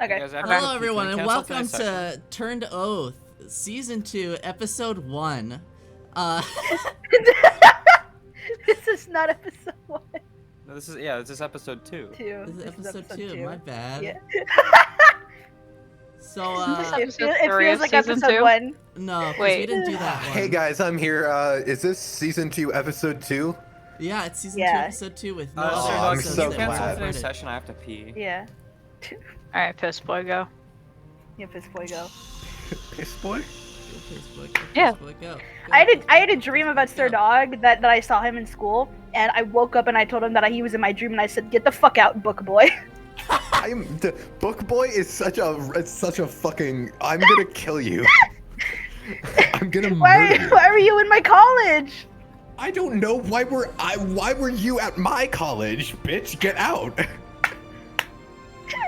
Okay. Hello, everyone, and welcome to Turned Oath, Season 2, Episode 1. This is not episode 1. No, this is episode 2. This is episode 2, my bad. Yeah. So, it feels like episode 1. No, because Wait. we didn't do that one. Hey guys, I'm here. Is this Season 2, Episode 2? Yeah, it's Season 2, Episode 2 with no Oh, I'm episodes so that cancel glad. today's session. I have to pee. Yeah. Alright, piss boy, go. Yeah, piss boy, go. Piss boy? Yeah. Go. I had a dream about Sir Dog that I saw him in school, and I woke up and I told him that he was in my dream, and I said, "Get the fuck out, book boy." The book boy is such a fucking. I'm gonna kill you. I'm gonna murder you. Why were you in my college? I don't know why why were you at my college, bitch? Get out.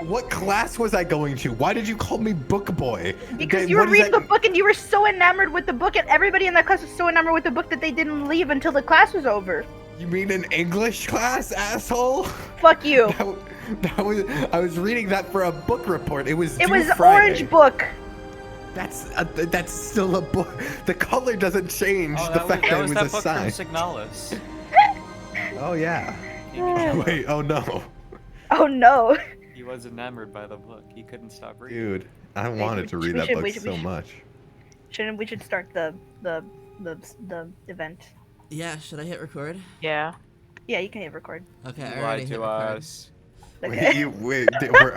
What class was I going to? Why did you call me book boy? Because you were reading the book and you were so enamored with the book, and everybody in that class was so enamored with the book that they didn't leave until the class was over. You mean an English class, asshole? Fuck you. I was reading that for a book report. It was. It due was Friday. Orange Book. That's still a book. The color doesn't change. Oh, the fact that it was that a book sign. from Signalis. Oh yeah. Wait. Oh no. Oh no. He was enamored by the book. He couldn't stop reading. Dude, I wanted to read that book so much. We should start the event. Yeah, should I hit record? Yeah. Yeah, you can hit record. Okay, You I already lied hit to record. us. Okay.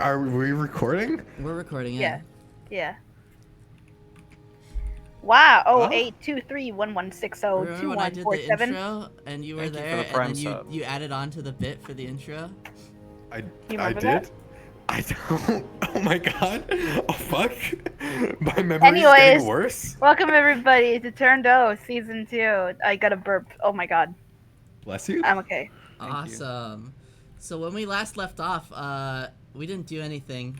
Are we recording? We're recording, Yeah. Yeah. Wow. Huh? 082311602147. Remember when I did the intro and you were Thank you for there, the and prime then sub. you added on to the bit for the intro? I remember did. that? I don't. Oh my god. Oh fuck. My memory's Anyways. getting worse. Welcome everybody to Turned Oath Season 2. I got a burp. Oh my god. Bless you. I'm okay. Thank you. Awesome. So when we last left off, we didn't do anything.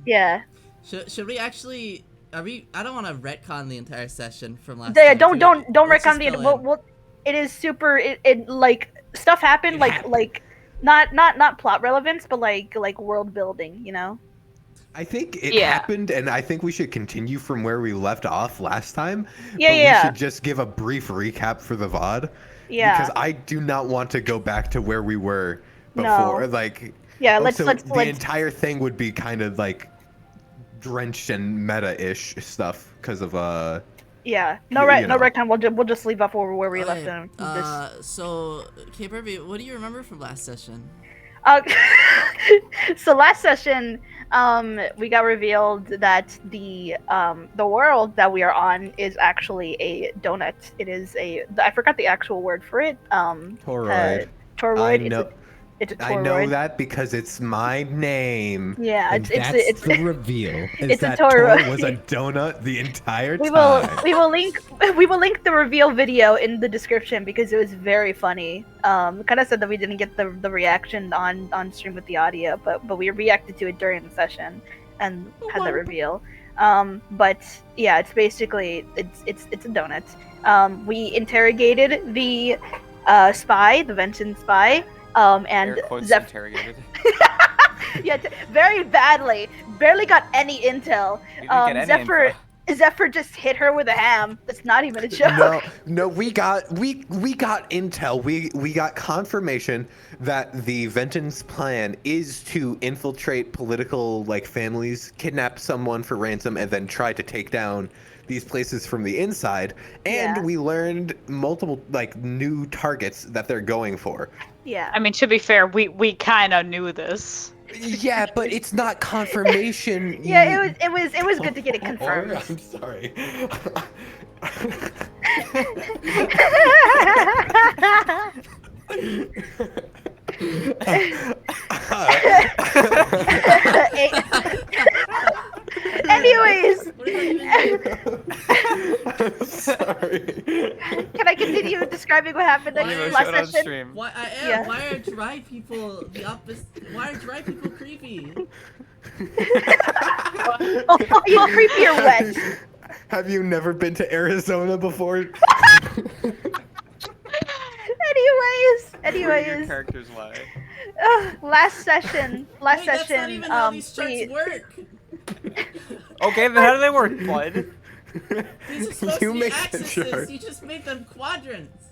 Yeah. Should we actually? I don't want to retcon the entire session from last. Yeah, time. don't Let's retcon just the. fill in. Well, it is super. It like stuff happened. Like not plot relevance, but like world building. You know. I think it Yeah. happened, and I think we should continue from where we left off last time. Yeah, but yeah. We should just give a brief recap for the VOD. Yeah. Because I do not want to go back to where we were No. before. Like. Yeah. The entire thing would be kind of like drenched in meta-ish stuff because of Yeah. you No know. retcon. We'll just leave off where we left Okay, them. So, K-Burby, what do you remember from last session? So last session, we got revealed that the world that we are on is actually a donut. It is I forgot the actual word for it. Toroid. Toroid. I know. It's a toroid. I know that because it's my name. Yeah, And it's that's the reveal. Is it's a that toroid. Tor was a donut the entire we time. will link the reveal video in the description because it was very funny. Kind of said that we didn't get the reaction on stream with the audio, but we reacted to it during the session and had the reveal. But yeah, it's basically it's a donut. We interrogated the spy, the Ventan spy. And Air quotes interrogated. yeah, very badly. Barely got any intel. You didn't get any info. Zephyr just hit her with a ham. That's not even a joke. No, we got intel. We got confirmation that the Ventan's plan is to infiltrate political families, kidnap someone for ransom, and then try to take down these places from the inside. And Yeah. we learned multiple new targets that they're going for. Yeah. I mean, to be fair, we kind of knew this. Yeah, but it's not confirmation. Yeah, it was good to get it confirmed. I'm sorry. Anyways, I'm sorry. can I continue describing what happened Why in are the you last Showed on session? stream. Why Yeah. why are dry people the opposite? Why are dry people creepy? Oh, you creepy or wet? Have you never been to Arizona before? Anyways, Where do your anyways. characters lie? Last session. Wait, that's not even how these charts work. Okay, then how do they work, bud? These are supposed to be axes. You just made them quadrants.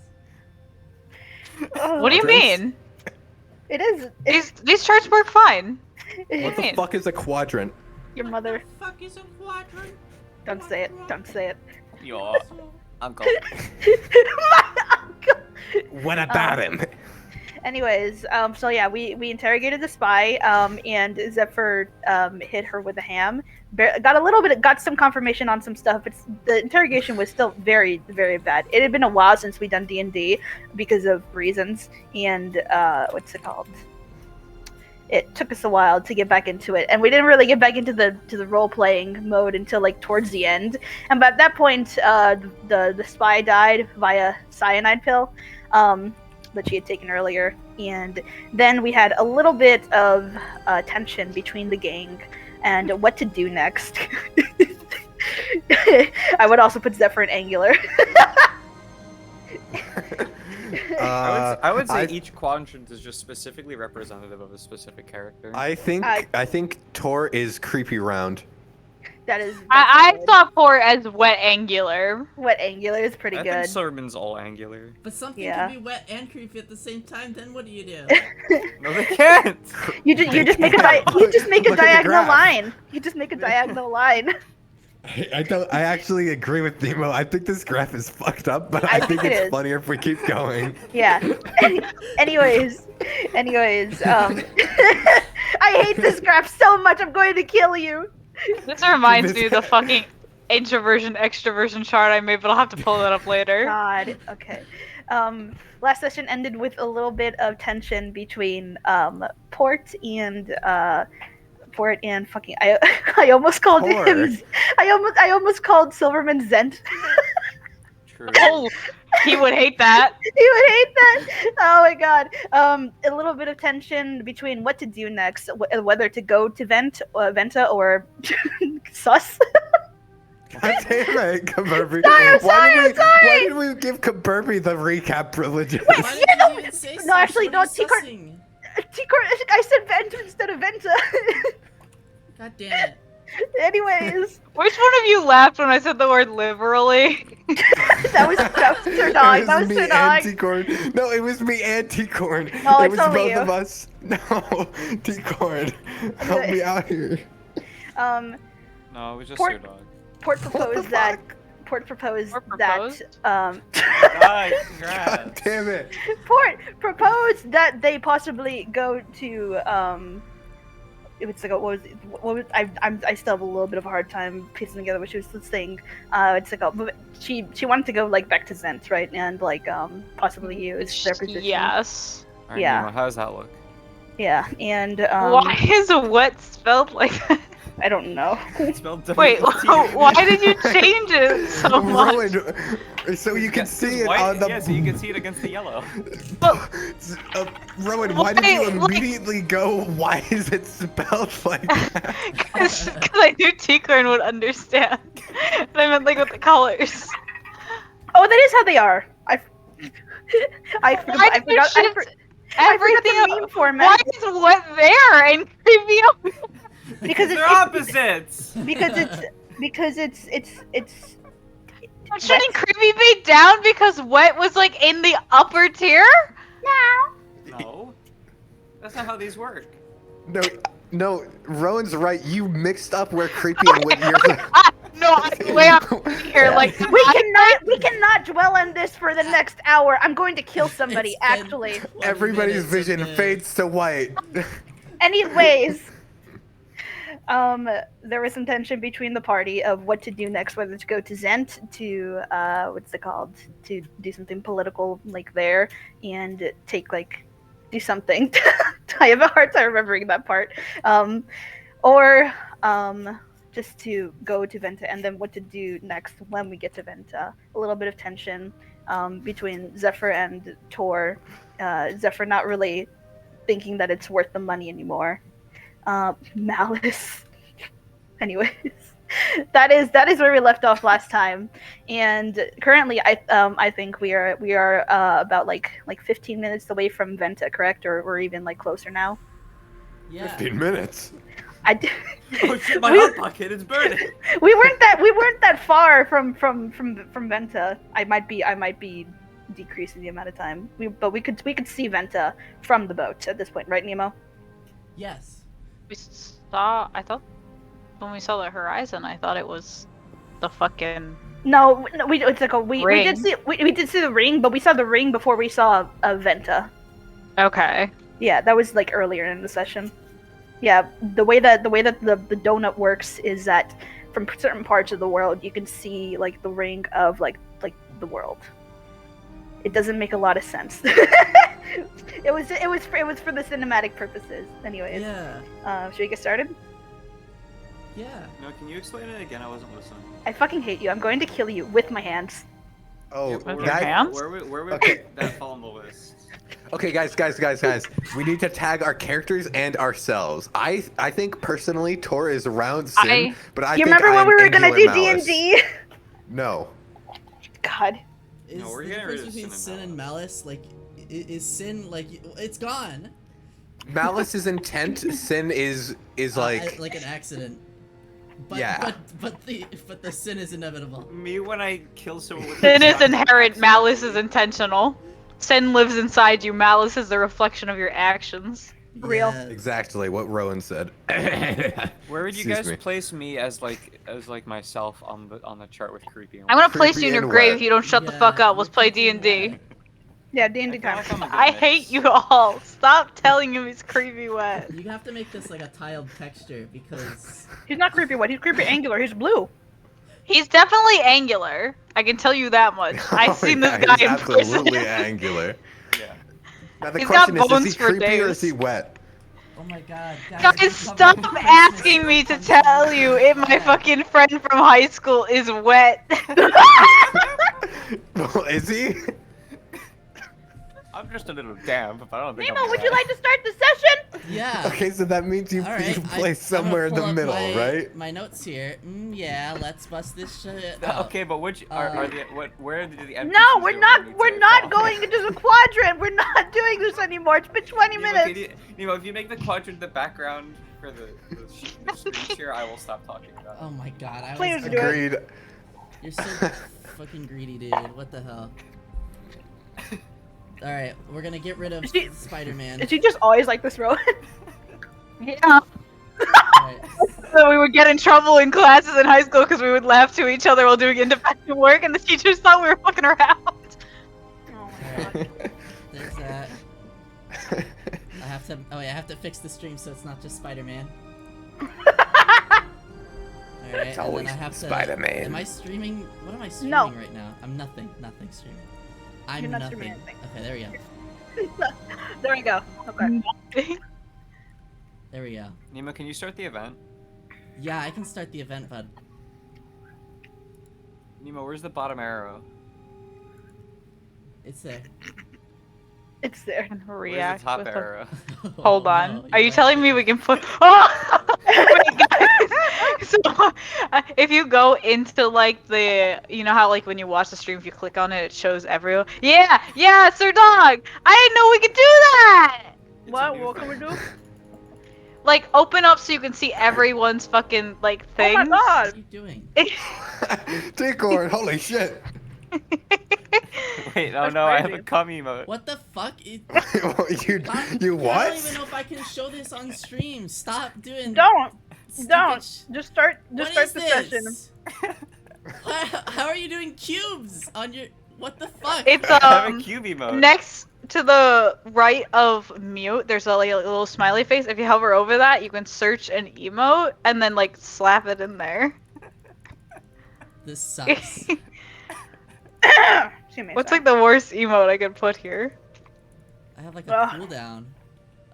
What do you mean? It is. These charts work fine. What the fuck is a quadrant? Your mother. What the fuck is a quadrant? Don't say it. Don't say it. Your uncle. My uncle. What about him? Anyways, so yeah, we interrogated the spy, and Zephyr hit her with a ham. Got some confirmation on some stuff. The interrogation was still very, very bad. It had been a while since we done D&D because of reasons, and what's it called? It took us a while to get back into it, and we didn't really get back into the role playing mode until like towards the end. And by that point, the spy died via cyanide pill. That she had taken earlier, and then we had a little bit of tension between the gang and what to do next. I would also put Zephyr in Angular. I would say each quadrant is just specifically representative of a specific character. I think Tor is creepy round. That's I saw Port as wet angular. Wet angular is pretty good. I think Silverman's all angular. But something can be wet and creepy at the same time. Then what do you do? No, they can't. You just make a diagonal line. You just make a diagonal line. I actually agree with Nemo. I think this graph is fucked up, but I think it's funnier if we keep going. Yeah. Anyways, I hate this graph so much. I'm going to kill you. This reminds me of the fucking introversion extroversion chart I made, but I'll have to pull that up later. God. Okay. Last session ended with a little bit of tension between Port and fucking I almost called him. I almost called Silverman Zent. True. Oh, he would hate that. He would hate that. Oh my god. A little bit of tension between what to do next, whether to go to Venta or Sus. God damn it, Kaburbi. Why did we give Kaburbi the recap privileges? Why did you even say No, actually, no, T-Cor, I said Venta instead of Venta. God damn it. Anyways. Which one of you laughed when I said the word liberally? that was Sir Dog. That was Sir Dog. T-Corn. No, it was me and T-Corn. No, it it's was only both you. of us. No, T-Corn. Help me out here. No, it was just Sir Dog. Port proposed that. God damn it. Port proposed that they possibly go to it's like what was I still have a little bit of a hard time piecing together what she was saying. It's like she wanted to go like back to Zent, right, and like possibly use their position. Yes. Right, yeah. Nemo, how does that look? Yeah, and why is wet spelled like that? I don't know. It's spelled Wait, why did you change it so much? Rowan, so you can see it on the... Yeah, so you can see it against the yellow. Rowan, why did you immediately go, why is it spelled like that? Because I knew T-Corn would understand. And I meant like with the colors. Oh, that is how they are. I forgot the meme format. Why is what there and creepy? Because they're opposites. Because it's shouldn't creepy be down because wet was like in the upper tier? No. That's not how these work. No, Rowan's right. You mixed up where creepy and what you're... No, I'm way up here. Like we cannot dwell on this for the next hour. I'm going to kill somebody. Actually, everybody's vision fades to white. Anyways, there was some tension between the party of what to do next, whether to go to Zent to what's it called, to do something political like there and do something. I have a hard time remembering that part. Or just to go to Venta, and then what to do next when we get to Venta. A little bit of tension between Zephyr and Tor. Zephyr not really thinking that it's worth the money anymore. Malice. Anyways. that is where we left off last time, and currently I think we are about like 15 minutes away from Venta, correct? Or we're even like closer now. Yeah. 15 minutes. Oh shit, my hot pocket is burning. we weren't that far from Venta. I might be decreasing the amount of time. But we could see Venta from the boat at this point, right, Nemo? Yes. We saw. I thought when we saw the horizon, I thought it was the fucking. No, it's like we Ring. we did see the ring, but we saw the ring before we saw Venta. Okay. Yeah, that was like earlier in the session. Yeah, the way that the donut works is that from certain parts of the world you can see like the ring of like the world. It doesn't make a lot of sense. it was for the cinematic purposes. Anyways. Yeah. Should we get started? Yeah. No, can you explain it again? I wasn't listening. I fucking hate you. I'm going to kill you with my hands. Oh, With your that, hands? Where would Okay. that fall on the list? Okay, guys. We need to tag our characters and ourselves. I think personally, Tor is around Sin, but I You think remember I when am we were gonna Angular do Malice. D&D? No. God. Is No, we're the getting rid difference of between Sin Sin and and Malice like is Sin like it's gone? Malice is intent. Sin is like an accident. But, Yeah. But the sin is inevitable. Me when I kill someone with Sin a is shotgun, inherent. Malice is accidentally. intentional. Sin lives inside you. Malice is the reflection of your actions. Real. Yeah. exactly what Rowan said. Where would you Excuse guys me. place me as myself on the chart with creepy? I'm gonna Creepy place you in your and grave wet. if you don't shut the Yeah, fuck up. you're Let's play creepy and D&D. wet. Yeah, D&D time. I hate you all. Stop telling him he's creepy wet. You have to make this like a tiled texture because He's not creepy white. He's creepy angular. He's blue. He's definitely angular. I can tell you that much. I've seen yeah, this guy he's in absolutely person. angular. Yeah. Now the He's got question is bones he for creepy or is days. he wet? oh my god, Guys, stop asking me to tell you if my fucking friend from high school is wet. Well, is he? I'm just a little damp, but I don't think Nemo, I'm would you wet. like to start the session? Yeah. Okay, so that means you Alright, place somewhere in the middle, right? My notes here. Yeah, let's bust this shit. Okay, but which are the where did the NPCs No, go we're when not. we need We're to not follow? going into the quadrant. We're not doing this anymore. It's been 20 Nemo, minutes. Nemo, if you make the quadrant the background for the screen share, I will stop talking about it. Oh my god, I Please was do it. Agreed. You're so fucking greedy, dude. What the hell? Alright, we're gonna get rid of She- Spider-Man. Is he just always like this, Rowan? Yeah. Alright. So we would get in trouble in classes in high school because we would laugh to each other while doing independent work, and the teachers thought we were fucking around. Oh my god. There's that. I have to. Oh, yeah, I have to fix the stream so it's not just Spider-Man. Alright, It's and always then I have to. Spider-Man. Am I streaming? What am I streaming No. right now? I'm nothing. Nothing streaming. I'm You're not nothing. streaming anything. Okay, there we go. There we go. Okay. There we go. Nemo, can you start the event? Yeah, I can start the event, bud. Nemo, where's the bottom arrow? It's there. It's there. And Where's react the top with a- arrow? Hold Oh, on. no, Are you right. telling me we can put? Oh! Wait, guys. So, if you go into like the, you know how like when you watch the stream, if you click on it, it shows everyone. Yeah, Sir Dog. I didn't know we could do that. It's a What? new What can we thing. do? Like open up so you can see everyone's fucking like Oh things. my What god. are you doing? Discord, holy shit. Wait, oh That's no, I have crazy. a cum emote. What the fuck? you I you don't even what? know if I can show this on stream. Stop doing. Don't. stupid Don't. sh- Just start. What Just start is the session. this? How are you doing cubes on your? What the fuck? It's I have a cube emote. next to the right of mute. There's a, like, a little smiley face. If you hover over that, you can search an emote and then like slap it in there. This sucks. Excuse me. What's sorry. like the worst emote I could put here? I have like a Ugh. cooldown.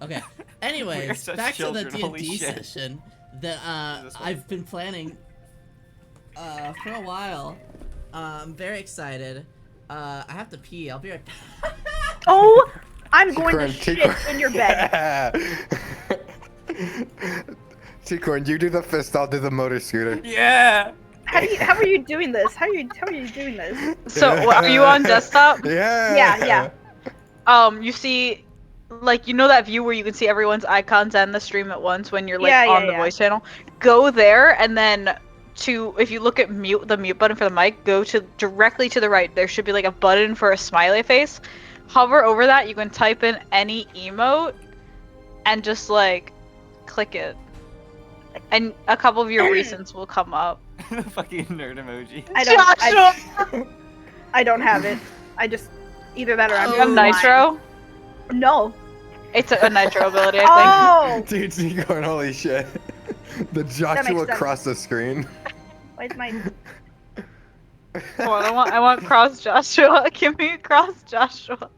Okay. We are Anyways, such back to the children, holy D&D shit. session that This one. I've been planning for a while. I'm very excited. I have to pee. I'll be right back. Oh, I'm going to Crunch, shit crunch. in your bed. T-Corn, you do the fist, I'll do the motor scooter. Yeah. How are you doing this? How are you doing this? So, are you on desktop? Yeah. You see, like, you know that view where you can see everyone's icons and the stream at once when you're like Yeah, on the voice channel? Go there, and then if you look at the mute button for the mic, go to directly to the right. There should be like a button for a smiley face. Hover over that. You can type in any emote, and just like click it, and a couple of your recents will come up. Fucking nerd emoji. I don't have it. I just either that or I'm You have Nitro? No. It's a Nitro ability, I Oh! Dude, T-Corn, holy shit. The Joshua sense. across the screen. Where's my? think. Hold on, I want cross Joshua. Give me cross Joshua.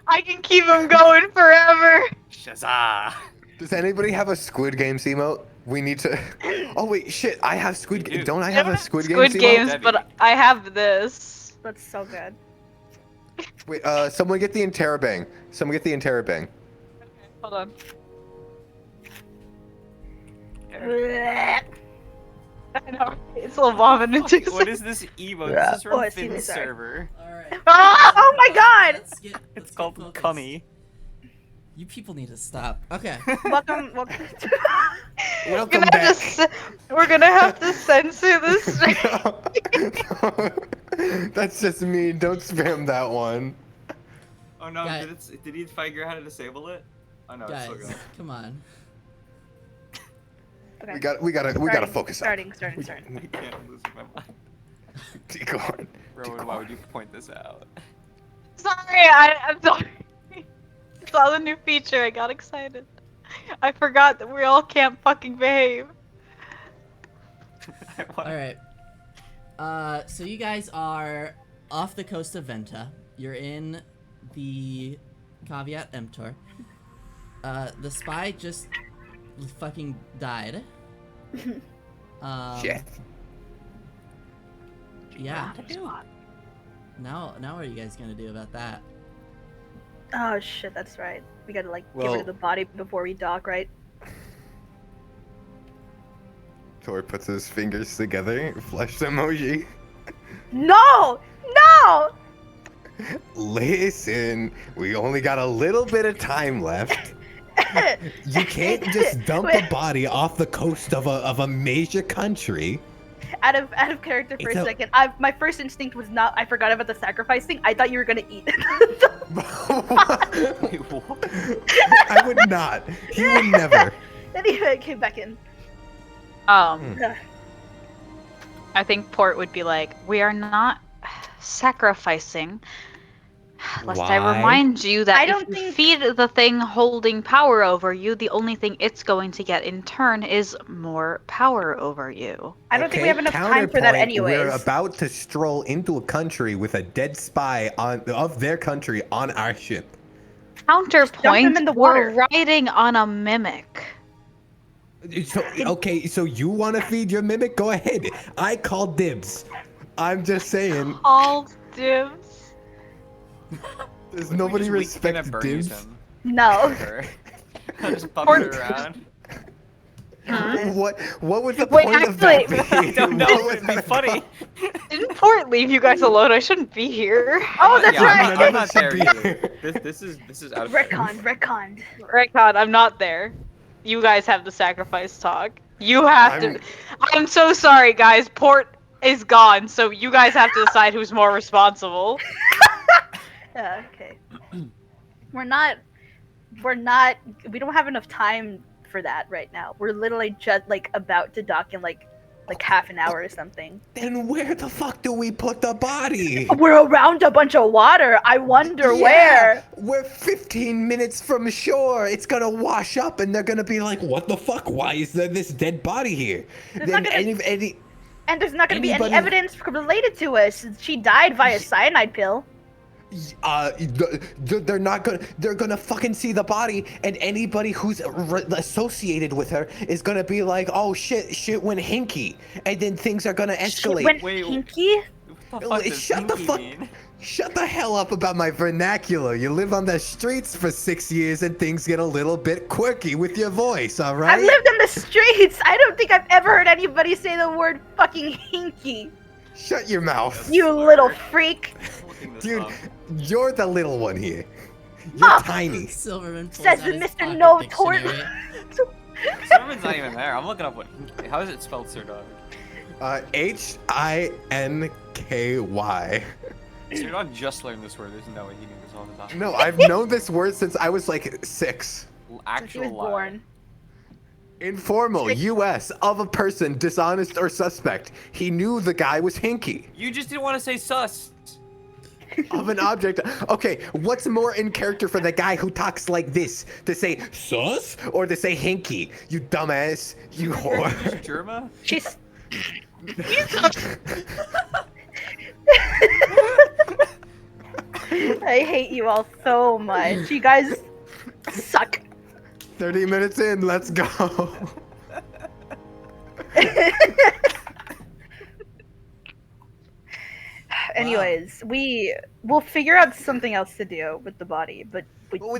I can keep him going forever. Shazah. Does anybody have a Squid Games emote? We need to. Oh wait, shit! I have Squid. Don't I have a Squid Games emote? Games, but I have this. That's so good. Wait, someone get the interrobang. Someone get the interrobang. Hold on. I know. It's all bobbing into. What is this emote? This is from I see Finn's this, sorry. server. Alright. Oh my god! It's called Cummy. You people need to stop. Okay. Welcome. Welcome back. We're gonna have to censor this. That's just mean. Don't spam that one. Oh no, Guys. did he figure out how to disable it? Oh no, it's still Guys, going. come on. Okay. We gotta focus up. Starting. I can't, I'm losing my mind. T-Corn. Rowan, why would you point this out? Sorry, I'm sorry. I saw the new feature. I got excited. I forgot that we all can't fucking behave. Alright. So you guys are off the coast of Venta. You're in the Caveat Emptor. The spy just fucking died. Shit. Yeah. Now what are you guys gonna do about that? Oh shit, that's right. We gotta like get Well- rid of the body before we dock, right? Tor puts his fingers together, flesh emoji. No! No! Listen, we only got a little bit of time left. You can't just dump a body off the coast of a major country. Out of character for It's a a- second. My first instinct was not. I forgot about the sacrifice thing. I thought you were gonna eat. Wait, what? I would not. He would never. Then he came back in. I think Port would be like, we are not sacrificing. Lest I Why? remind you that I if don't you think- feed the thing holding power over you, the only thing it's going to get in turn is more power over you. I don't think we have enough time for that Counterpoint, anyways. We're about to stroll into a country with a dead spy of their country on our ship. Counterpoint, in the we're water. riding on a mimic. So you want to feed your mimic? Go ahead. I call dibs. I'm just saying. All dibs. Does nobody respect dibs? No. I'll just bump it around. What was the Wait, point of actually- that? I don't know. What was It'd be that funny. Didn't Port leave you guys alone? I shouldn't be here. Oh, that's Yeah, right. I'm not Should there be either. This is out of Retconned. Right, God, I'm not there. You guys have the sacrifice talk. You have to. I'm so sorry, guys. Port is gone, so you guys have to decide who's more responsible. Yeah, okay. We don't have enough time for that right now. We're literally just like about to dock in like half an hour or something. Then where the fuck do we put the body? We're around a bunch of water. I wonder where. We're 15 minutes from shore. It's gonna wash up, and they're gonna be like, "What the fuck? Why is there this dead body here?" There's Then not gonna- any And there's not going to be any Anybody- evidence related to us. She died via cyanide pill. they're not gonna. They're gonna fucking see the body, and anybody who's associated with her is gonna be like, "Oh shit went hinky," and then things are gonna escalate. She went Wait, hinky? What the fuck does Shut the hinky fuck- mean? Shut the hell up about my vernacular. You live on the streets for 6 years and things get a little bit quirky with your voice, all right? I've lived in the streets. I don't think I've ever heard anybody say the word fucking hinky. Shut your mouth. You little freak. Dude, you're the little one here. You're tiny. Silverman pulls Says out his Mr. pocket No Tort. dictionary. Silverman's not even there. I'm looking up what. How is it spelled, Sir Dog? Hinky. Sir Dog just learned this word. There's no way he knew this all the time. No, I've known this word since I was like 6. Since he Actual was lie. born. Informal, U.S., of a person, dishonest or suspect. He knew the guy was hinky. You just didn't want to say sus. Of an object. Okay, what's more in character for the guy who talks like this? To say sus or to say hinky? You dumbass. You whore. Germa? She's. I hate you all so much. You guys suck. 30 minutes in, let's go. Anyways, we'll figure out something else to do with the body, but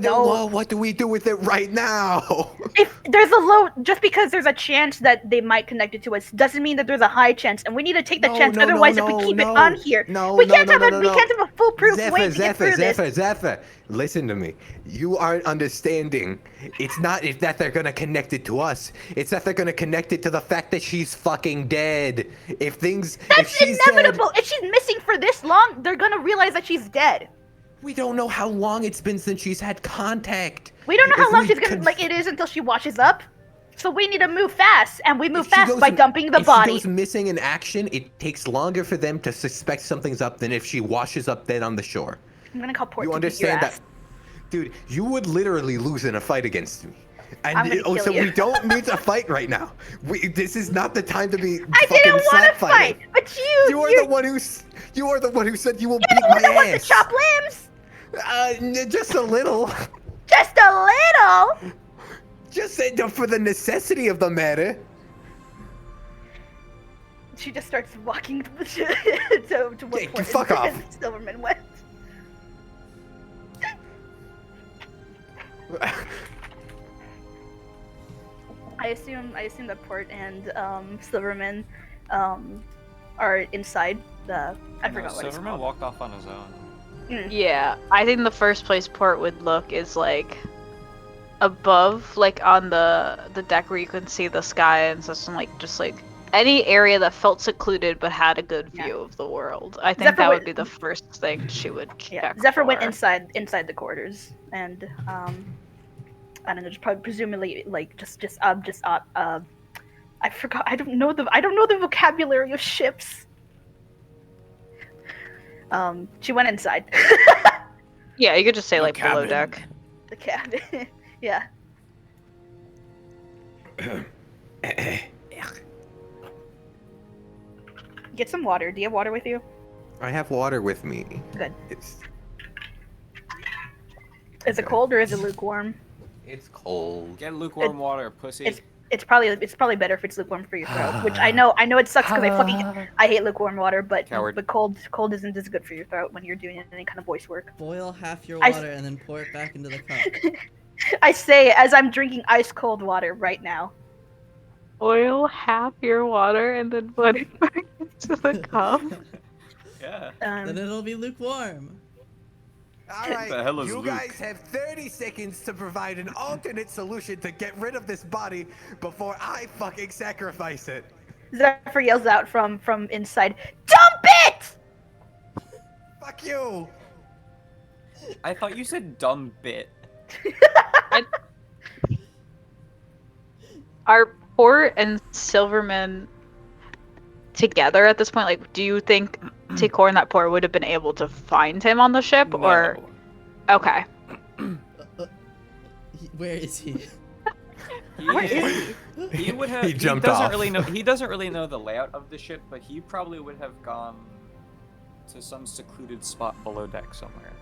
no. What do we do with it right now? If there's a low, just because there's a chance that they might connect it to us, doesn't mean that there's a high chance, and we need to take the chance. Otherwise, if we keep it on here, we can't have a foolproof way to get through this. Zephyr, listen to me. You aren't understanding. It's not that they're gonna connect it to us. It's that they're gonna connect it to the fact that she's fucking dead. If she's Inevitable. dead, If she's missing for this long, they're gonna realize that she's dead. we don't know how long it's been since she's had contact. We don't know how If long we she's gonna it is until she washes up. So we need to move fast, and we move fast by dumping the body. If she goes missing in action, it takes longer for them to suspect something's up than if she washes up dead on the shore. I'm gonna call Port. You to understand beat your that? ass. Dude, you would literally lose in a fight against me. I'm And gonna kill so you. we don't need to fight right now. This is not the time to be I fucking didn't want slap to fighting. fight, but You are the one who said you will beat you're my the one to ass. chop limbs. Just a little. Just a little. Just for the necessity of the matter. She just starts walking to what Hey, Port fuck and off. Silverman went. I assume that Port and Silverman are inside the. I forgot what it's Silverman called. walked off on his own. Yeah, I think the first place Port would look is like above, like on the deck where you can see the sky and such, and like just like any area that felt secluded but had a good view of the world. I think that would be the first thing she would check. Zephyr went for. inside the quarters, and I don't know, just probably presumably like I forgot. I don't know the vocabulary of ships. She went inside. Yeah, you could just say The like below cabin. deck. The cabin. Yeah. Get some water. Do you have water with you? I have water with me. Good. It's Is it cold or is it lukewarm? cold. Get lukewarm water, pussy. It's probably better if it's lukewarm for your throat. Which I know it sucks because I hate lukewarm water, but Coward. cold isn't as good for your throat when you're doing any kind of voice work. Boil half your I- water and then pour it back into the cup. I say as I'm drinking ice cold water right now. Boil half your water and then put it back into the cup. Yeah. Then it'll be lukewarm. All What the hell is you Luke? guys have 30 seconds to provide an alternate solution to get rid of this body before I fucking sacrifice it. Zephyr yells out from inside, "Dump it!" Fuck you. I thought you said dumb bit. Are Port and Silverman together at this point? Like, do you think Tikor and that Port would have been able to find him on the ship, or? Okay. Where is he? He would have. He jumped doesn't off. really know. He doesn't really know the layout of the ship, but he probably would have gone to some secluded spot below deck somewhere.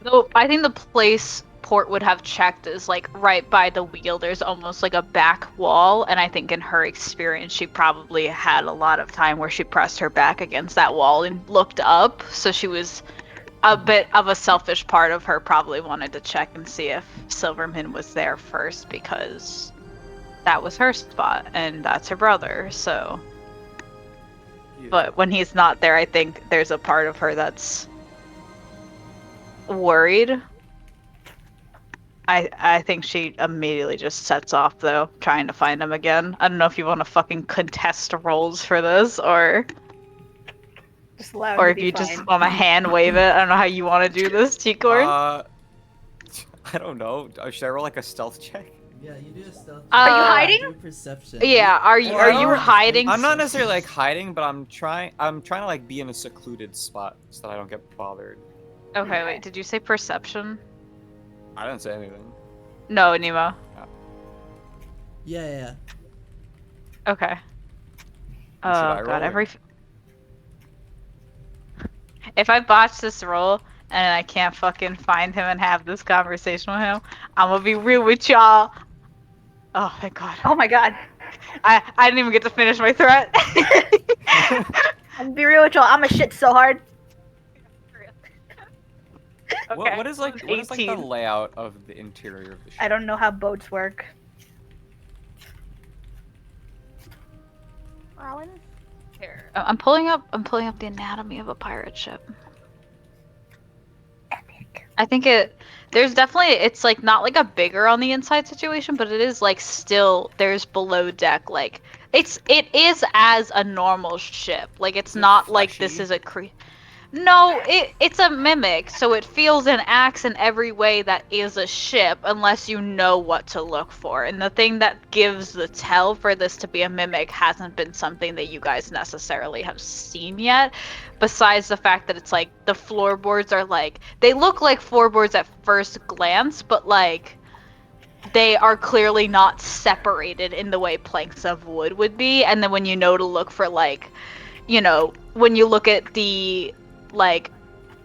No, I think the place Port would have checked is like right by the wheel. There's almost like a back wall, and I think in her experience, she probably had a lot of time where she pressed her back against that wall and looked up, so she was a bit of a selfish part of her probably wanted to check and see if Silverman was there first because that was her spot and that's her brother. So, but when he's not there, I think there's a part of her that's worried. I think she immediately just sets off though, trying to find him again. I don't know if you want to fucking contest rolls for this or Just allow him or to if be you fine. just want to hand wave it. I don't know how you want to do this, T-Cord. I don't know. Should I roll like a stealth check? Yeah, you do a stealth. Are you Uh, hiding? Do perception. Yeah, are you Well, I don't- hiding? I'm not necessarily like hiding, but I'm trying to like be in a secluded spot so that I don't get bothered. Okay, wait. Did you say perception? I didn't say anything. No, Nemo. Yeah. Okay. Oh I god, roll? if I botch this roll and I can't fucking find him and have this conversation with him, I'm gonna be real with y'all. Oh thank god. Oh my god. I didn't even get to finish my threat. I'll be real with y'all. I'm a shit so hard. Okay. What is like the 18. layout of the interior of the ship? I don't know how boats work. Rowan? Here. I'm pulling up the anatomy of a pirate ship. Epic. I think there's definitely, it's like not like a bigger on the inside situation, but it is like still there's below deck, like it is as a normal ship. Like it's Is it not like this fleshy? is a No, it's a mimic, so it feels and acts in every way that is a ship unless you know what to look for. And the thing that gives the tell for this to be a mimic hasn't been something that you guys necessarily have seen yet. Besides the fact that it's like the floorboards are like, they look like floorboards at first glance, but like they are clearly not separated in the way planks of wood would be. And then when you know to look for like, you know, when you look at the like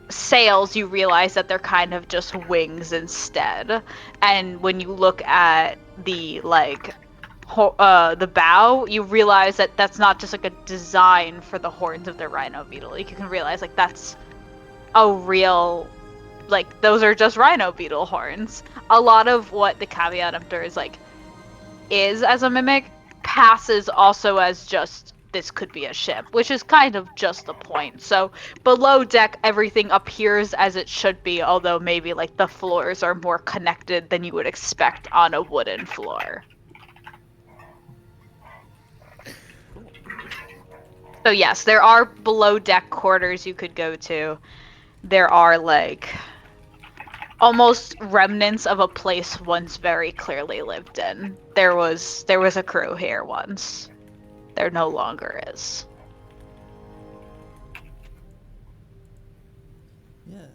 sails, you realize that they're kind of just wings instead. And when you look at the like the bow, you realize that that's not just like a design for the horns of the rhino beetle. Like, you can realize like that's a real, like those are just rhino beetle horns. A lot of what the caveat emptor is as a mimic passes also as just this could be a ship, which is kind of just the point. So below deck, everything appears as it should be, although maybe like the floors are more connected than you would expect on a wooden floor. So yes, there are below deck quarters you could go to. There are like almost remnants of a place once very clearly lived in. There was a crew here once. There no longer is. Yeah.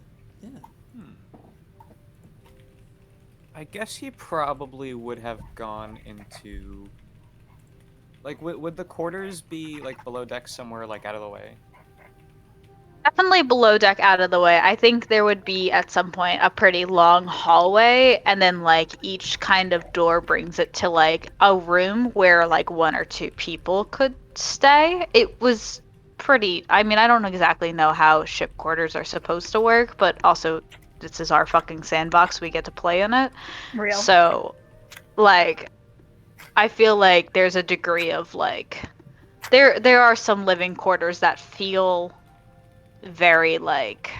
I guess he probably would have gone into like would the quarters be like below deck somewhere like out of the way? Definitely below deck out of the way. I think there would be at some point a pretty long hallway, and then like each kind of door brings it to like a room where like one or two people could stay. It was pretty, I mean, I don't exactly know how ship quarters are supposed to work, but also this is our fucking sandbox. We get to play in it. Real. So like I feel like there's a degree of like there are some living quarters that feel very like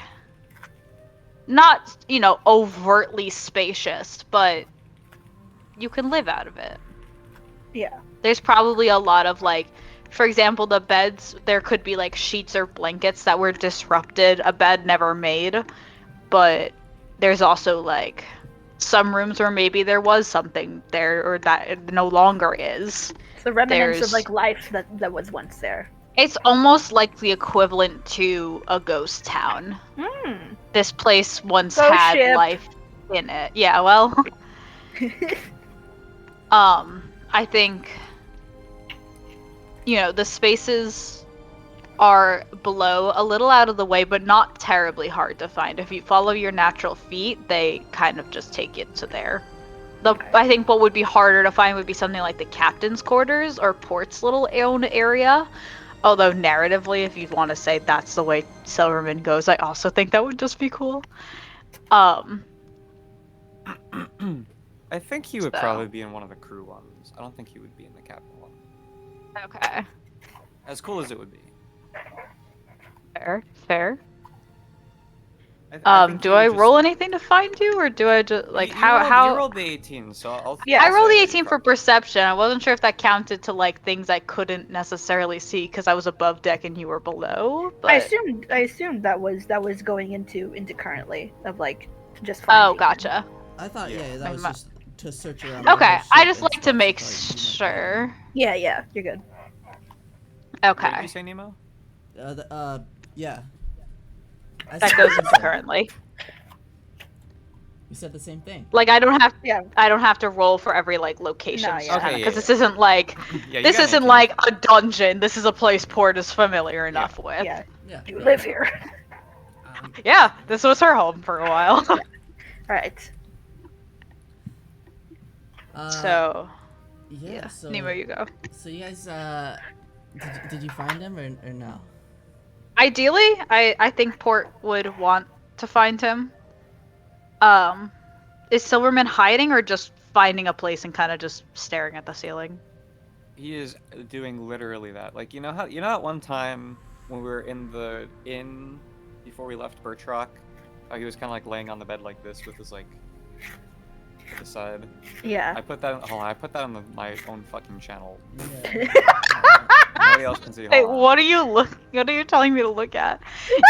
not, you know, overtly spacious, but you can live out of it. Yeah. There's probably a lot of like, for example, the beds, there could be like sheets or blankets that were disrupted, a bed never made, but there's also like some rooms where maybe there was something there or that it no longer is. It's the remnants There's- of like life that was once there. It's almost like the equivalent to a ghost town. Hmm. This place once Ghost had ship. life in it. Yeah, well, I think, you know, the spaces are below, a little out of the way, but not terribly hard to find. If you follow your natural feet, they kind of just take you to there. I think what would be harder to find would be something like the captain's quarters or port's little own area. Although narratively, if you want to say that's the way Silverman goes, I also think that would just be cool. I think he would So. probably be in one of the crew ones. I don't think he would be in the captain one. Okay. As cool as it would be. Fair. I think Do he I would roll anything to find you, or do I just like you how? rolled the 18, so I'll. Yeah. I I'll rolled the say 18 for probably. perception. I wasn't sure if that counted to like things I couldn't necessarily see because I was above deck and you were below. But I assumed that was going into currently of like just oh, finding. gotcha. I thought, Yeah. yeah, that Never was mind. just to search around the Okay, whole I ship just and like to spots you make thought you might be sure. Yeah, you're good. What did Okay, you say, Nemo? Yeah. I that said goes what you into said. currently. You said the same thing. Like I don't have Yeah. to roll for every like location. No, yeah. Okay, Because yeah, this isn't like Yeah, you this got an isn't 18. like a dungeon. This is a place Port is familiar Yeah. enough with. Yeah. Yeah. You live here. Yeah, this was her home for a while. All right. So Yeah. So Nemo, you go. So you guys, did you find him or no? Ideally, I think Port would want to find him. Is Silverman hiding or just finding a place and kind of just staring at the ceiling? He is doing literally that. Like, you know that one time when we were in the inn before we left Birch Rock, how he was kind of like laying on the bed like this with his like to the side. Yeah. I put that. Hold on, I put that on my own fucking channel. Yeah. Nobody else can see. Wait, Hold on. what are you telling me to look at?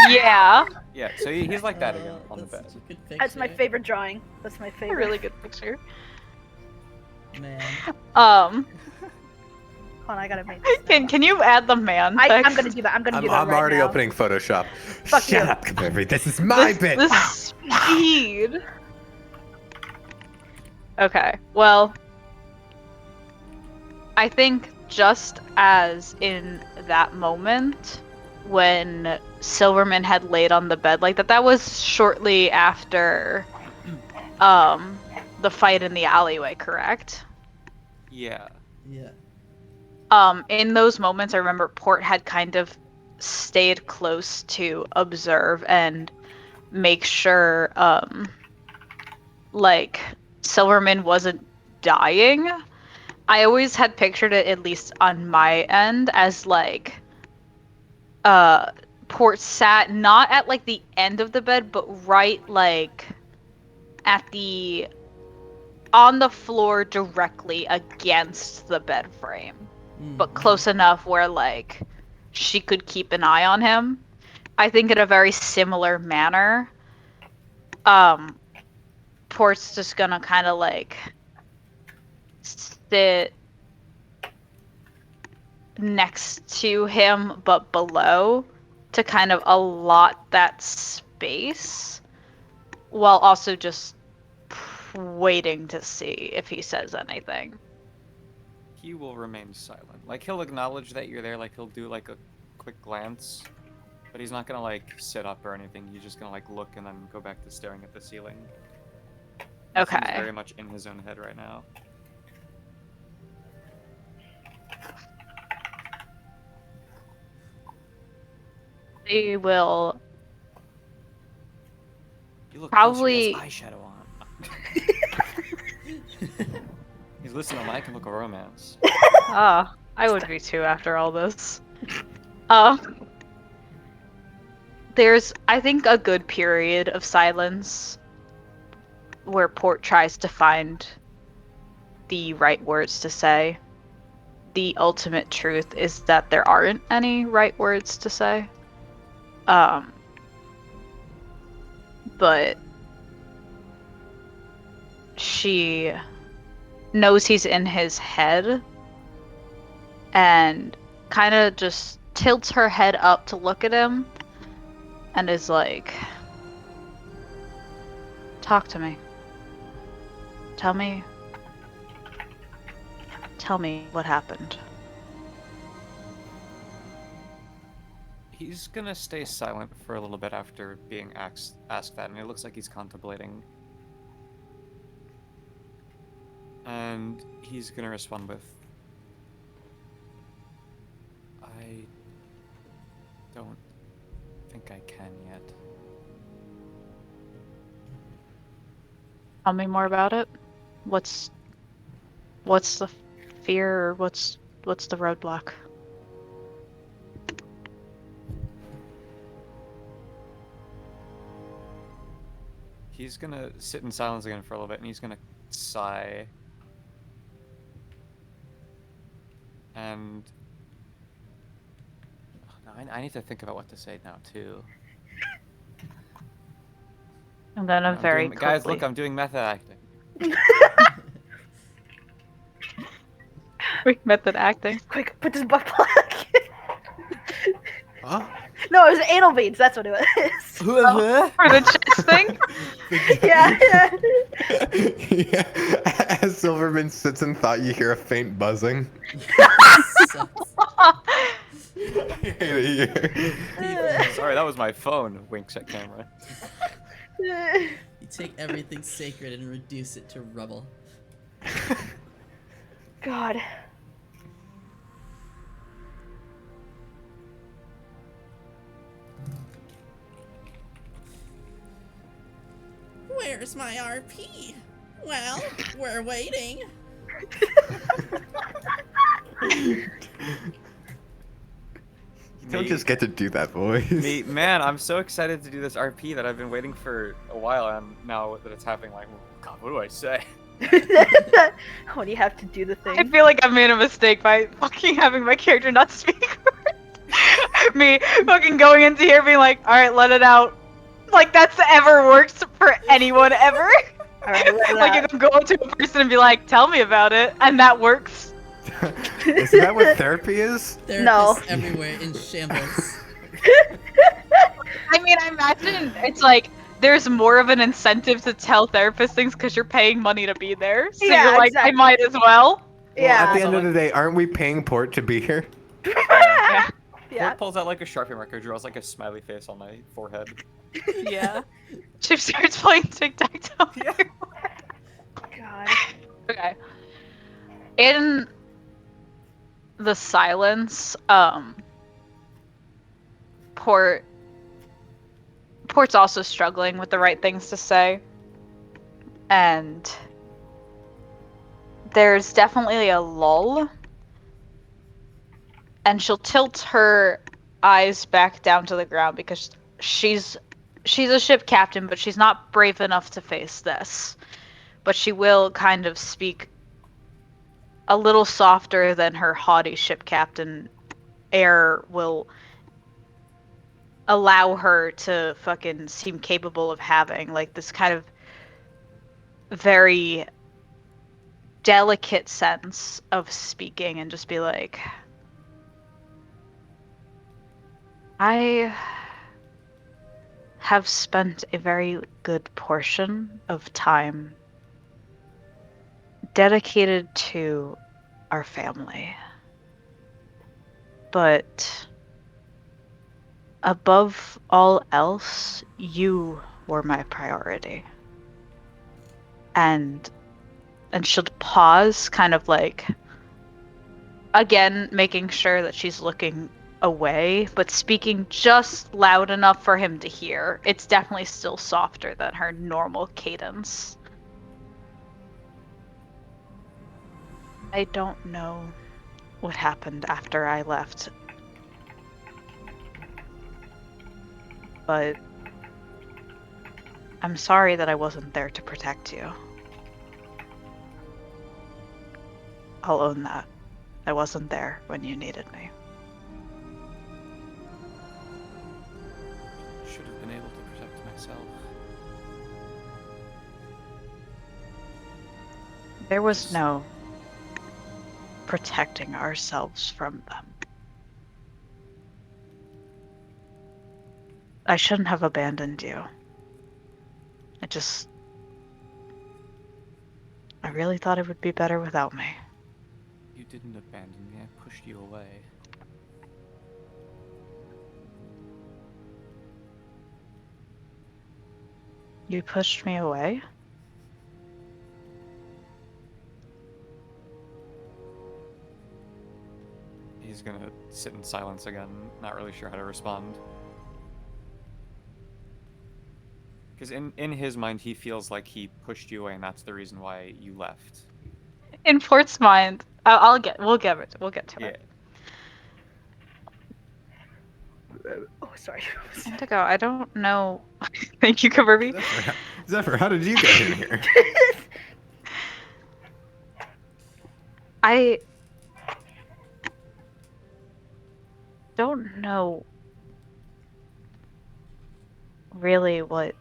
Yeah, Yeah, so he's like that again on the That's bed. such a good picture. That's my favorite drawing. That's my a favorite. really good picture. Man. Um, Hold on, I gotta make this. can you add the man? I'm text? gonna do that. I'm gonna I'm, do that I'm right already now. opening Photoshop. Fuck Shut you. up, Kaveri. This is my bit. The speed. Okay, well, I think just as in that moment when Silverman had laid on the bed like that, that was shortly after the fight in the alleyway, correct? Yeah. Yeah. In those moments I remember Port had kind of stayed close to observe and make sure like Silverman wasn't dying. I always had pictured it, at least on my end, as like Port sat not at like the end of the bed, but right like at the on the floor directly against the bed frame. But close enough where like she could keep an eye on him. I think in a very similar manner. Port's just gonna kind of like sit next to him but below to kind of allot that space while also just waiting to see if he says anything. He will remain silent. Like, he'll acknowledge that you're there, like he'll do like a quick glance, but he's not gonna like sit up or anything. He's just gonna like look and then go back to staring at the ceiling. He seems Okay. very much in his own head right now. They will You look Probably- closer, he has eyeshadow on. He's listening to My Chemical Romance. I would be too after all this. There's, I think, a good period of silence where Port tries to find the right words to say. The ultimate truth is that there aren't any right words to say. But she knows he's in his head and kind of just tilts her head up to look at him and is like, talk to me. Tell me what happened. He's gonna stay silent for a little bit after being asked that, and it looks like he's contemplating. And he's gonna respond with, I Tell me more about it. What's the fear, or what's the roadblock? He's gonna sit in silence again for a little bit, and he's gonna sigh. And oh, no, I need to think about what to say now too. And then I'm very doing, guys, quickly. look, I'm doing method acting. Method acting. Quick, put this butt plug. Huh? No, it was anal beads. That's what it was. For the chest thing? Yeah. Yeah. As Silverman sits in thought, you hear a faint buzzing. Sucks. Sorry, that was my phone. Winks at camera. You take everything sacred and reduce it to rubble. God. Where's my RP? Well, we're waiting. You don't just get to do that voice. Man, I'm so excited to do this RP that I've been waiting for a while, and now that it's happening, like, oh, God, what do I say? When you have to do the I thing. feel like I made a mistake by fucking having my character not speak. Me fucking going into here being like, alright, let it out. Like, that's ever works for anyone ever. Alright, let it Like, you out. can go up to a person and be like, tell me about it, and that works. Isn't that what therapy is? Therapists No. everywhere in shambles. I mean, I imagine it's like, there's more of an incentive to tell therapists things because you're paying money to be there. So Yeah, you're like, exactly. I might as well. Well, at the Yeah. end of the day, aren't we paying Port to be here? Yeah. Yeah. Port pulls out like a Sharpie marker, draws like a smiley face on my forehead. Yeah. Chip starts playing tic-tac-toe. Yeah. God. Okay. In the silence, Port's also struggling with the right things to say. And there's definitely a lull. And she'll tilt her eyes back down to the ground because she's a ship captain, but she's not brave enough to face this. But she will kind of speak a little softer than her haughty ship captain air will allow her to fucking seem capable of having. Like, this kind of very delicate sense of speaking, and just be like, I have spent a very good portion of time dedicated to our family. But above all else, you were my priority. And she'll pause, kind of like, again, making sure that she's looking away, but speaking just loud enough for him to hear. It's definitely still softer than her normal cadence. I don't know what happened after I left, but I'm sorry that I wasn't there to protect you. I'll own that. I wasn't there when you needed me. Should have been able to protect myself. There was no protecting ourselves from them. I shouldn't have abandoned you. I really thought it would be better without me. You didn't abandon me, I pushed you away. You pushed me away? He's gonna sit in silence again, not really sure how to respond. Because in his mind, he feels like he pushed you away, and that's the reason why you left. In Port's mind, we'll get to Yeah. it. Oh, sorry. Indigo, I don't know. Thank you, Kaburbi. Zephyr, how did you get in here? I don't know really what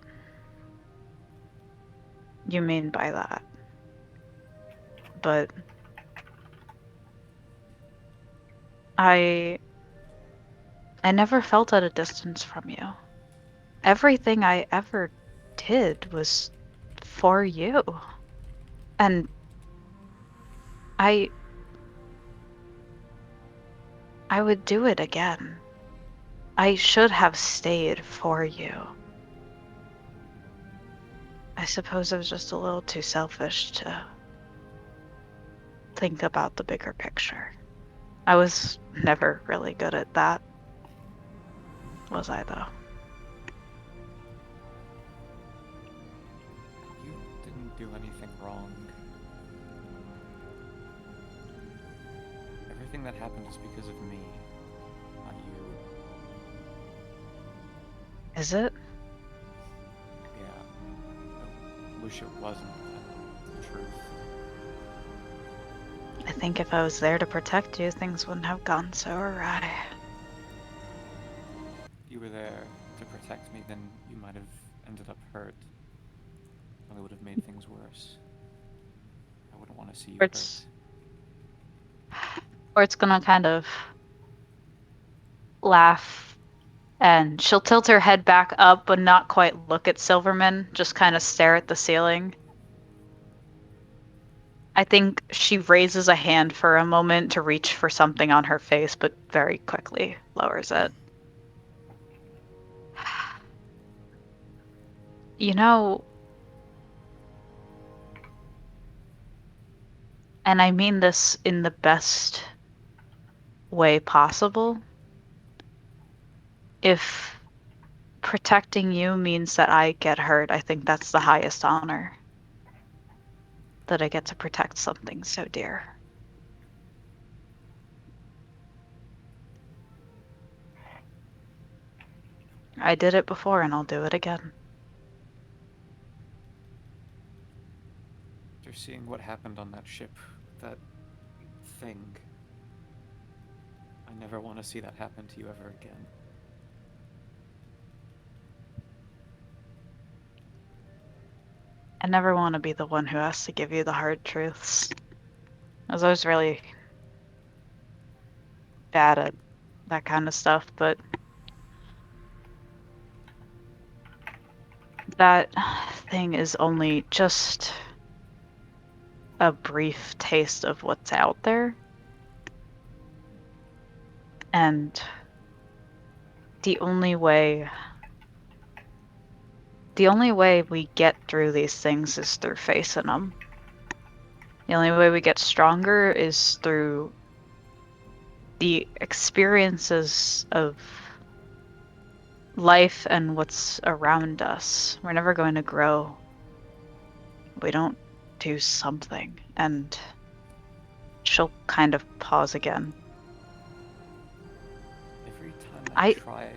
you mean by that, but I never felt at a distance from you. Everything I ever did was for you. And I would do it again. I should have stayed for you. I suppose I was just a little too selfish to think about the bigger picture. I was never really good at that. Was I, though? You didn't do anything wrong. Everything that happened is because of me, not you. Is it? Yeah. I wish it wasn't, but it's the truth. I think if I was there to protect you, things wouldn't have gone so awry. If you were there to protect me, then you might have ended up hurt. Only would have made things worse. I wouldn't want to see you Or hurt. it's gonna kind of laugh, and she'll tilt her head back up but not quite look at Silverman, just kind of stare at the ceiling. I think she raises a hand for a moment to reach for something on her face, but very quickly lowers it. You know, and I mean this in the best way possible, if protecting you means that I get hurt, I think that's the highest honor. That I get to protect something so dear. I did it before and I'll do it again. After seeing what happened on that ship, that thing, I never want to see that happen to you ever again. I never want to be the one who has to give you the hard truths. As I was really bad at that kind of stuff, but that thing is only just a brief taste of what's out there. And the only way we get through these things is through facing them. The only way we get stronger is through the experiences of life and what's around us. We're never going to grow. We don't do something. And she'll kind of pause again. Every time I try,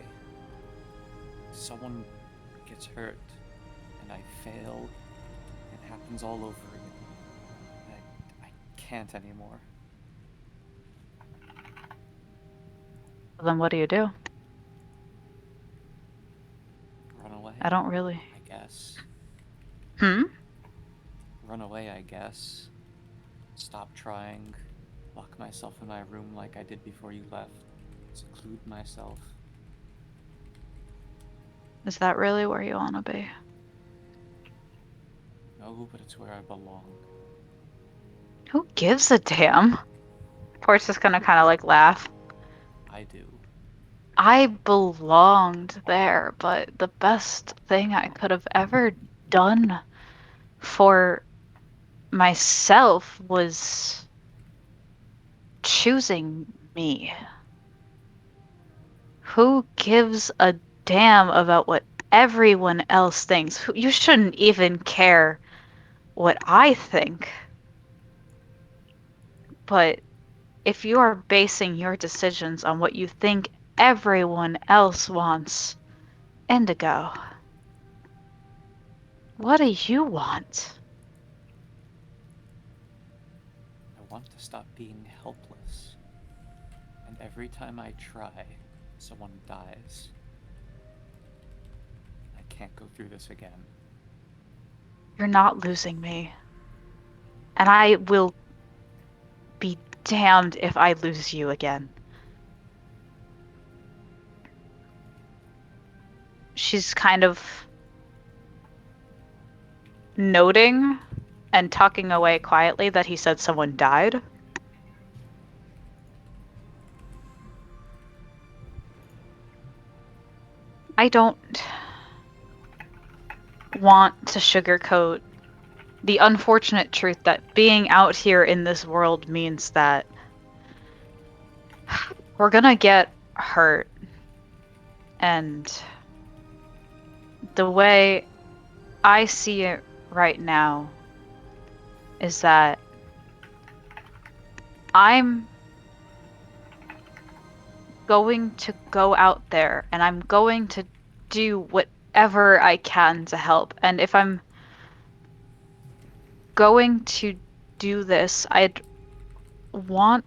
someone gets hurt, and I fail. It happens all over again. I can't anymore. Then what do you do? Run away. I don't really. I guess. Run away, I guess. Stop trying. Lock myself in my room like I did before you left. Seclude myself. Is that really where you want to be? No, but it's where I belong. Who gives a damn? Port's just gonna kind of like laugh. I do. I belonged there, but the best thing I could have ever done for myself was choosing me. Who gives a damn about what everyone else thinks. You shouldn't even care what I think. But if you are basing your decisions on what you think everyone else wants, Indigo, what do you want? I want to stop being helpless. And every time I try, someone dies. I can't go through this again. You're not losing me. And I will be damned if I lose you again. She's kind of noting and tucking away quietly that he said someone died. I don't want to sugarcoat the unfortunate truth that being out here in this world means that we're gonna get hurt. And the way I see it right now is that I'm going to go out there and I'm going to do whatever I can to help. And if I'm going to do this, I'd want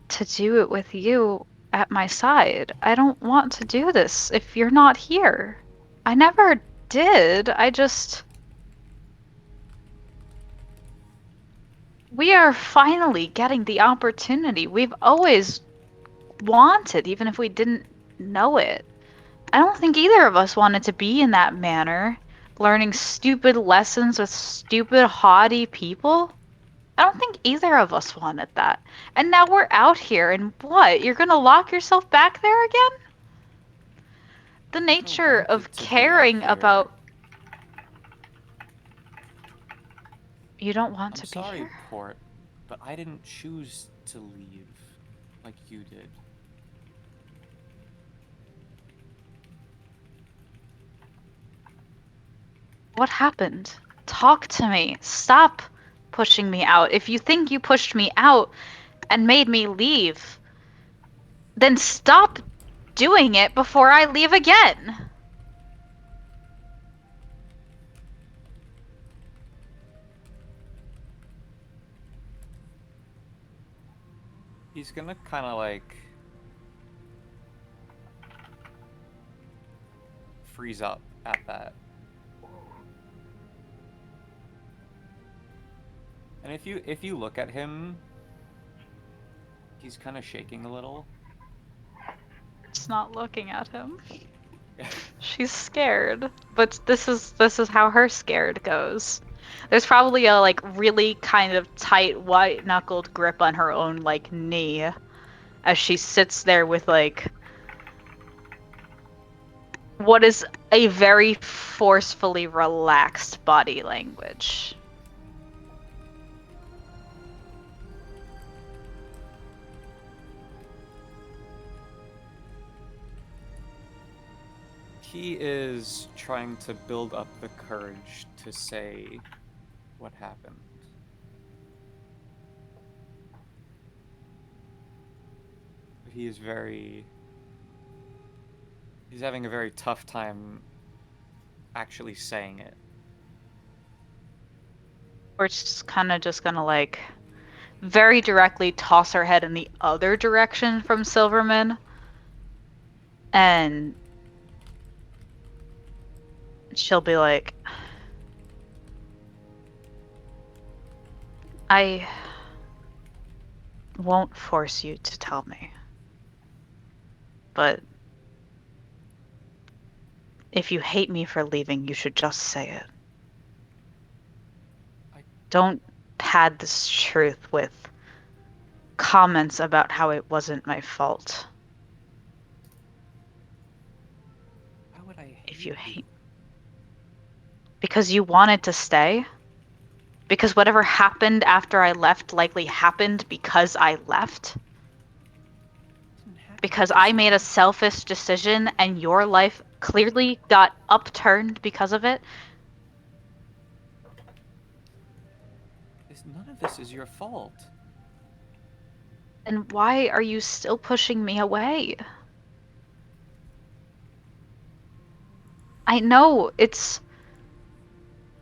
to do it with you at my side. I don't want to do this if you're not here. I never did. We are finally getting the opportunity we've always wanted, even if we didn't know it. I don't think either of us wanted to be in that manner, learning stupid lessons with stupid, haughty people. I don't think either of us wanted that. And now we're out here, and what? You're gonna lock yourself back there again? The nature of caring about. You don't want to be here? I'm sorry, Port, but I didn't choose to leave like you did. What happened? Talk to me. Stop pushing me out. If you think you pushed me out and made me leave, then stop doing it before I leave again. He's gonna kind of like freeze up at that. And if you look at him, he's kind of shaking a little. It's not looking at him. She's scared, but this is how her scared goes. There's probably a like really kind of tight white-knuckled grip on her own like knee as she sits there with like what is a very forcefully relaxed body language. He is trying to build up the courage to say what happened. But he's having a very tough time actually saying it. We're just kind of just gonna like very directly toss her head in the other direction from Silverman. And she'll be like, I won't force you to tell me. But if you hate me for leaving, you should just say it. Don't pad this truth with comments about how it wasn't my fault. Why would I hate If you hate... Because you wanted to stay? Because whatever happened after I left likely happened because I left? Because I made a selfish decision and your life clearly got upturned because of it. None of this is your fault. And why are you still pushing me away? I know it's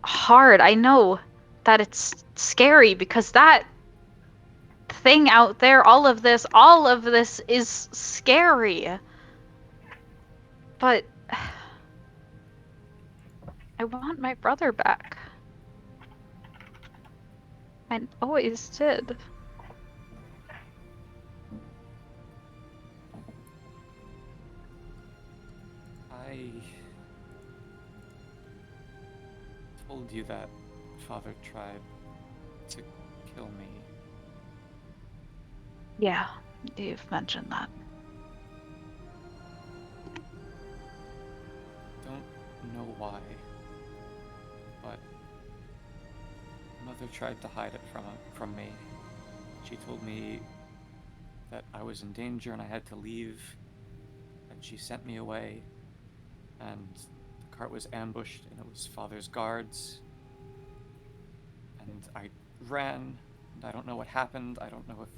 hard. I know that it's scary because that thing out there, all of this is scary. But I want my brother back. I always did. I told you that Father tried to kill me. Yeah, you've mentioned that. Don't know why, but Mother tried to hide it from me. She told me that I was in danger and I had to leave, and she sent me away, and the cart was ambushed and it was Father's guards, and I ran, and I don't know what happened. I don't know if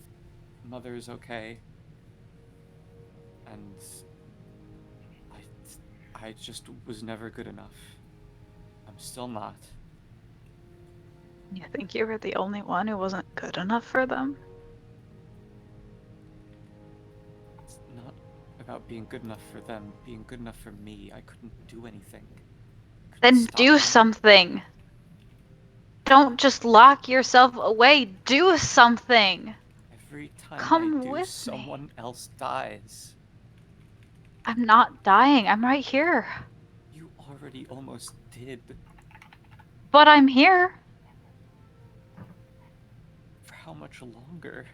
Mother's okay, and I just was never good enough. I'm still not. You think you were the only one who wasn't good enough for them? It's not about being good enough for them, being good enough for me. I couldn't do anything. Couldn't Then stop do them. something. Don't just lock yourself away. Do something. Every time I Come do, with me. someone else dies. I'm not dying. I'm right here. You already almost did. But I'm here. For how much longer?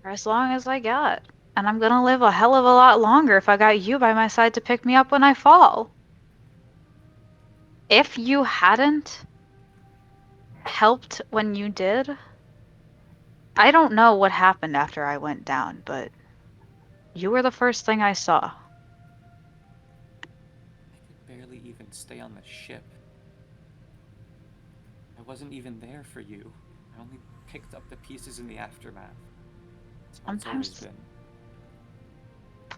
For as long as I got. And I'm gonna live a hell of a lot longer if I got you by my side to pick me up when I fall. If you hadn't helped when you did, I don't know what happened after I went down, but you were the first thing I saw. I could barely even stay on the ship. I wasn't even there for you. I only picked up the pieces in the aftermath. That's how it's always Sometimes been.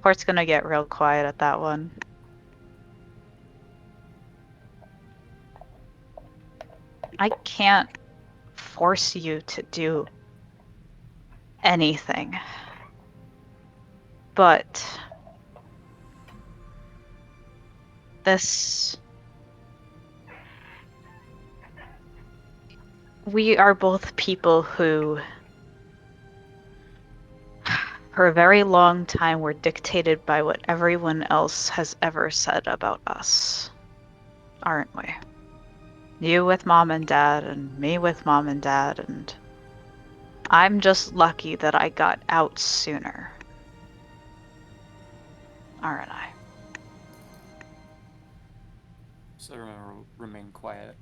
Port's gonna get real quiet at that one. I can't force you to do anything. But this. We are both people who, for a very long time, were dictated by what everyone else has ever said about us. Aren't we? You with mom and dad, and me with mom and dad, and I'm just lucky that I got out sooner. Aren't I? So remember, remain quiet.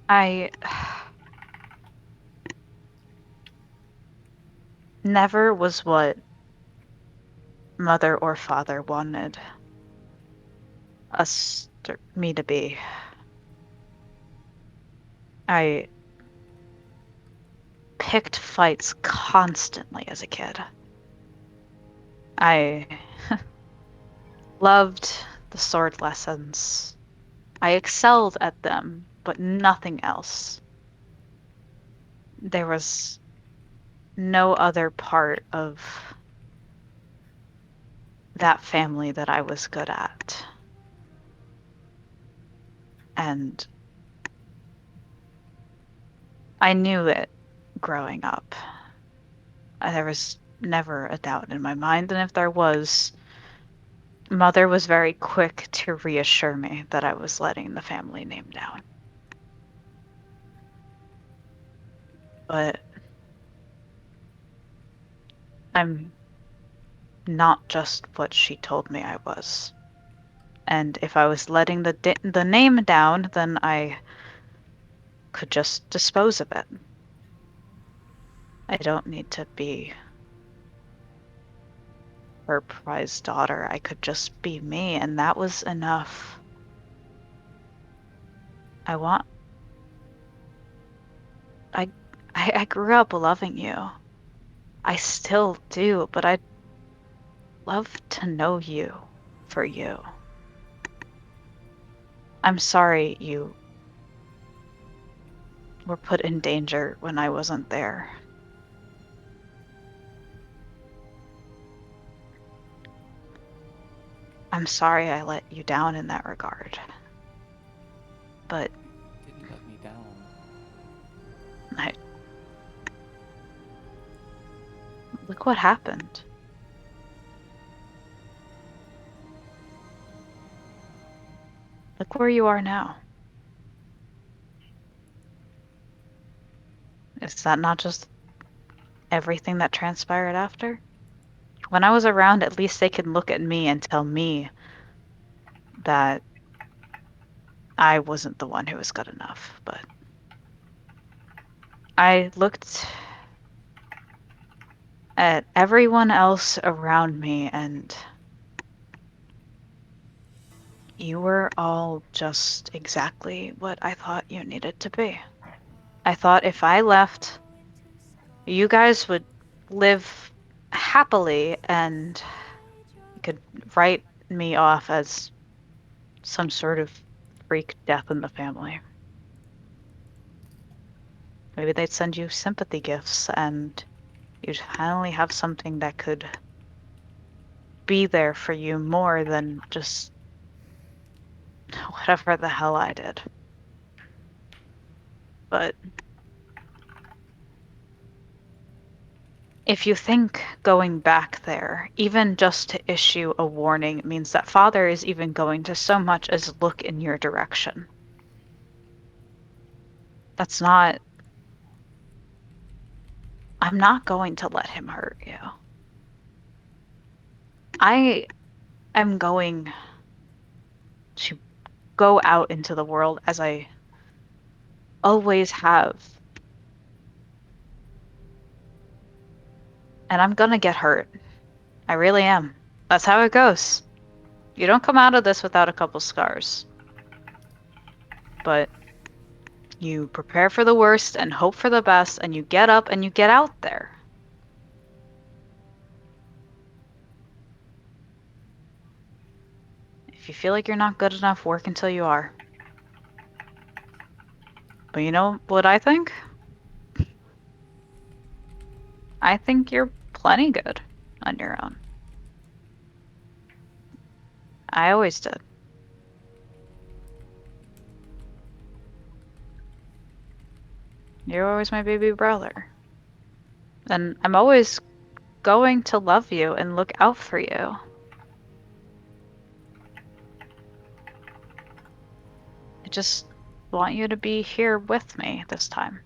I never was what mother or father wanted me to be. I picked fights constantly as a kid. I loved the sword lessons. I excelled at them, but nothing else. There was no other part of that family that I was good at. And I knew it growing up. There was never a doubt in my mind, and if there was, Mother was very quick to reassure me that I was letting the family name down. But I'm not just what she told me I was. And if I was letting the name down, then I could just dispose of it. I don't need to be her prize daughter. I could just be me, and that was enough. I grew up loving you. I still do, but I'd love to know you for you. I'm sorry you were put in danger when I wasn't there. I'm sorry I let you down in that regard. But Didn't let me down. look what happened. Look where you are now. Is that not just everything that transpired after? When I was around, at least they could look at me and tell me that I wasn't the one who was good enough. But I looked at everyone else around me, and you were all just exactly what I thought you needed to be. I thought if I left, you guys would live happily and you could write me off as some sort of freak death in the family. Maybe they'd send you sympathy gifts and you'd finally have something that could be there for you more than just whatever the hell I did. But if you think going back there, even just to issue a warning, means that Father is even going to so much as look in your direction, that's not. I'm not going to let him hurt you. I am going to go out into the world as I always have. And I'm gonna get hurt. I really am. That's how it goes. You don't come out of this without a couple scars. But you prepare for the worst and hope for the best, and you get up and you get out there. If you feel like you're not good enough, work until you are. But you know what I think? I think you're plenty good on your own. I always did. You're always my baby brother. And I'm always going to love you and look out for you. I just want you to be here with me this time.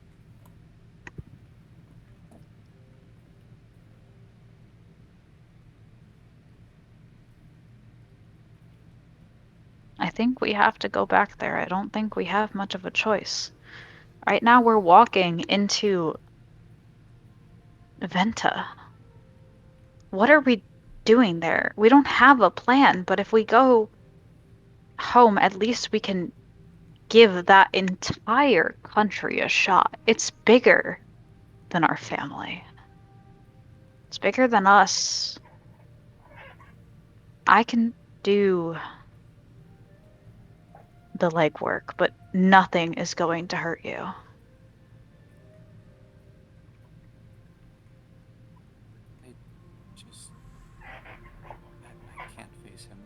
I think we have to go back there. I don't think we have much of a choice. Right now we're walking into Venta. What are we doing there? We don't have a plan, but if we go home, at least we can give that entire country a shot. It's bigger than our family. It's bigger than us. I can do the legwork, but nothing is going to hurt you. I can't face him.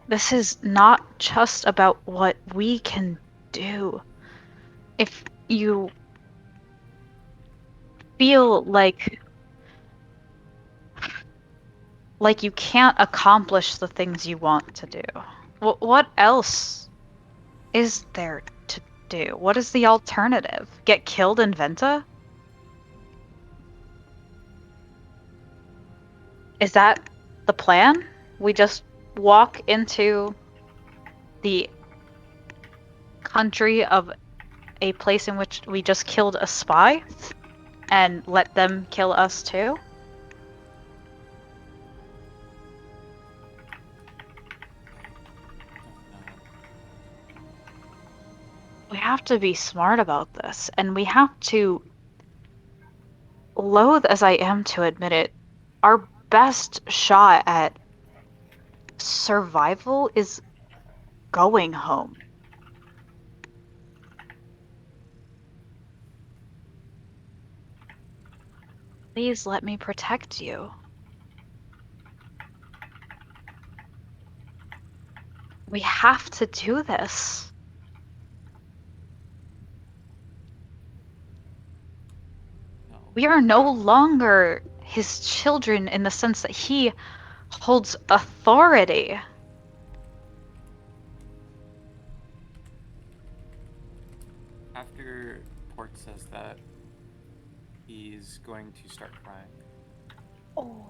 This is not just about what we can do. If you feel like you can't accomplish the things you want to do, what else is there to do? What is the alternative? Get killed in Venta? Is that the plan? We just walk into the country of a place in which we just killed a spy and let them kill us too? We have to be smart about this, and we have to, loath as I am to admit it, our best shot at survival is going home. Please let me protect you. We have to do this. No. We are no longer his children in the sense that he holds authority. After Port says that, he's going to start crying. Oh.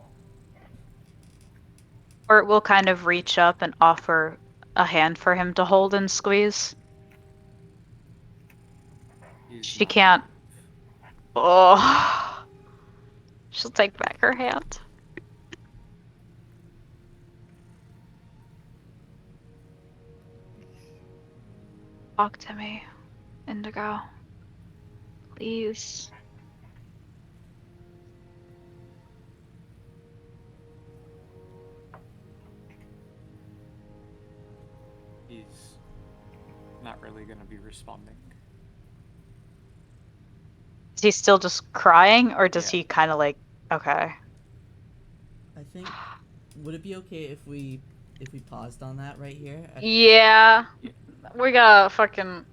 Or it will kind of reach up and offer a hand for him to hold and squeeze. He's She not can't. gonna move. Oh. She'll take back her hand. Talk to me, Indigo. Please. He's not really gonna be responding. Is he still just crying, or does Yeah. he kind of like, okay? I think. Would it be okay if we paused on that right here? Yeah. Yeah. We got fucking.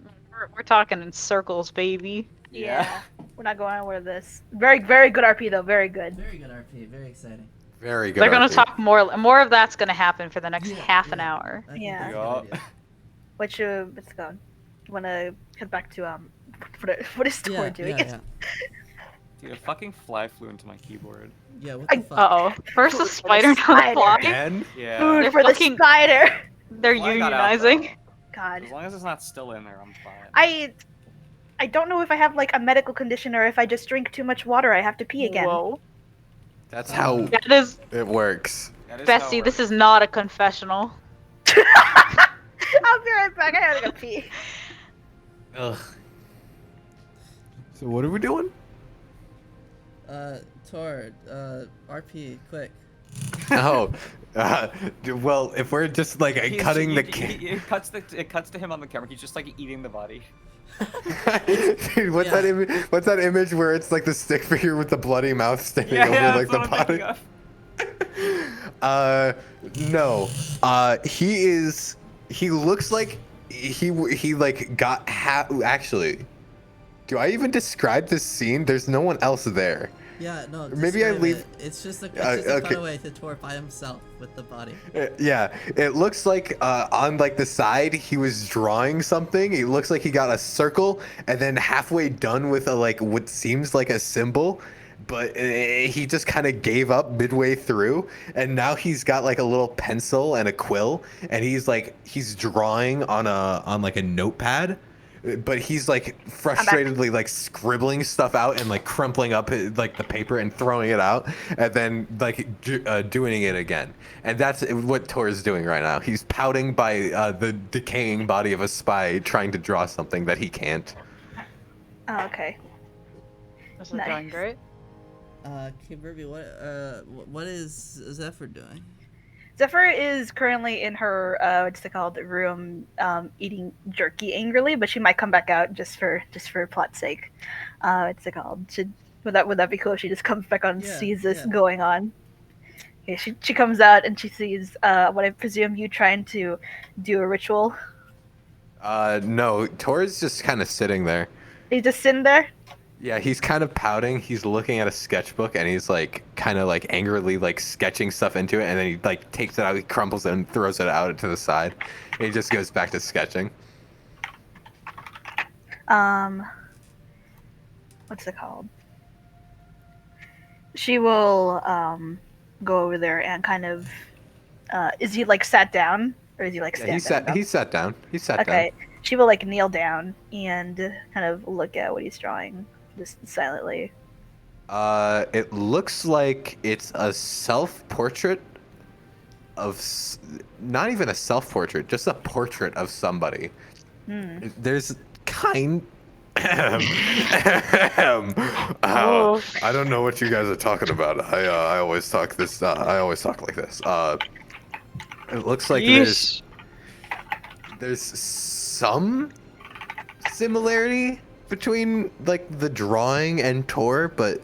We're talking in circles, baby. Yeah. We're not going anywhere with this. Very, very good RP though. Very good. Very good RP. Very exciting. Very good. They're gonna RP. talk more. More of that's gonna happen for the next Yeah, half an yeah. hour. I think Yeah. that's a Yeah. good idea. Which let's go. Wanna head back to what is Tor Yeah, doing? yeah, yeah. Dude, a fucking fly flew into my keyboard. Yeah, what the fuck? Uh-oh. First the Food for the spider, now the spider. fly. Again? Yeah. Food They're for fucking- the spider. They're Fly got out, unionizing. though. God. As long as it's not still in there, I'm fine. I don't know if I have like a medical condition or if I just drink too much water. I have to pee again. Whoa. That's how That is, it works. That is how it Bessie, this works. is not a confessional. I'll be right back. I gotta go pee. Ugh. So what are we doing? Tor, RP, quick. Oh, well, if we're just like He's- cutting the it cuts to him on the camera. He's just like eating the body. Dude, what's Yeah. that image? What's that image where it's like the stick figure with the bloody mouth standing Yeah, over yeah, like that's the what I'm thinking body? of. No. He looks like he like got actually. Do I even describe this scene? There's no one else there. Yeah, no. Maybe I describe leave- it. It's just a okay. cutaway to Tor by himself with the body. Yeah, it looks like on like the side he was drawing something. It looks like he got a circle and then halfway done with a like what seems like a symbol, but he just kind of gave up midway through, and now he's got like a little pencil and a quill, and he's drawing on like a notepad. But he's like frustratedly like scribbling stuff out and like crumpling up like the paper and throwing it out and then like doing it again. And that's what Tor is doing right now. He's pouting by the decaying body of a spy trying to draw something that he can't. Oh, okay. Is it Nice. going great? Kimberly, what is Zephyr doing? Zephyr is currently in her what's it called room, eating jerky angrily, but she might come back out just for plot's sake. What's it called? Would that be cool? If she just comes back on and Yeah, sees this yeah. going on. Okay, she comes out and she sees what I presume you trying to do a ritual. No, Tor is just kind of sitting there. He's just sitting there. Yeah, he's kind of pouting. He's looking at a sketchbook and he's like kind of like angrily like sketching stuff into it, and then he like takes it out, he crumbles it and throws it out to the side. And he just goes back to sketching. What's it called? She will go over there and kind of is he like sat down or is he like Yeah, standing up? he sat down. He sat Okay. down. She will like kneel down and kind of look at what he's drawing just silently. It looks like it's a self-portrait of not even a self-portrait, just a portrait of somebody. There's kind. I don't know what you guys are talking about. I always talk this. I always talk like this. It looks like there's some similarity between like the drawing and Tor, but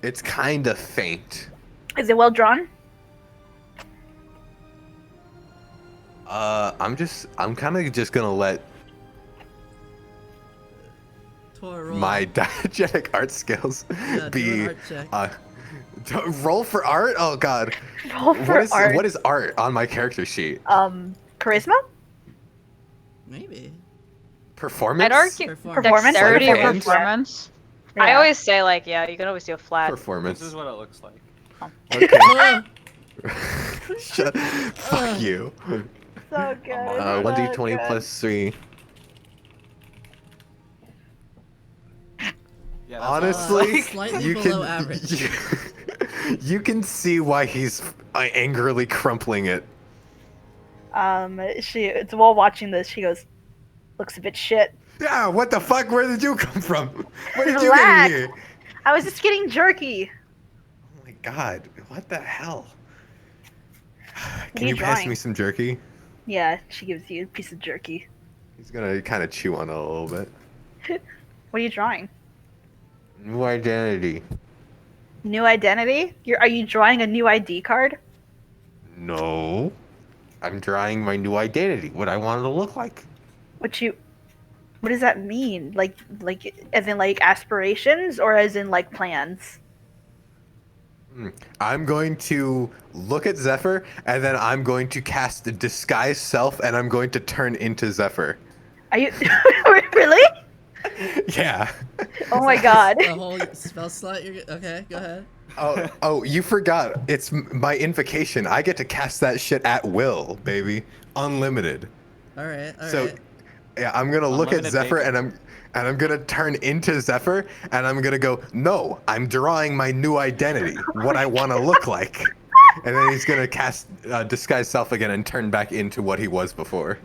it's kind of faint. Is it well drawn? I'm kind of just gonna let Tor, roll. my diegetic art skills Yeah, do be an art check. roll for art. Oh god, Roll for art. what is art on my character sheet? Charisma? Maybe. Performance. I'd argue Performance. dexterity Like or hands? performance. Yeah. I always say like, yeah, you can always do a flat. Performance. This is what it looks like. Okay. Oh, Fuck you. So good. 1d20 plus 3. Yeah, that's Honestly, slightly you below can average. you can see why he's angrily crumpling it. It's while watching this, she goes, looks a bit shit. Yeah, what the fuck? Where did you come from? Where did you Relax. get here? I was just getting jerky. Oh my god, what the hell? are Can you you pass drawing? me some jerky? Yeah, she gives you a piece of jerky. He's gonna kind of chew on it a little bit. What are you drawing? New identity. New identity? Are you drawing a new ID card? No. I'm drawing my new identity, what I want it to look like. What does that mean? Like as in like aspirations or as in like plans? I'm going to look at Zephyr, and then I'm going to cast the disguise self, and I'm going to turn into Zephyr. Are you really? Yeah. Oh my god. the whole spell slot. Okay, go ahead. Oh, you forgot. It's my invocation. I get to cast that shit at will, baby. Unlimited. All right. So, yeah, I'm gonna look at Unlimited Zephyr, bacon. and I'm gonna turn into Zephyr, and I'm gonna go, no, I'm drawing my new identity, what I want to look like. And then he's gonna cast disguise self again and turn back into what he was before.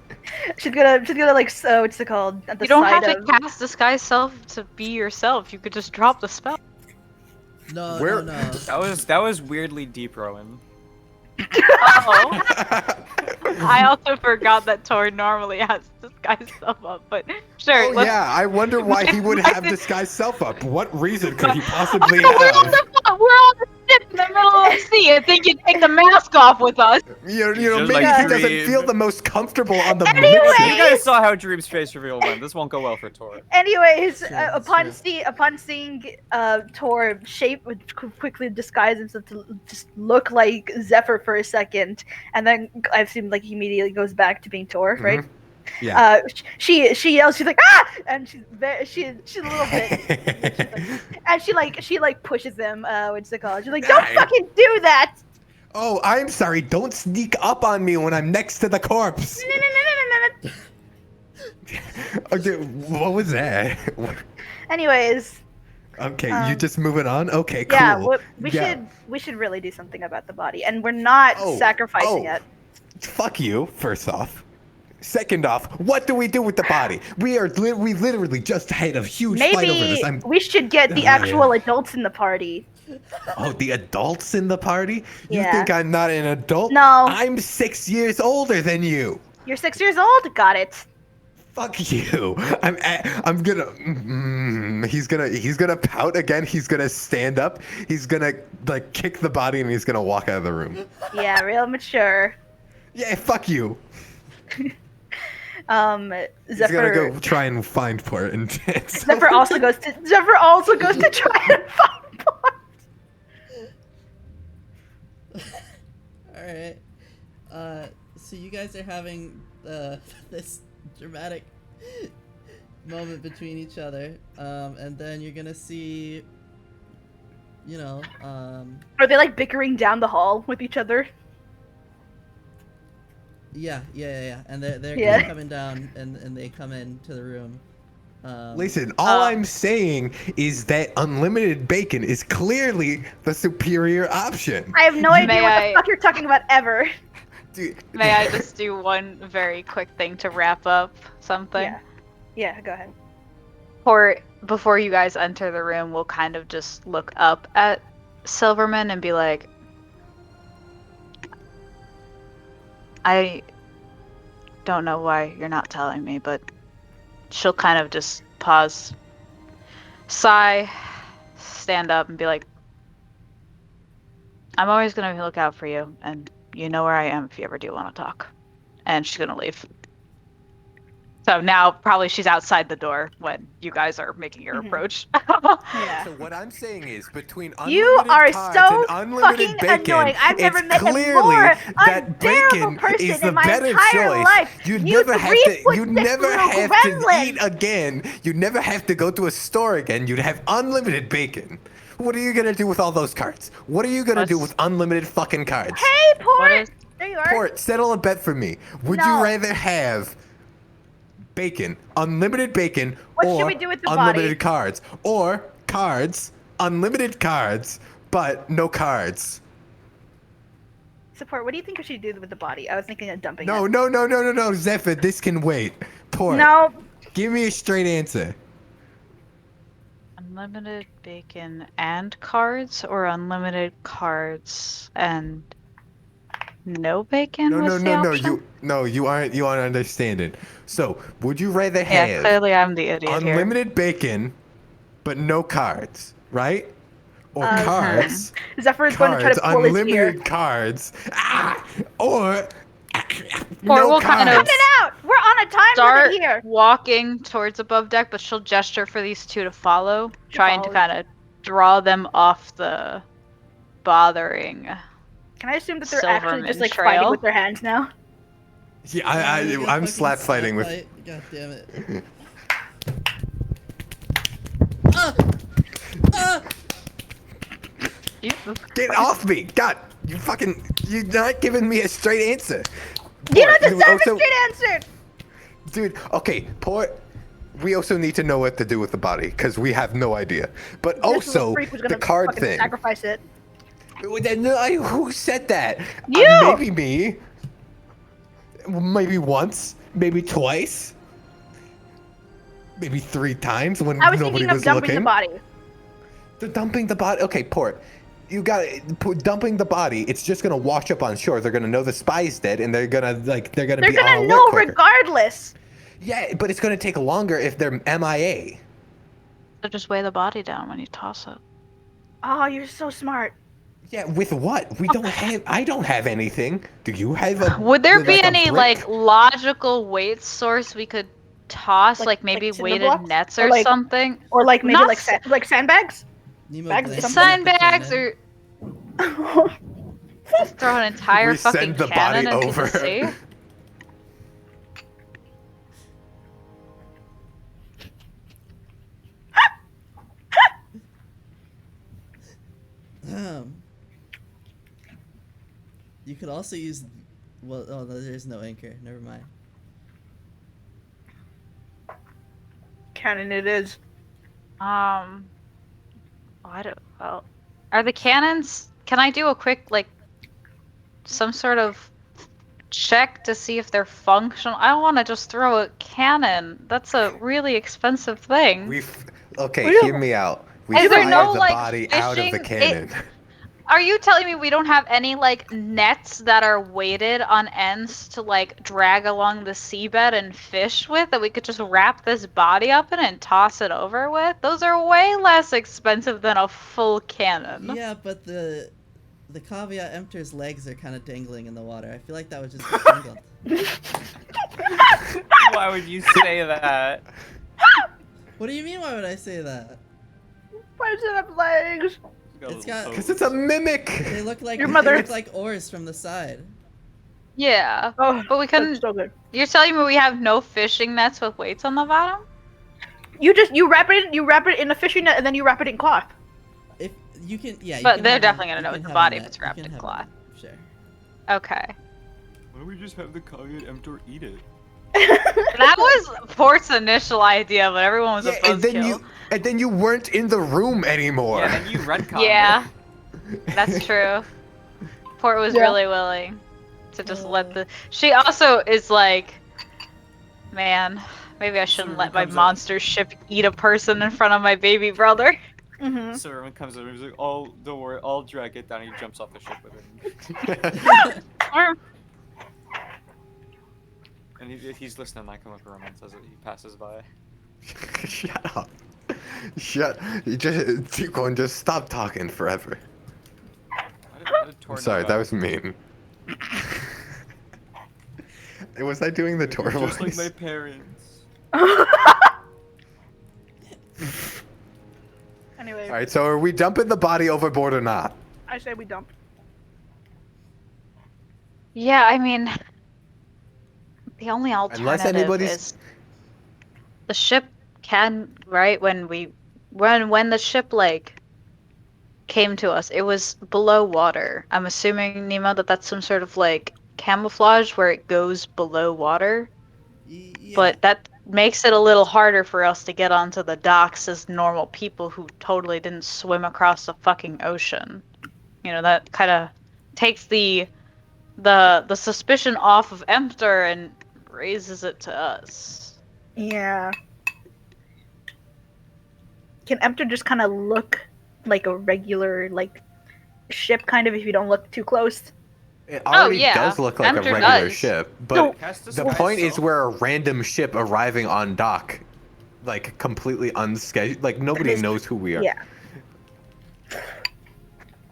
She's gonna like what's it called? At the You don't have side to of cast disguise self to be yourself. You could just drop the spell. No, Where- no. That was weirdly deep, Rowan. Oh. I also forgot that Tor normally has disguise self up, but sure. Oh let's- yeah, I wonder why he would have disguise self up. What reason could he possibly We're on have? the ship in the middle of the sea. I think you'd take the mask off with us. You know, Just maybe like he doesn't Dream. feel the most comfortable on the Anyway! mission. You guys saw how Dream's face reveal went. This won't go well for Tor. Anyways, Sure, that's upon seeing Tor quickly disguise himself to just look like Zephyr for a second, and then I assume like he immediately goes back to being Tor, right? Yeah. She yells, she's like ah, and she's a little bit, and she pushes him. What's it called? She's like, don't Nice. fucking do that. Oh, I'm sorry. Don't sneak up on me when I'm next to the corpse. No. Okay, what was that? Anyways, Okay, you just moving on? Okay, cool. yeah, Yeah. we should really do something about the body, and we're not sacrificing it. Fuck you, first off. Second off, what do we do with the body? We literally just had a huge fight over Maybe this. we should get the Oh, actual adults in the party. Oh, the adults in the party? You Yeah. think I'm not an adult? No. I'm 6 years older than you. You're 6 years old. Got it. Fuck you. I'm gonna. He's gonna pout again. He's gonna stand up. He's gonna like kick the body and he's gonna walk out of the room. Yeah, real mature. Yeah, fuck you. Zephyr. He's gonna go try and find Port and Zephyr also goes to try and find Port. All right. So you guys are having this dramatic moment between each other, and then you're gonna see, you know, Are they like bickering down the hall with each other? yeah, and they're Yeah. coming down, and they come into the room, Listen, all I'm saying is that unlimited bacon is clearly the superior option. I have no idea what the May fuck you're talking about ever. Dude. May I just do one very quick thing to wrap up something? Yeah. Yeah, go ahead. Or before you guys enter the room, we'll kind of just look up at Silverman and be like, I don't know why you're not telling me, but she'll kind of just pause, sigh, stand up, and be like, I'm always going to look out for you, and you know where I am if you ever do want to talk. And she's going to leave. So now probably she's outside the door when you guys are making your approach. Yeah. So what I'm saying is between You unlimited are cards so and unlimited fucking bacon, annoying. I've never it's met a clearly more that bacon unbearable person is the in my better entire choice. life. You You never have to. 3-foot You thick never little have gremlin. to eat again. You never have to go to a store again. You'd have unlimited bacon. What are you gonna do with all those cards? What are you gonna do with unlimited fucking cards? Hey, What Port! is- There you are. Port, settle a bet for me. Would No. you rather have bacon, unlimited bacon, What should or we do with the unlimited body? cards, or cards, unlimited cards, but no cards? Support, what do you think I should do with the body? I was thinking of dumping No, it. no, Zephyr, this can wait. Port, No. give me a straight answer. Unlimited bacon and cards, or unlimited cards and no bacon No, was the option? you aren't understanding. So, would you rather Yeah, have clearly I'm the idiot here. unlimited bacon, but no cards, right? Or Uh, cards, Zephyr is going to try cards, to pull his ear. unlimited cards, or Or no we'll kind of cards. Cut it out! We're on a time start limit here. walking towards above deck, but she'll gesture for these two to follow, trying to follow. kind of draw them off the bothering. Can I assume that they're actually just Silverman like trail. fighting with their hands now? Yeah, You're gonna I'm fucking slap fighting with. fight. God damn it. Jesus. Get off me! God, you're not giving me a straight answer. You don't Port, deserve a straight answer! Dude, okay, Port. We also need to know what to do with the body because we have no idea. But This little also freak was the gonna card fucking thing. Sacrifice it. No, who said that? You! Maybe me. Maybe once. Maybe twice. Maybe 3 times when I was nobody thinking of was dumping looking. the body. They're dumping the body. Okay, Port. You got dumping the body. It's just gonna wash up on shore. They're gonna know the spy's dead, and they're gonna They're be on gonna alert know quicker. regardless. Yeah, but it's gonna take longer if they're MIA. So just weigh the body down when you toss it. Oh, you're so smart. Yeah, with what? We don't have. I don't have anything. Do you have a? Would there be like a any brick? like logical weight source we could toss, like maybe cinder weighted blocks? nets Or, or like- something? Or like maybe Not like sandbags? Nemo Bags glances of at the Sandbags cannon. or just throw an entire We fucking send the cannon body into over. the sea? You could also use. Well, oh, no, there's no anchor. Never mind. Cannon it is. I don't. Well, are the cannons? Can I do a quick like some sort of check to see if they're functional? I don't want to just throw a cannon. That's a really expensive thing. Okay, We don't- hear me out. We Is there fire no, the like, body out of the fishing- cannon. Are you telling me we don't have any like nets that are weighted on ends to like drag along the seabed and fish with that we could just wrap this body up in and toss it over with? Those are way less expensive than a full cannon. Yeah, but the caveat emptor's legs are kind of dangling in the water. I feel like that would just get tangled. Why would you say that? What do you mean? Why would I say that? Why does it have legs? It's got- Because it's a mimic. They look like Your mother- They look like oars from the side. Yeah. Oh, But we couldn't. that's so good. You're telling me we have no fishing nets with weights on the bottom? You wrap it in a fishing net and then you wrap it in cloth. If you can, yeah. You But can they're have definitely a- gonna you know can it's the have a body if net. it's You wrapped can in have a cloth. net, Sure. Okay. Why don't we just have the caveat emptor eat it? That was Port's initial idea, but everyone was a and then buzzkill. you weren't in the room anymore. Yeah, then you retconned Yeah, it. that's true. Port was Yeah. really willing to just let the. She also is like, man, maybe I shouldn't let my comes in. monster ship eat a person in front of my baby brother. Mm-hmm. So everyone comes in and he's like, "Oh, don't worry, I'll drag it down." He jumps off the ship with him. And he's listening. I come up to him and says that he passes by. Shut up. You just keep going. Just stop talking forever. Why did Tor I'm sorry, know that was mean. Was I doing the tour Just voice? like my parents. Anyway, All right, so are we dumping the body overboard or not? I say we dump. Yeah, I mean, the only Unless alternative anybody's- is the ship can, right, when the ship like came to us, it was below water. I'm assuming, Nemo, that that's some sort of like camouflage where it goes below water. Yeah. But that makes it a little harder for us to get onto the docks as normal people who totally didn't swim across the fucking ocean. You know, that kind of takes the suspicion off of Emptor and raises it to us. Yeah. Can Emptor just kind of look like a regular like ship, kind of, if you don't look too close? It already yeah, does look like a Emptor regular does. ship, but No. Has to the disguise point is itself. we're a random ship arriving on dock, like completely unscheduled. Like nobody is- knows who we are. Yeah.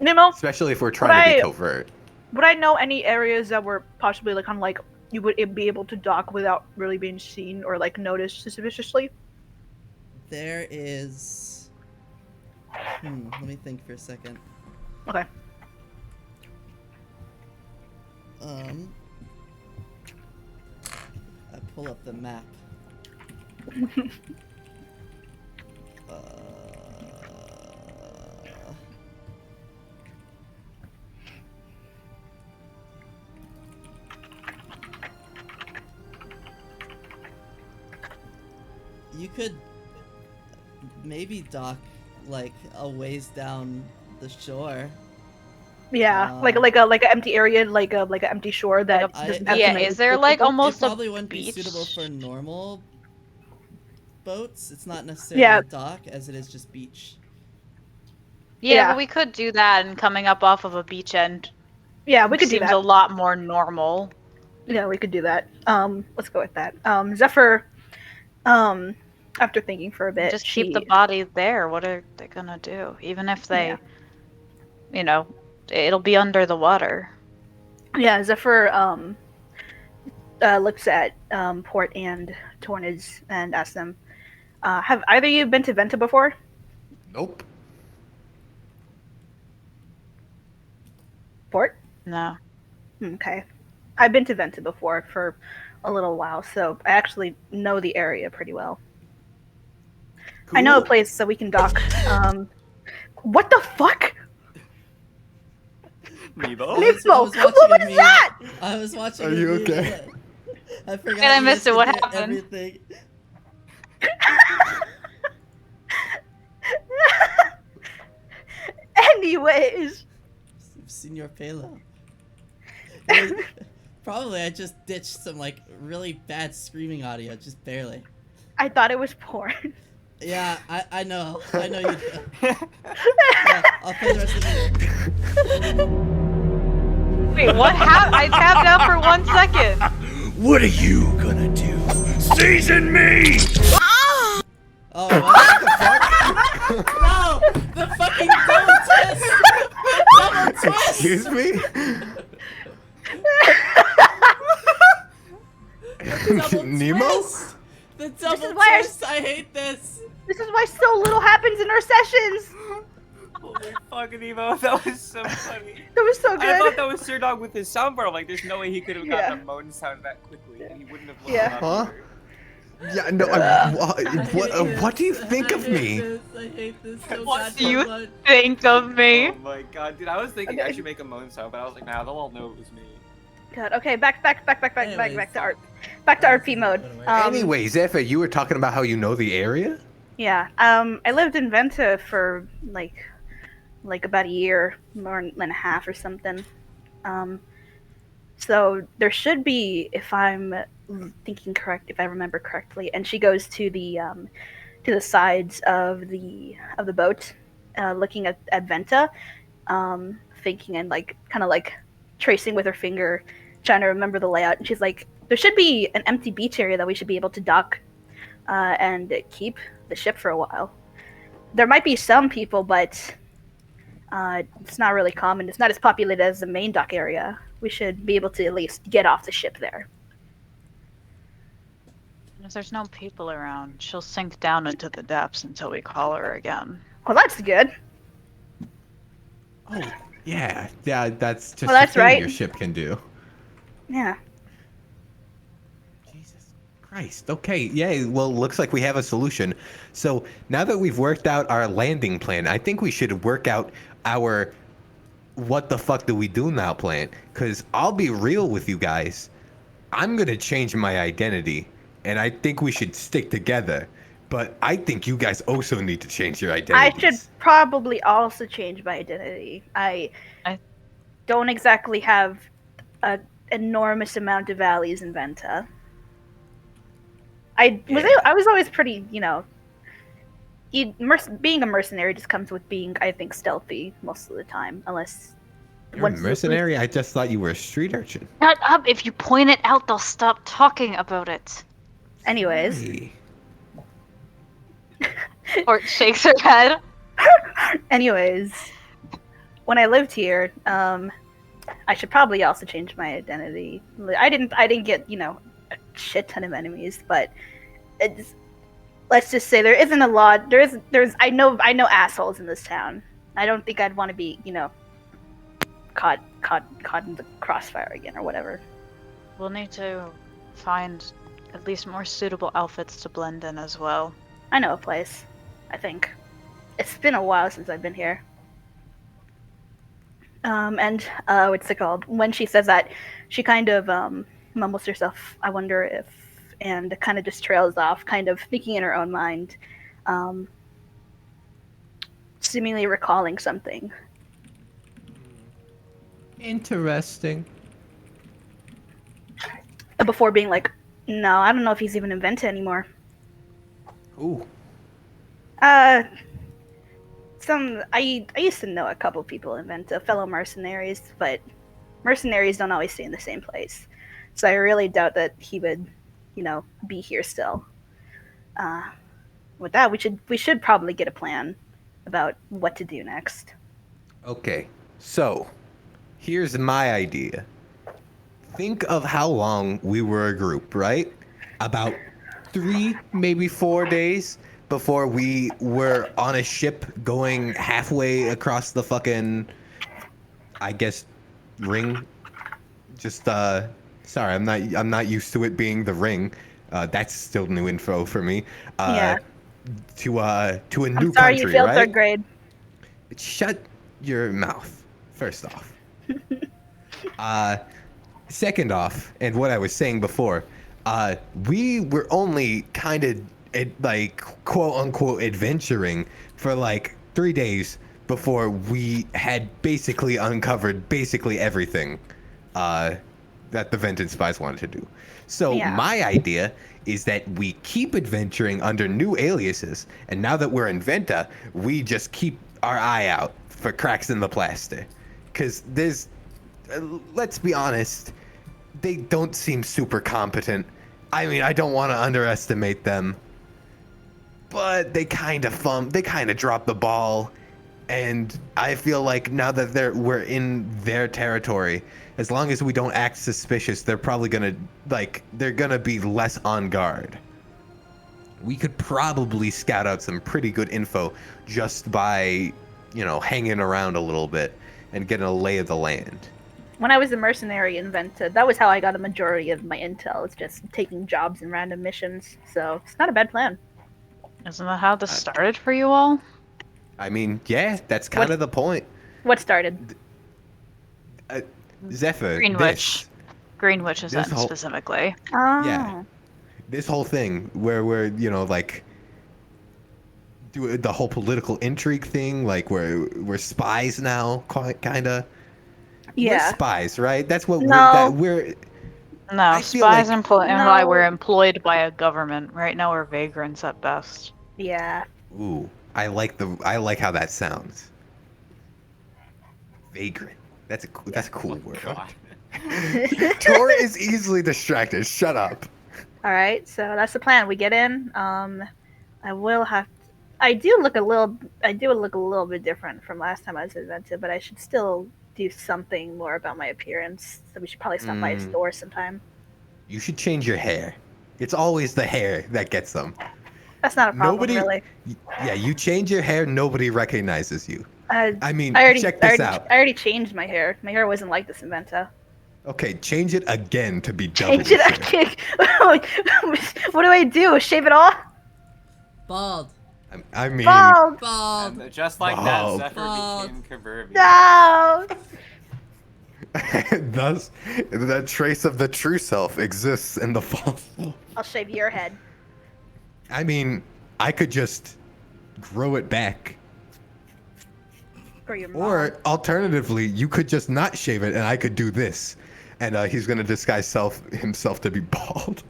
Nemo, Especially if we're trying to be covert. would I know any areas that were possibly like kind of like you would be able to dock without really being seen or like noticed suspiciously? There is. Let me think for a second. Okay. I pull up the map. You could maybe dock like a ways down the shore. Yeah, like Um, like a empty area, like a empty shore that I- doesn't I- have Yeah, too many is there people. like It almost probably a wouldn't be beach? suitable for normal boats. It's not necessarily Yeah. a dock as it is just beach. Yeah, Yeah. but we could do that, and coming up off of a beach end Yeah, we could do seems that. a lot more normal. Yeah, we could do that. Let's go with that. Zephyr, after thinking for a bit, Just keep the body there. What are they gonna do? Even if they, you know, it'll be under the water. Yeah, Zephyr looks at Port and Tornids and asks them, have either of you been to Venta before? Nope. Port? No. Okay. I've been to Venta before for a little while, so I actually know the area pretty well. I know a Cool. place so we can dock. What the fuck? Nebo? Nemo, watching what a was meme. that? I was watching. Are a you meme okay? that- I forgot. And I you missed guys it. What could do happened? Everything. Anyways. Senior Palo. It was- Probably I just ditched some like really bad screaming audio, just barely. I thought it was porn. Yeah, I know. I know you do. Yeah, I'll play the rest of the video. Wait, what happened? I tapped out for 1 second. What are you gonna do? Season me! Oh, what the fuck? No! The fucking double twist! Double twist! Excuse me? Double Nemo? twist! The double is why I- twist! I hate this! This is why so little happens in our sessions. Holy fuck, Nebo, that was so funny. That was so I thought good. that was Sir Dog with his soundboard. I'm like, there's no way he could have Yeah. gotten a moan sound that quickly, and he wouldn't have looked Yeah. it up Huh? either. Yeah, no. What do you think of me? I hate this so What do you much. think of me? Oh my god, dude, I was thinking I should make a moan sound, but I was like, nah, they'll all know it was me. God. Okay, back Anyways, to art. Back to this RP isn't mode. gonna work. Anyways, Zephyr, you were talking about how you know the area? Yeah. I lived in Venta for like about a year, more than a half or something. Um, so there should be, if I'm thinking correct, if I remember correctly, and she goes to the sides of the boat, looking at Venta, thinking and like kind of like tracing with her finger, trying to remember the layout. And she's like, there should be an empty beach area that we should be able to dock and keep the ship for a while. There might be some people, but it's not really common. It's not as populated as the main dock area. We should be able to at least get off the ship there. If there's no people around, she'll sink down into the depths until we call her again. Well, that's good. Oh, yeah. Yeah, that's just Well, that's a thing right. your ship can do. Yeah. Jesus Christ. Okay, yeah, well, looks like we have a solution. So now that we've worked out our landing plan, I think we should work out our what the fuck do we do now plan. Because I'll be real with you guys. I'm going to change my identity, and I think we should stick together. But I think you guys also need to change your I identities. should probably also change my identity. I don't exactly have an enormous amount of values in Venta. I was always pretty, being a mercenary just comes with being, I think, stealthy most of the time, unless You're a mercenary? I just thought you were a street urchin. Shut up! If you point it out, they'll stop talking about it. Anyways. Hey. Or shakes her head. Anyways, when I lived here, I should probably also change my identity. I didn't get, a shit ton of enemies, but let's just say there isn't a lot. I know assholes in this town. I don't think I'd want to be, caught in the crossfire again or whatever. We'll need to find at least more suitable outfits to blend in as well. I know a place, I think. It's been a while since I've been here. And what's it called? When she says that, she kind of mumbles to herself, I wonder if, and kind of just trails off, kind of thinking in her own mind, seemingly recalling something. Interesting. Before being like, no, I don't know if he's even in Venta anymore. Ooh. I used to know a couple people in Venta, fellow mercenaries, but mercenaries don't always stay in the same place. So I really doubt that he would, be here still. With that, we should probably get a plan about what to do next. Okay, so here's my idea. Think of how long we were a group, right? About 3, maybe 4 days before we were on a ship going halfway across the fucking, I guess, ring. Just sorry, I'm not used to it being the ring. That's still new info for me. Yeah. To a new I'm sorry country, you failed right? third grade. Shut your mouth. First off. Second off, and what I was saying before, we were only kind of like quote unquote adventuring for like 3 days before we had basically uncovered basically everything that the Ventan spies wanted to do. So Yeah. my idea is that we keep adventuring under new aliases, and now that we're in Venta, we just keep our eye out for cracks in the plaster. Because there's, let's be honest, they don't seem super competent. I mean, I don't want to underestimate them, but they kind of dropped the ball, and I feel like now that we're in their territory, as long as we don't act suspicious, they're probably gonna be less on guard. We could probably scout out some pretty good info just by, hanging around a little bit and getting a lay of the land. When I was a mercenary in Venta, that was how I got a majority of my intel. It's just taking jobs and random missions. So it's not a bad plan. Isn't that how this started for you all? I mean, yeah, that's kind of the point. What started? Zephyr, Greenwich. Green Witch's This End whole- specifically. Oh. Yeah. This whole thing where we're, like, do the whole political intrigue thing, like we're spies now, kinda. We're Yeah. spies, right? That's what No. we're. No, I feel spies like- imply we're No. employed by a government. Right now we're vagrants at best. Yeah. Ooh, I like how that sounds. Vagrant. That's a cool word. God. Tor is easily distracted. Shut up. All right, so that's the plan. We get in. I will have. I do look a little bit different from last time I was at Ventan, but I should still do something more about my appearance. So we should probably stop by a store sometime. You should change your hair. It's always the hair that gets them. That's not a problem, Nobody. really. Yeah, you change your hair, nobody recognizes you. I mean, check this out. I already changed my hair. My hair wasn't like this in Venta. Okay, change it again to be double. Change it again. What do I do? Shave it off? Bald. I mean, Bald. Bald. And just like Bald. that, Zephyr Bald. became Kavervi. No. thus, the trace of the true self exists in the false self. I'll shave your head. I mean, I could just grow it back. For your mom. Or alternatively, you could just not shave it and I could do this. And he's going to disguise himself to be bald.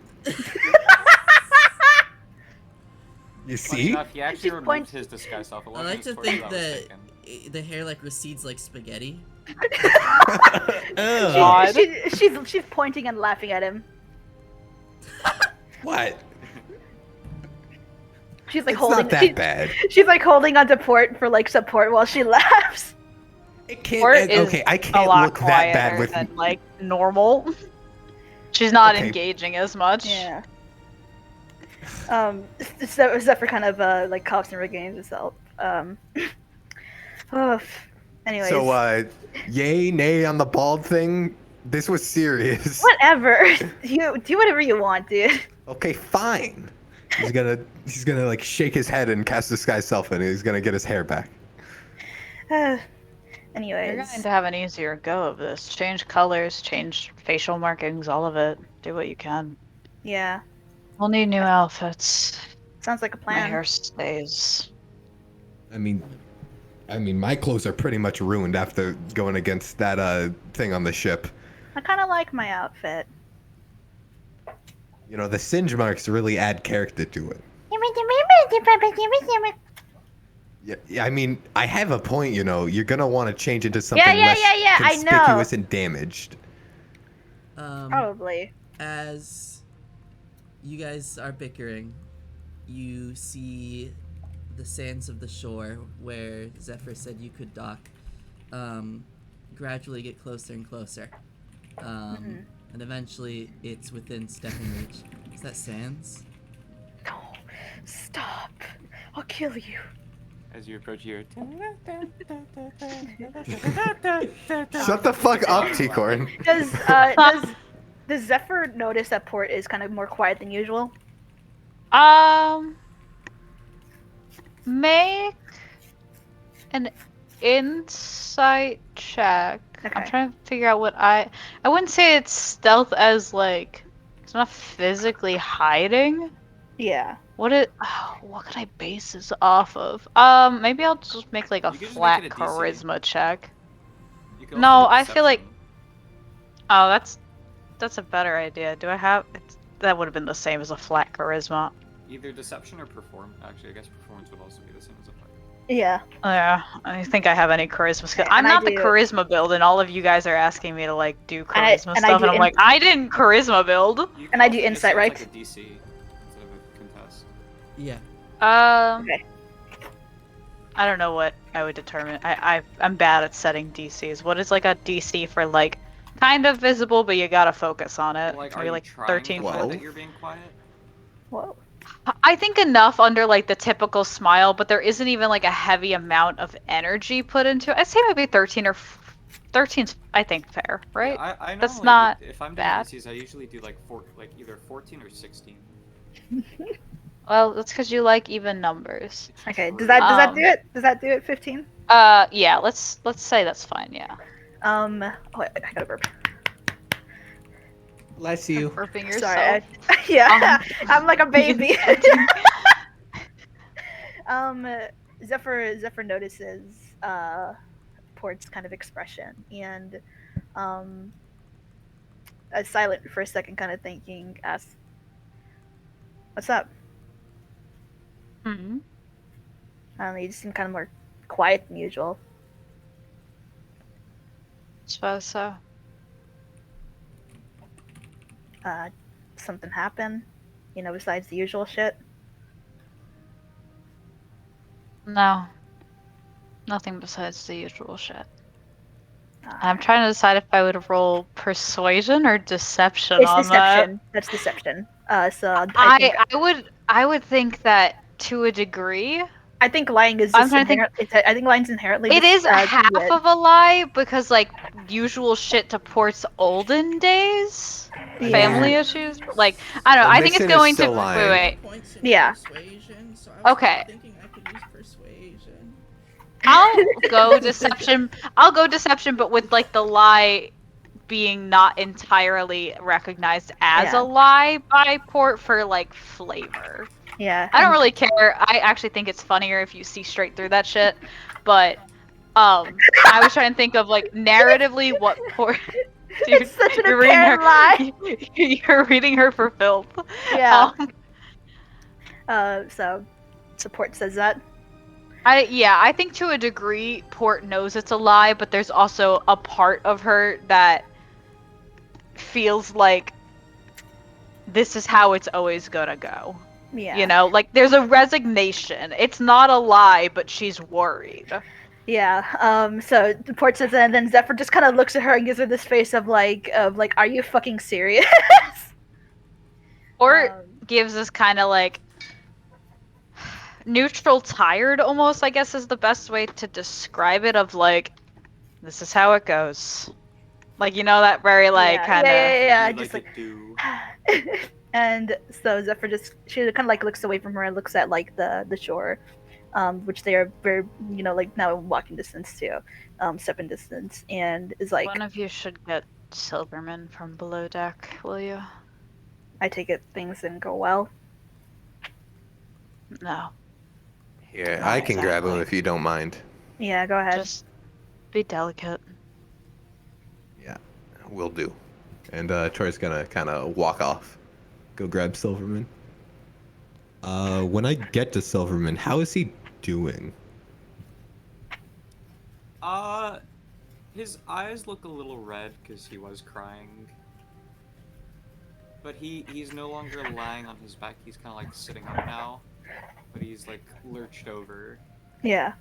You Funny see? enough, he actually Just removed point- his disguise off. It I wasn't like to his torso think that was that taken. the hair like recedes like spaghetti. Ugh. God. She's pointing and laughing at him. What? She's like It's holding. not that bad. She's like holding onto port for like support while she laughs. It can't. Or is Okay, I a can't lot look that bad quieter with. than like normal. She's not Okay. engaging as much. Yeah. Zephyr kind of like coughs and regains himself. Anyways. So, yay, nay on the bald thing. This was serious. Whatever. You do whatever you want, dude. Okay, fine. He's gonna like shake his head and cast disguise self, and he's gonna get his hair back. You're Anyways. going to have an easier go of this. Change colors, change facial markings, all of it. Do what you can. Yeah. We'll need new outfits. Sounds like a My plan. hair stays. I mean, my clothes are pretty much ruined after going against that thing on the ship. I kind of like my outfit. You know, the singe marks really add character to it. Yeah, I mean, I have a point. You know, you're gonna want to change into something less I know. conspicuous and damaged. Probably. As you guys are bickering, you see the sands of the shore where Zephyr said you could dock gradually get closer and closer. And eventually it's within stepping reach. Is that sands? No. Stop. I'll kill you. As you approach here. Shut the fuck up, T-Corn. Does Zephyr notice that port is kind of more quiet than usual? Make an insight check. I'm Okay. trying to figure out what I wouldn't say it's stealth as like it's not physically hiding. Yeah. What could I base this off of? Maybe I'll just make like a You could just flat make it a DC. charisma check. You can No, also do I feel like- deception. Oh, that's a better idea. Do I have that would have been the same as a flat charisma. Either deception or perform. Actually, I guess performance would also be the same as a fight. Yeah. Oh, yeah, I don't think I have any charisma skill. Okay, I'm and I not the do- charisma build, and all of you guys are asking me to like do And I- charisma and I stuff, do and I'm like, I didn't charisma build. You And I can do also insight, just use, right? Like a DC instead of a contest. Yeah. Okay. I don't know what I would determine. I'm bad at setting DCs. What is like a DC for like kind of visible, but you gotta focus on it? Like, are Maybe you like trying 13 to hide Whoa. that you're being quiet? Whoa. I think enough under like the typical smile, but there isn't even like a heavy amount of energy put into it. I'd say maybe 13 or 13's I think fair, right? Yeah, I That's normally- not If I'm doing bad. DCs, I usually do like either 14 or 16. Well, that's because you like even numbers. It's Okay. just Does that Um, do it? Does that do it? 15. Yeah. Let's say that's fine. Yeah. Oh, wait, I gotta burp. Bless you. Burping Sorry. yourself. Yeah, Um, I'm like a baby. um, Zephyr notices Port's kind of expression and is silent for a second, kind of thinking, asks, "What's up?" Mhm. You just seem kind of more quiet than usual. Suppose so. Something happened, besides the usual shit. No, nothing besides the usual shit. I'm Alright. trying to decide if I would roll persuasion or deception It's on that. deception. That's deception. So I would think that to a degree. I think lying is I'm just trying to think. inherent. I think lying's inherently It just is half good. of a lie because like usual shit to Port's olden days, Yeah. family issues. But, like I don't know. I think it's Omission is going to still lying. wait. Points in Yeah. persuasion, so I was Okay. thinking I could use persuasion. I'll go deception. I'll go deception, but with like the lie being not entirely recognized as Yeah. a lie by Port for like flavor. Yeah. I don't really care. I actually think it's funnier if you see straight through that shit. But I was trying to think of like narratively what Port. Dude, It's such an you're reading her. apparent lie. You're reading her for filth. Yeah. So support says that. I think to a degree Port knows it's a lie, but there's also a part of her that feels like this is how it's always gonna go. Yeah. You know, like there's a resignation. It's not a lie, but she's worried. Yeah. So the port says that, and then Zephyr just kind of looks at her and gives her this face of like, are you fucking serious? Port Um, gives this kind of like neutral tired almost, I guess is the best way to describe it, of like this is how it goes. Like that very like kind of yeah. You Just like like, it do. and so Zephyr she kind of like looks away from her and looks at like the shore, which they are very like now walking distance to, stepping distance, and is like, one of you should get Silverman from below deck, will you? I take it things didn't go well. No, Here, Not I can grab him exactly. if you don't mind. Yeah, go ahead. just be delicate. Yeah, will do. And Troy's gonna kind of walk off, go grab Silverman. When I get to Silverman, how is he doing? His eyes look a little red because he was crying. But he's no longer lying on his back. He's kind of like sitting up now. But he's like lurched over. Yeah.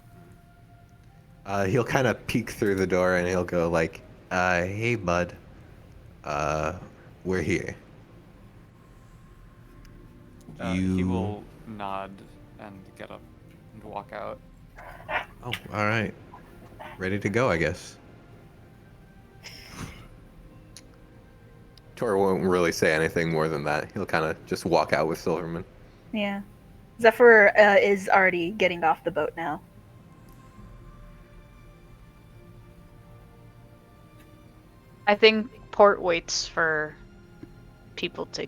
He'll kind of peek through the door and he'll go like, "Hey, bud. We're here." He will nod and get up and walk out. Oh, all right. Ready to go, I guess. Tor won't really say anything more than that. He'll kind of just walk out with Silverman. Yeah. Zephyr is already getting off the boat now. I think Port waits for people to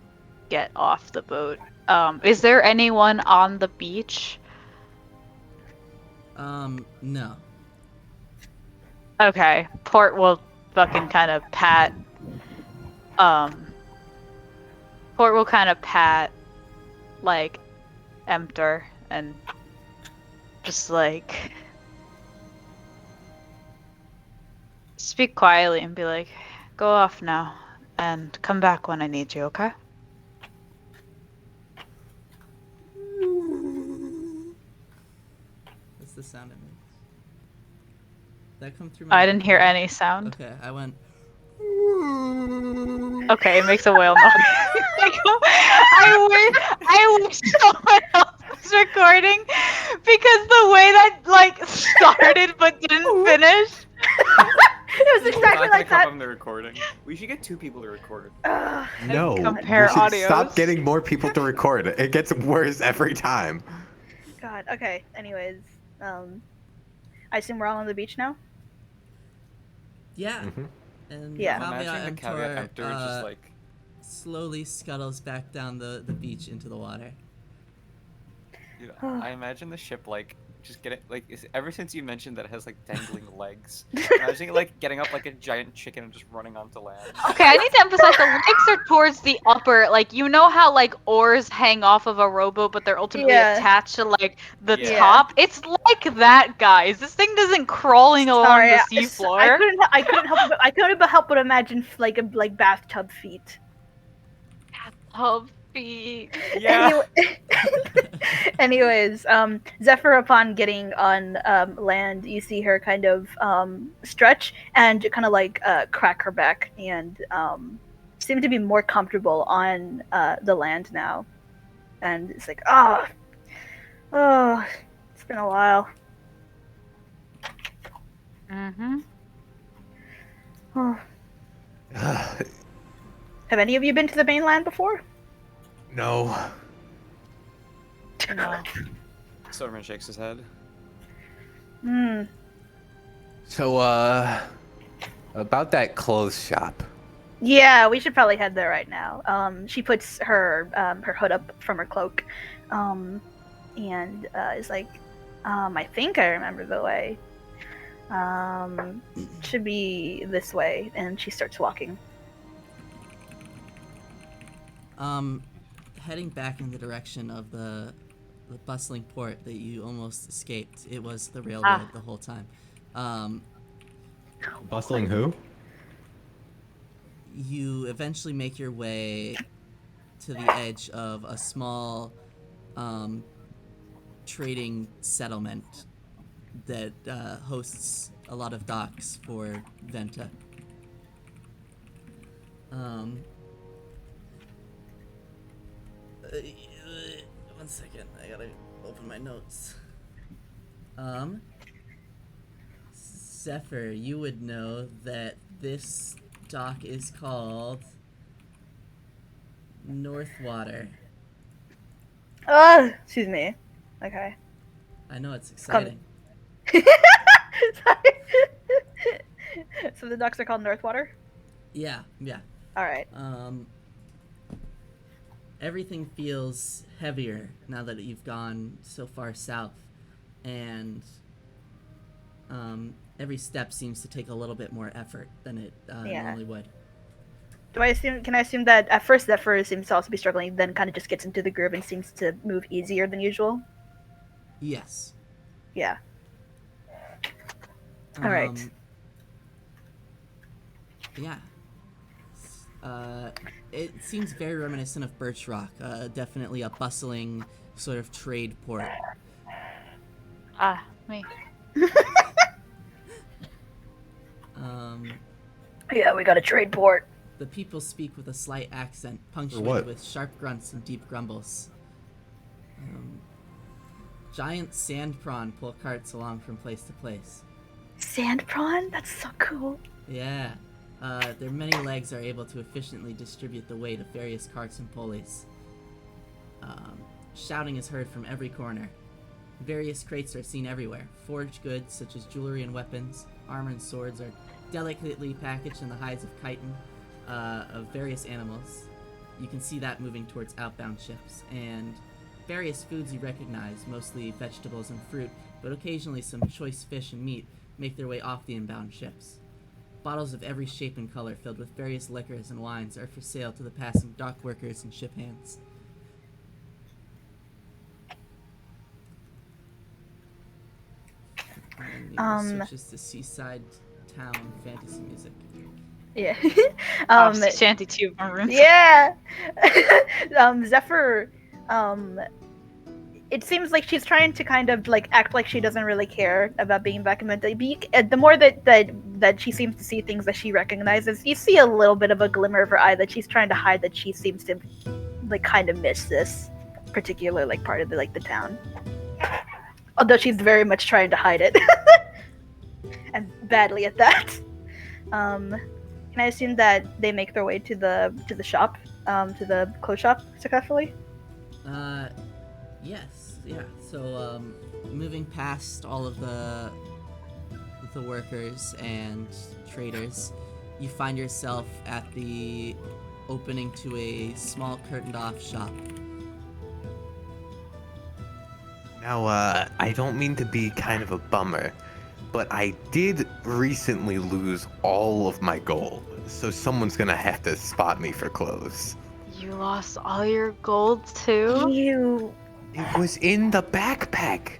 get off the boat. Is there anyone on the beach? No. Okay, Port will fucking kind of pat. Port will kind of pat, like, Emter and just like speak quietly and be like, "Go off now and come back when I need you, okay?" That's the sound it makes. That come through my I didn't hear microphone? any sound. Okay, I went. Okay, it makes a whale noise. I wish someone else was recording because the way that like started but didn't finish. It was It's exactly not like gonna that. come on the recording. We should get 2 people to record. No, compare we should stop audios. getting more people to record. It gets worse every time. God. Okay. Anyways, I assume we're all on the beach now. Yeah. Mhm. And Yeah. I'm Caveat imagining the caveat emptor, emptor is just like slowly scuttles back down the beach into the water. Dude, I imagine the ship like just getting like ever since you mentioned that it has like dangling legs. I was thinking like getting up like a giant chicken and just running onto land. Okay, I need to emphasize the legs are towards the upper. Like, you know how like oars hang off of a rowboat, but they're ultimately Yeah. attached to like the Yeah. top. It's like that, guys. This thing isn't crawling along the seafloor. I couldn't help but imagine like bathtub feet. Oh, feet. Yeah. Anyways, Zephyr, upon getting on land, you see her kind of stretch and kind of like crack her back and seem to be more comfortable on the land now. And it's like, oh, it's been a while. Mm-hmm. Oh. Have any of you been to the mainland before? No. No. Soderman shakes his head. Hmm. So, about that clothes shop. Yeah, we should probably head there right now. She puts her hood up from her cloak, and is like, I think I remember the way. Should be this way, and she starts walking. Heading back in the direction of the bustling port that you almost escaped. It was the railroad the whole time. Bustling who? You eventually make your way to the edge of a small trading settlement that hosts a lot of docks for Venta. One second, I gotta open my notes. Zephyr, you would know that this dock is called Northwater. Excuse me. Okay. I know, it's exciting. So the docks are called Northwater? Yeah. Alright. Everything feels heavier now that you've gone so far south, and every step seems to take a little bit more effort than it normally would. Can I assume that at first Zephyr seems to also be struggling, then kind of just gets into the groove and seems to move easier than usual? Yes. Yeah. Alright. Yeah. It seems very reminiscent of Birch Rock. Definitely a bustling sort of trade port. Me. Yeah, we got a trade port. The people speak with a slight accent, punctuated with sharp grunts and deep grumbles. Giant sand prawn pull carts along from place to place. Sand prawn? That's so cool. Yeah. Their many legs are able to efficiently distribute the weight of various carts and pulleys. Shouting is heard from every corner. Various crates are seen everywhere. Forged goods, such as jewelry and weapons, armor and swords, are delicately packaged in the hides of chitin of various animals. You can see that moving towards outbound ships. And various foods you recognize, mostly vegetables and fruit, but occasionally some choice fish and meat, make their way off the inbound ships. Bottles of every shape and color filled with various liquors and wines are for sale to the passing dock workers and ship hands. And switches to seaside town fantasy music. Yeah. Shanty 2 maroons. Yeah. Zephyr, it seems like she's trying to kind of like act like she doesn't really care about being back in Ventan. The more that she seems to see things that she recognizes, you see a little bit of a glimmer of her eye that she's trying to hide, that she seems to like kind of miss this particular like part of the town. Although she's very much trying to hide it. And badly at that. Can I assume that they make their way to the shop, to the clothes shop successfully? Yes, yeah. So, moving past all of the workers and traders, you find yourself at the opening to a small curtained-off shop. Now, I don't mean to be kind of a bummer, but I did recently lose all of my gold, so someone's gonna have to spot me for clothes. You lost all your gold too? You. It was in the backpack.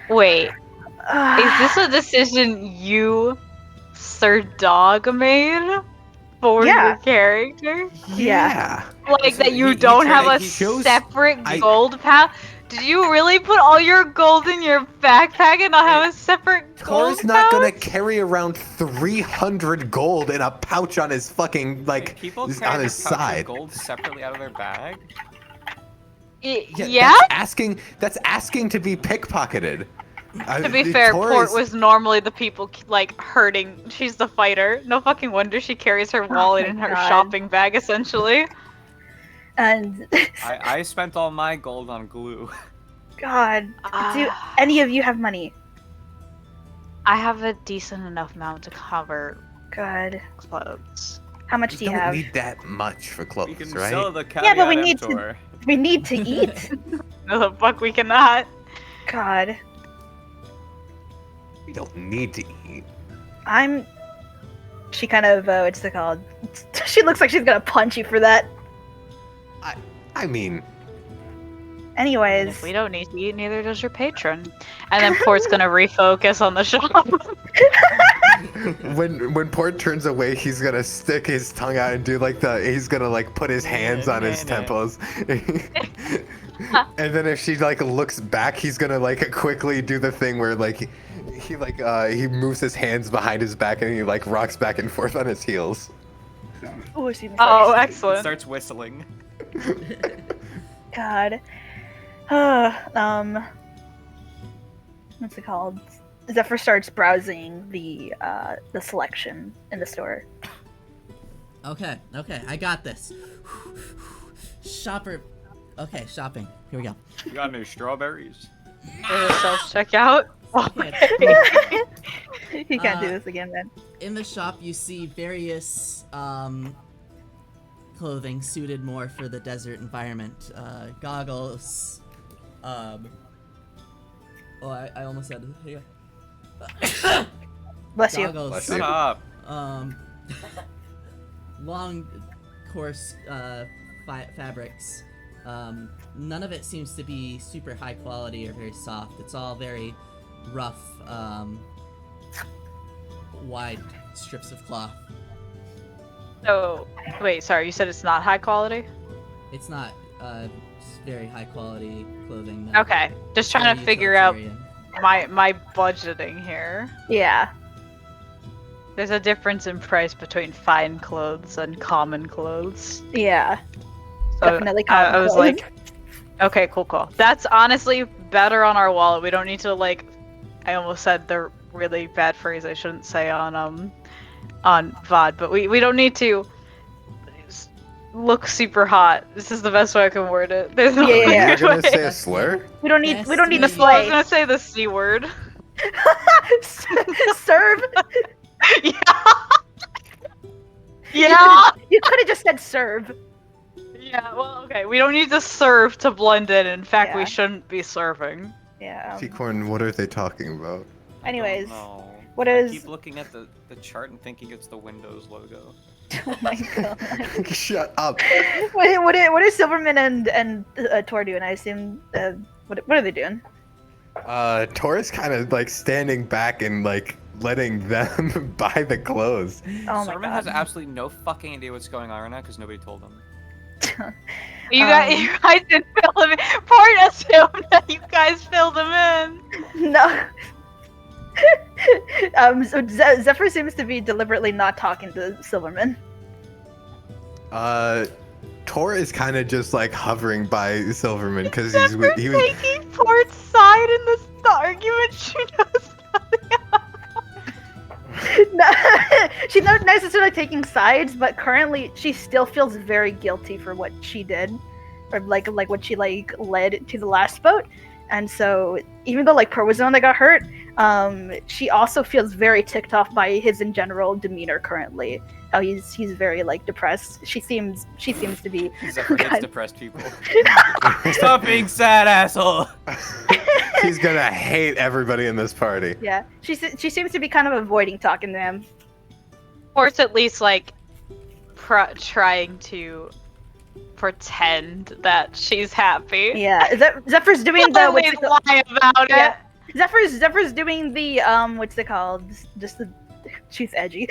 Wait, is this a decision you, Sir Dog, made for Yeah. your character? Yeah. Like Listen, that you he don't have tried- a he shows- separate I- gold pouch? Did you really put all your gold in your backpack and not have a separate gold Tor's not gonna pouch? carry around 300 gold in a pouch on his fucking, like, People on carry their his pouch of side. gold separately out of their bag. Yeah? That's asking to be pickpocketed. To be fair, Port was normally the people like hurting. She's the fighter. No fucking wonder she carries her wallet my in her God. shopping bag, essentially. And I spent all my gold on glue. God, do any of you have money? I have a decent enough amount to cover God, clothes. how much do you don't have? need that much for We clothes, can right? sell the Yeah, but we caveat need to- emptor. We need to eat. No, the fuck we cannot. God, We don't need to eat. She kind of what's it called? She looks like she's gonna punch you for that. I mean, And Anyways, if we don't need to eat, neither does your patron. And then Port's gonna refocus on the shop. when Port turns away, he's gonna stick his tongue out and do like he's gonna like put his hands on his temples. And then if she like looks back, he's gonna like quickly do the thing where like he moves his hands behind his back and he like rocks back and forth on his heels. oh, she was Oh, like, excellent. Starts whistling. God. What's it called? Zephyr starts browsing the selection in the store. Okay, I got this. Shopper. Okay, shopping. Here we go. You got any strawberries? Self-checkout. You can't do this again, man. In the shop, you see various clothing suited more for the desert environment. Goggles. Oh, I almost said it. Here you go. Bless you. Goggles. Bless Shut you. up. Long, coarse fabrics. None of it seems to be super high quality or very soft. It's all very rough, wide strips of cloth. So, wait, sorry, you said it's not high quality? It's not very high quality clothing. No. Okay, just trying Very to figure out utilitarian. my budgeting here. Yeah. There's a difference in price between fine clothes and common clothes. Yeah. So Definitely I common was clothes. like, okay, cool. That's honestly better on our wallet. We don't need to like. I almost said the really bad phrase I shouldn't say on VOD, but we don't need to look super hot. This is the best way I can word it. There's no Yeah. You're good gonna way. say a slur? we don't need Yes, the Well, I was slay. gonna say the C word. Serve. Yeah. Yeah. You could have just said serve. Yeah. Well, okay. We don't need to serve to blend in. In fact, Yeah. we shouldn't be serving. Yeah. Seacorn, what are they talking about? Anyways, No. what I is- keep looking at the chart and thinking it's the Windows logo. oh my god. Shut up. What is Silverman and Tor doing? I assume. What are they doing? Tor's kind of like standing back and like letting them buy the clothes. Oh my Sermon has god. absolutely no fucking idea what's going on right now because nobody told him. You guys didn't fill him in. Part assumed that you guys filled him in. No. So Zephyr seems to be deliberately not talking to Silverman. Tor is kind of just like hovering by Silverman because he was taking Port's side in this argument. She knows nothing. No, she's not necessarily taking sides, but currently she still feels very guilty for what she did, or like what she like led to the last boat. And so even though like Pro was the one that got hurt, She also feels very ticked off by his in general demeanor currently. How he's very like depressed. She seems to be. Zephyr hates depressed people. Stop being sad, asshole. He's gonna hate everybody in this party. Yeah, she seems to be kind of avoiding talking to him. Or it's at least like trying to pretend that she's happy. Yeah, Zephyr's doing the Always lie about yeah. it. Zephyr's doing the what's it called? Just the she's edgy.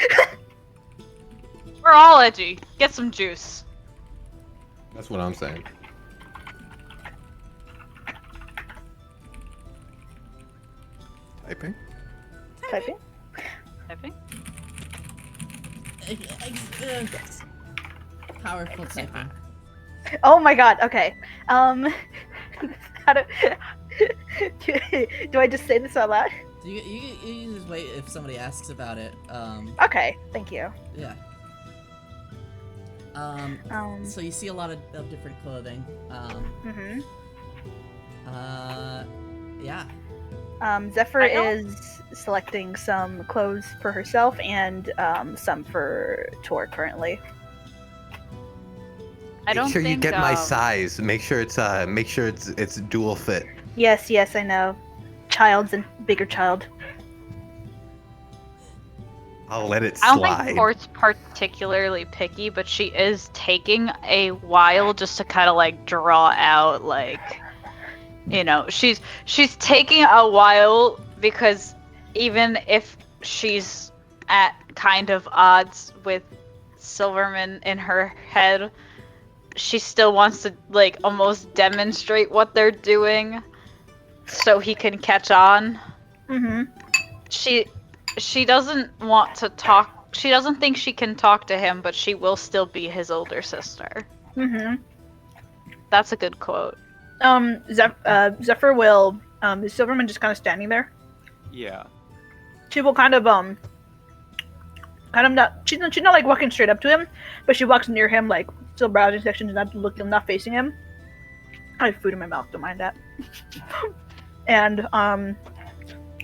We're all edgy. Get some juice. That's what I'm saying. Typing? Typing. Typing. Powerful typing. Oh my god. Okay. How do do I just say this out loud? You can just wait if somebody asks about it. Okay. Thank you. Yeah. So you see a lot of different clothing. Mhm. Yeah. Zephyr I don't- is selecting some clothes for herself and some for Tor currently. I don't Make sure think, you get my size. Make sure it's dual fit. Yes, I know. Child's and bigger child. I'll let it I don't slide. think Port's particularly picky, but she is taking a while just to kind of like draw out like, you know, she's taking a while because even if she's at kind of odds with Silverman in her head, she still wants to like almost demonstrate what they're doing so he can catch on. Mhm. She doesn't want to talk. She doesn't think she can talk to him, but she will still be his older sister. Mhm. That's a good quote. Zephyr will is Silverman just kind of standing there? Yeah. She will kind of not she's not like walking straight up to him, but she walks near him like still browsing sections, not facing him. I have food in my mouth, don't mind that. And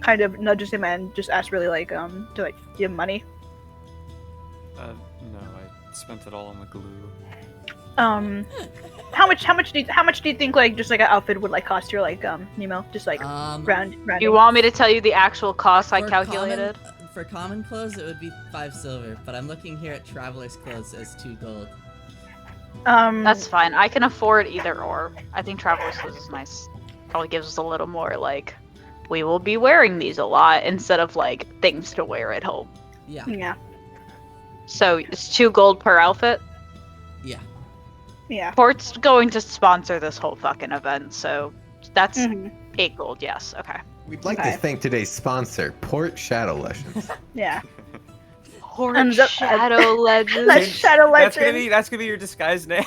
kind of nudges him and just asks really like do like give him money. No, I spent it all on the glue. How much do you think like just like an outfit would like cost you, like Nemo, just like round? You want me to tell you the actual cost I For calculated? For common clothes, it would be 5 silver, but I'm looking here at traveler's clothes as 2 gold. That's fine. I can afford either or. I think Traveler's Clothes is nice. Probably gives us a little more like, we will be wearing these a lot instead of like things to wear at home. Yeah. Yeah. So it's 2 gold per outfit. Yeah. Yeah. Port's going to sponsor this whole fucking event, so that's Mhm. 8 gold. Yes. Okay. We'd like Okay. to thank today's sponsor, Port Shadow Legends. Yeah. Port And Shadow Legends. Let's Shadow That's Legend. gonna be your disguise name.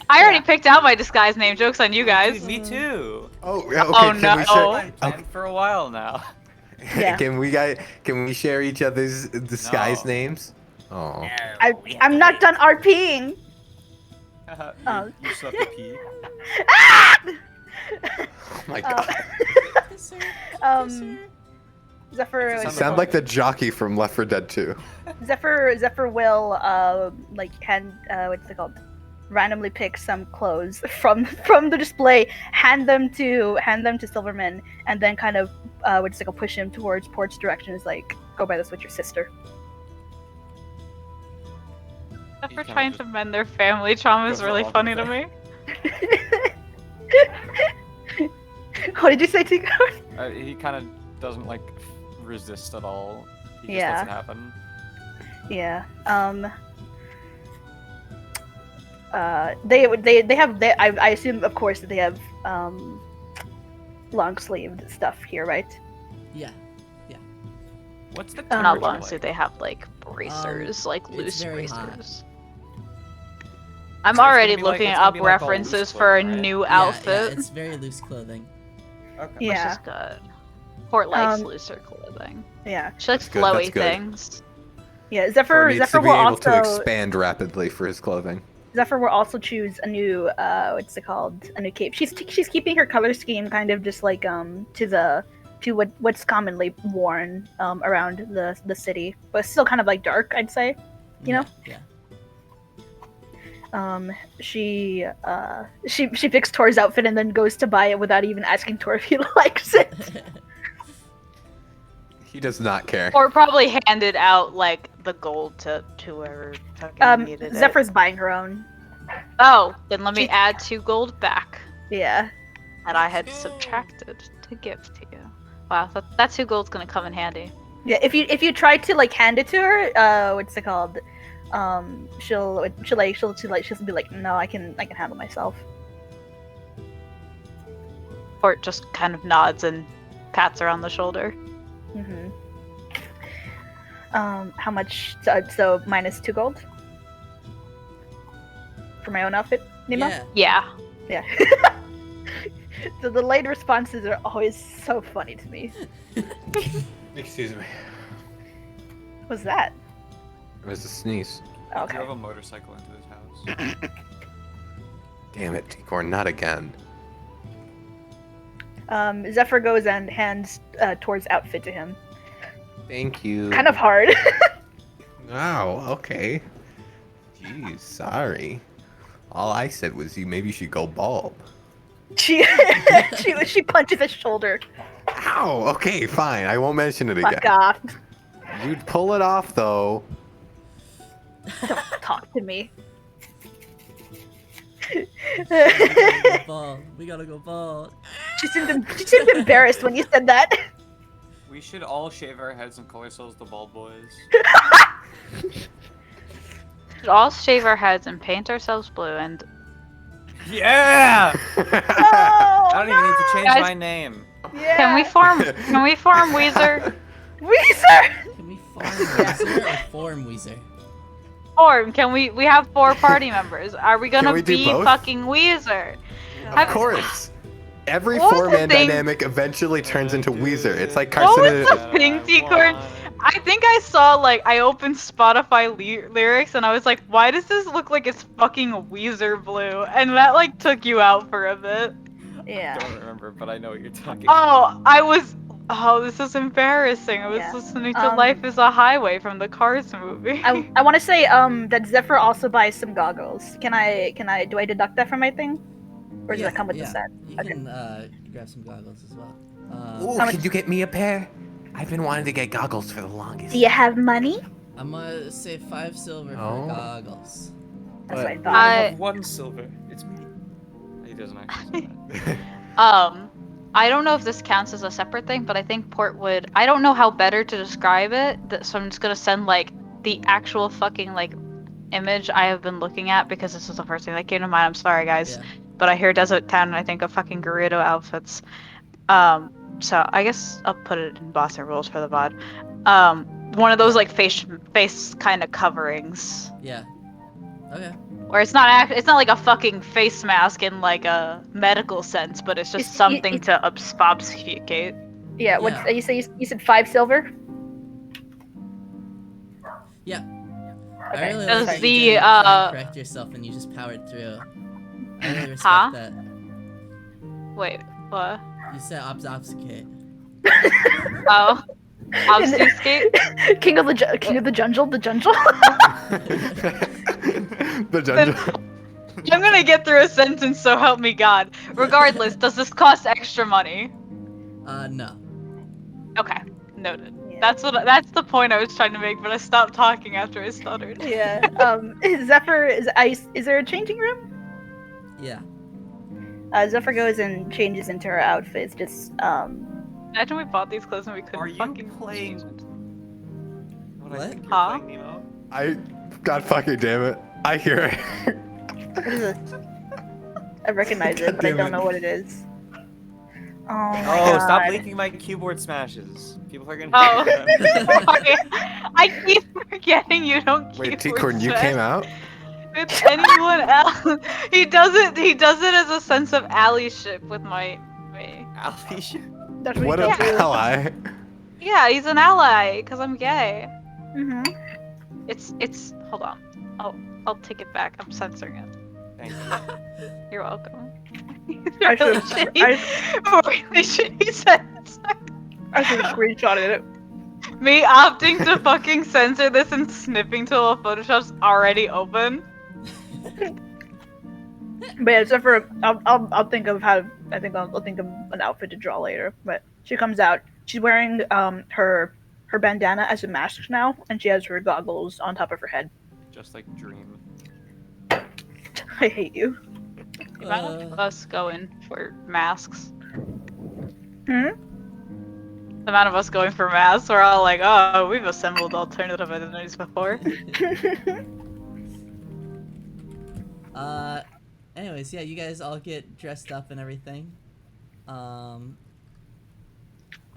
I already picked out my disguise name. Joke's on you guys. Me too. Oh, yeah, okay. Oh, can no. we I've share, planned for a while now. Yeah. can we share each other's disguise No. names? Oh. I'm not done RPing. You still have to pee. Oh my god. Zephyr. It's a You sound like the jockey from Left 4 Dead 2. Zephyr will like hand what's it called? Randomly pick some clothes from the display, hand them to Silverman, and then kind of what's it called, push him towards Port's direction. Is like, go buy this with your sister. Except for kinda trying just to mend their family trauma is goes really along funny with to it. me. What did you say, Tico? He kind of doesn't like resist at all. He just Yeah. lets it happen. Yeah. They have I assume of course that they have long sleeved stuff here, right? Yeah. What's the Not Not temperature long, like? so they have like bracers, like it's loose very hot. bracers. I'm So it's already gonna be like- looking it's gonna up be like all loose references for a clothing, right? new Yeah, outfit, it's very loose clothing. Okay. which Yeah. is good. Port likes Um, looser clothing. Yeah. She likes That's good, that's flowy good. things. Yeah. Or Zephyr needs Zephyr to be will able to also expand rapidly for his clothing. Zephyr will also choose a new what's it called? A new cape. She's keeping her color scheme kind of just like to to what's commonly worn around the city, but it's still kind of like dark, I'd say. You know? Yeah. She picks Tor's outfit and then goes to buy it without even asking Tor if he likes it. He does not care. Or probably handed out like the gold to whoever fucking needed Zephyr's buying her own. it. Oh, then let me She- add 2 gold back Yeah. that I had subtracted to give to you. Wow, that 2 gold's gonna come in handy. Yeah, if you try to like hand it to her, what's it called? She'll be like, no, I can handle myself. Port just kind of nods and pats her on the shoulder. Mm-hmm. How much? So minus 2 gold for my own outfit, Nima. Yeah. Yeah. Yeah. So the late responses are always so funny to me. Excuse me. What's that? It was a sneeze. You Okay. have a motorcycle into his house. Damn it, Ticorn, not again. Zephyr goes and hands Tor's outfit to him. Thank you. Kind of hard. Wow, okay. Jeez, sorry. All I said was maybe you should go bald. she punches his shoulder. Ow, okay, fine. I won't mention it again. Fuck off. You'd pull it off, though. Don't talk to me. We gotta go bald. She seemed embarrassed when you said that. We should all shave our heads and call ourselves the Bald Boys. Should all shave our heads and paint ourselves blue and Yeah! No, I don't even need to change Guys- my name. Yeah. Can we form Weezer? Weezer? Can we farm Weezer or form Weezer? Can we have 4 party members? Are we gonna we do be both? fucking Weezer? Of course. Every What was the 4-man thing- dynamic eventually turns into Weezer. It's like What was Carson the thing, T-Corn? I think I saw, like, I opened Spotify lyrics and I was like, why does this look like it's fucking Weezer blue? And that, like, took you out for a bit. I Yeah. don't remember, but I know what you're talking Oh, this is embarrassing. I was Yeah. listening to Life is a Highway from the Cars movie. I want to say that Zephyr also buys some goggles. Do I deduct that from my thing? Or does that come with the set? You Okay. can grab some goggles as well. Ooh, How much- can you get me a pair? I've been wanting to get goggles for the longest. Do you have money? I'm gonna say 5 silver Oh. for goggles. That's what I But- thought. I have 1 silver. It's me. He doesn't actually say that. I don't know if this counts as a separate thing, but I think Port would. I don't know how better to describe it, so I'm just gonna send like the actual fucking like image I have been looking at because this is the first thing that came to mind. I'm sorry, guys, Yeah. but I hear Desert Town and I think of fucking Gerudo outfits. So I guess I'll put it in Boston rules for the VOD. One of those like face kind of coverings. Yeah. Okay. Where it's not like a fucking face mask in like a medical sense, but it's just It's- something it- to obfuscate. Yeah. What's Yeah. you said 5 silver? Yeah. Okay. I really Does like that the, you didn't try and correct yourself and you just powered through. I really respect Huh? that. Wait, what? You said obfuscate. Oh, obfuscate. King of the jungle, the jungle. The dungeon. I'm gonna get through a sentence, so help me God. Regardless, does this cost extra money? No. Okay, noted. Yeah. That's the point I was trying to make, but I stopped talking after I stuttered. Yeah. Zephyr is there a changing room? Yeah. Zephyr goes and changes into her outfits. Just Imagine we bought these clothes and we couldn't Are you fucking playing- change it. What? What? I think you're Huh? playing Nemo? God fucking damn it. I hear it. what is it? I recognize it, but I Damn don't it. know what it is. Oh my Oh, god. stop leaking my keyboard smashes. People are gonna Oh. hear that. Sorry. I keep forgetting you don't keep Wait, T-Corn, you came out? With anyone else. He does it as a sense of allyship with me. Alicia. That's What he a does do. ally. Yeah, he's an ally, because I'm gay. Mhm. It's hold on. I'll take it back. I'm censoring it. Thank you. You're welcome. I really should- shitty. Really shitty sentence. I should have screenshotted it. Me opting to fucking censor this and snipping till all Photoshop's already open. But yeah, except for I'll think of how I'll think of an outfit to draw later. But she comes out. She's wearing her bandana as a mask now, and she has her goggles on top of her head. Just like Dream. I hate you. The amount of us going for masks. Hmm? The amount of us going for masks, we're all like, oh, we've assembled alternative identities before. Anyways, yeah, you guys all get dressed up and everything.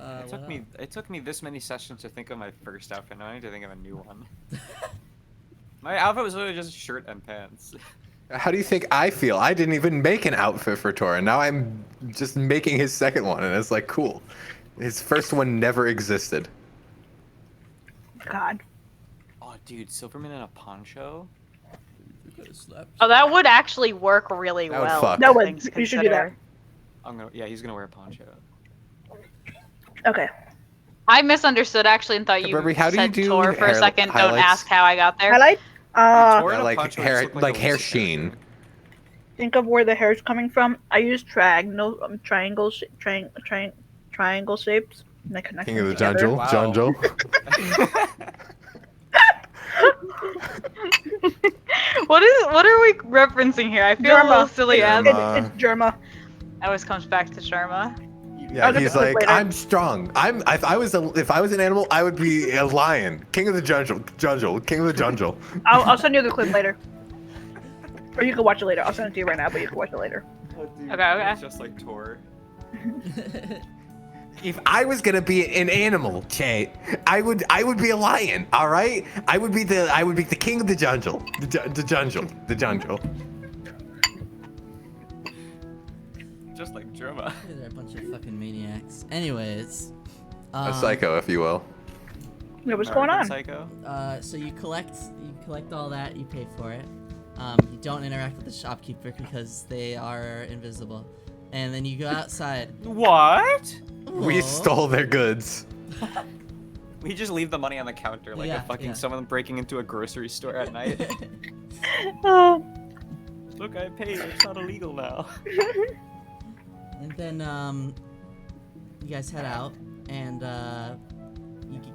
It took me this many sessions to think of my first outfit. Now I need to think of a new one. My outfit was literally just a shirt and pants. How do you think I feel? I didn't even make an outfit for Tor, and now I'm just making his second one, and it's like, cool. His first one never existed. God. Oh, dude, Silverman in a poncho? Oh, that would actually work really That would well. fuck. That would. things You should do that. considered. Yeah, he's gonna wear a poncho. Okay. I misunderstood actually and thought you Burberry, how do you said do Tor for a hair second. Don't highlights? ask how I got there. Highlight. Tor in Yeah, a like poncho hair, just looked like a hair Lucy sheen. character. Think of where the hair's coming from. I use triangle shapes. And I connect King them of the together. jungle, Wow. jungle. What are we referencing here? I feel a little silly as Germa. It's Germa. always comes back to Sharma. Yeah, I'll get he's the clip like, later. I'm strong. If I was an animal, I would be a lion. King of the jungle, king of the jungle. I'll send you the clip later. Or you can watch it later. I'll send it to you right now, but you can watch it later. Oh, dude, Okay. It's just like Tor. If I was gonna be an animal, Kate, I would be a lion. All right, I would be the king of the jungle, the jungle. Just like Germa. They're a bunch of fucking maniacs. Anyways, A psycho, if you will. Yeah, what's going on? Psycho? So you collect all that, you pay for it. You don't interact with the shopkeeper because they are invisible. And then you go outside. What? We Aw. stole their goods. We just leave the money on the counter like Yeah, a fucking yeah. someone breaking into a grocery store at night. Look, I paid. It's not illegal now. And then you guys head out, and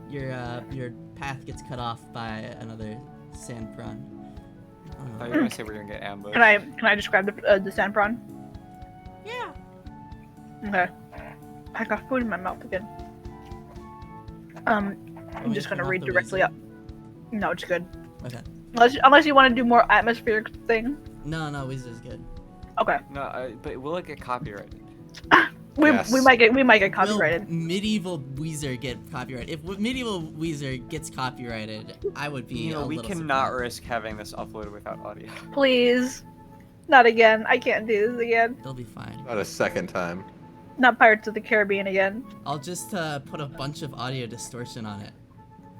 your path gets cut off by another sand prawn. I thought you were gonna say we're gonna get ambushed. Can I describe the sand prawn? Yeah. Okay. I got food in my mouth again. I'm me just to gonna come read off the directly wizard? up. No, it's good. Okay. Unless you want to do more atmospheric thing. No, Wizard's good. Okay. No, but will it get copyrighted? Yes. We might get copyrighted. Will medieval Weezer get copyrighted? If medieval Weezer gets copyrighted, I would be. You know, a we little cannot surprised. risk having this uploaded without audio. Please. Not again. I can't do this again. It'll be fine. Not a second time. Not Pirates of the Caribbean again. I'll just put a bunch of audio distortion on it.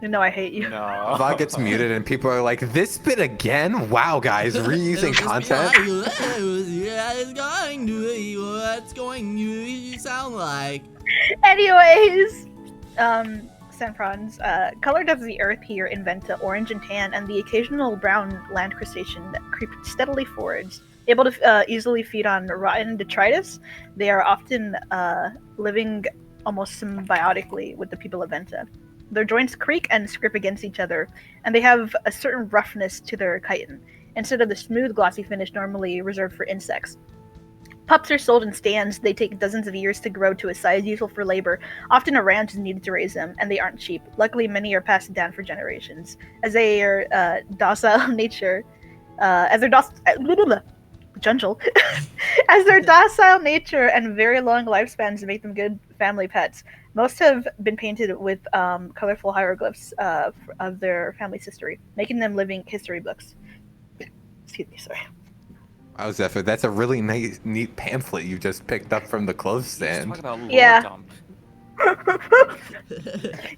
You know I hate you. No. VOD gets muted and people are like, this bit again? Wow, guys, reusing content. Yeah, it's going to. What's going to sound like? Anyways, sand prawns, colored of the earth here in Venta, orange and tan, and the occasional brown land crustacean that creep steadily forwards. Able to easily feed on rotten detritus, they are often living almost symbiotically with the people of Venta. Their joints creak and scrape against each other, and they have a certain roughness to their chitin, instead of the smooth, glossy finish normally reserved for insects. Pups are sold in stands. They take dozens of years to grow to a size useful for labor. Often a ranch is needed to raise them, and they aren't cheap. Luckily, many are passed down for generations. As they are docile nature, as their jungle, as their docile nature and very long lifespans make them good family pets. Most have been painted with colorful hieroglyphs of their family's history, making them living history books. Excuse me, sorry. Wow, Zephyr, that's a really nice, neat pamphlet you just picked up from the clothes Let's stand. talk about lore Yeah. dump.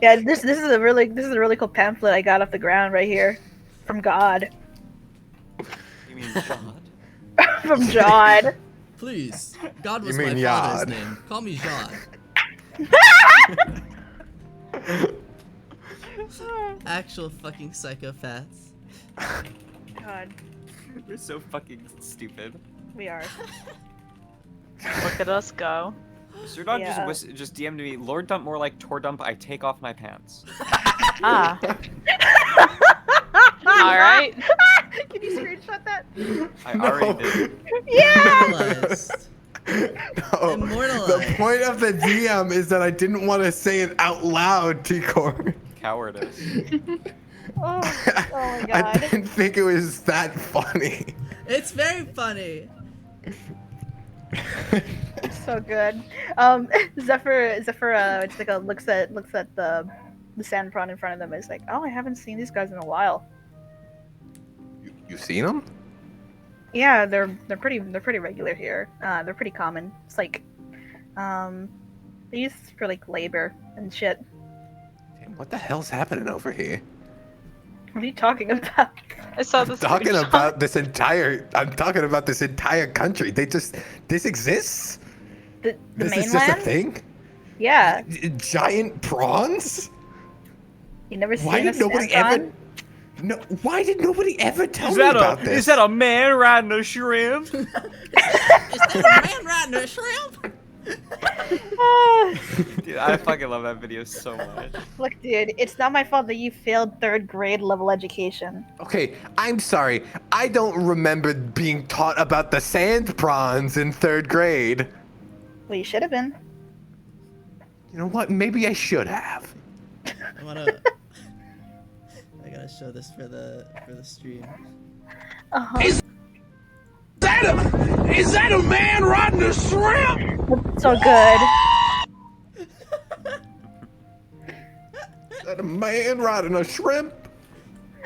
Yeah, this is a really cool pamphlet I got off the ground right here, from God, You mean God? from John. Please, God was You my mean father's Yod? name. Call me John. Actual fucking psychopaths. God, We're so fucking stupid. we are. Look at us go. Sir Dog Yeah. just DM'd me, Lord Dump more like Tor Dump, I take off my pants. Ah. All right. Can you screenshot that? I already did. Yeah. Immortalized. No, the Immortalized. point of the DM is that I didn't want to say it out loud, T-Core. Cowardice. Oh, oh my I god. didn't think it was that funny. It's very funny. So good. Zephyr, it's like looks at the sand prawn in front of them. It's like, oh, I haven't seen these guys in a while. You seen him? Yeah, they're pretty regular here. They're pretty common. It's like, they use for like labor and shit. Damn, what the hell's happening over here? What are you talking about? I saw this. I'm talking screenshot. about this entire country. This exists? The This mainland? is just a thing? Yeah. Giant prawns? You never seen Why a did nobody sand prawn? ever? No. Why did nobody ever tell me about this? Is that a man riding a shrimp? Is that a man riding a shrimp? Dude, I fucking love that video so much. Look, dude, it's not my fault that you failed 3rd grade level education. Okay, I'm sorry. I don't remember being taught about the sand prawns in 3rd grade. Well, you should have been. You know what? Maybe I should have. I gotta show this for the stream. Uh-huh. Is that a man riding a shrimp? So good. Is that a man riding a shrimp?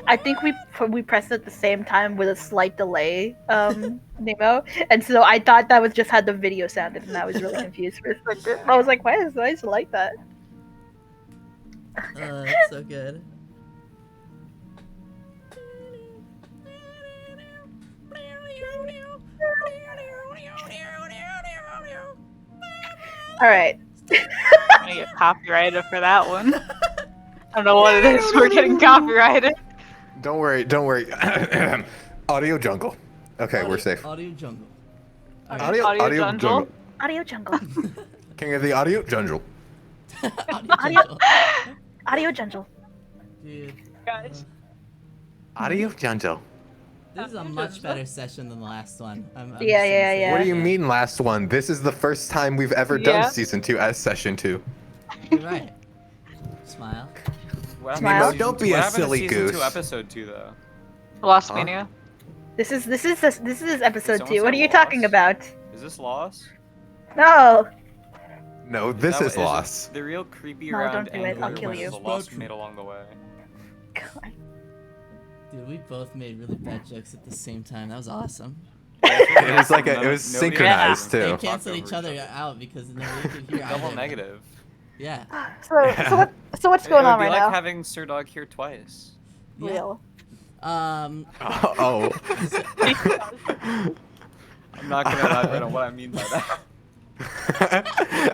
I think we pressed it at the same time with a slight delay, Nemo, and so I thought that was just how the video sounded, and I was really confused for a second. I was like, why is it like that? It's so good. All right. I'm gonna get copyrighted for that one. I don't know what it is. We're getting copyrighted. Don't worry. Audio jungle. Okay, we're safe. Audio jungle. Audio jungle. jungle. Audio jungle. King of the audio jungle. Audio jungle. Audio jungle. Dude, Guys. Audio jungle. this is a much better session than the last one. I'm Yeah, just yeah, gonna say yeah. What do you that. mean last one? This is the first time we've ever Yeah. done season 2 as session 2. You're right. Smile. What Smile. happened to Don't season be two? a What happened to silly season goose. 2, episode 2, though? Lost Huh? Mania. This is episode Someone 2. What said are you talking lost? about? Is this Lost? No. No, this That is wa- it lost. the real creepy No, around don't do it. I'll Andor kill was you. the lost we made along the way. God. Dude, we both made really bad jokes at the same time. That was awesome. It was like it was Nobody synchronized They too. canceled each other out because nobody could hear Double either. negative. Yeah. So what's going it would on be right like now? having Sir Dog here twice. Yeah. Real. Oh. I'm not gonna elaborate on what I mean by that.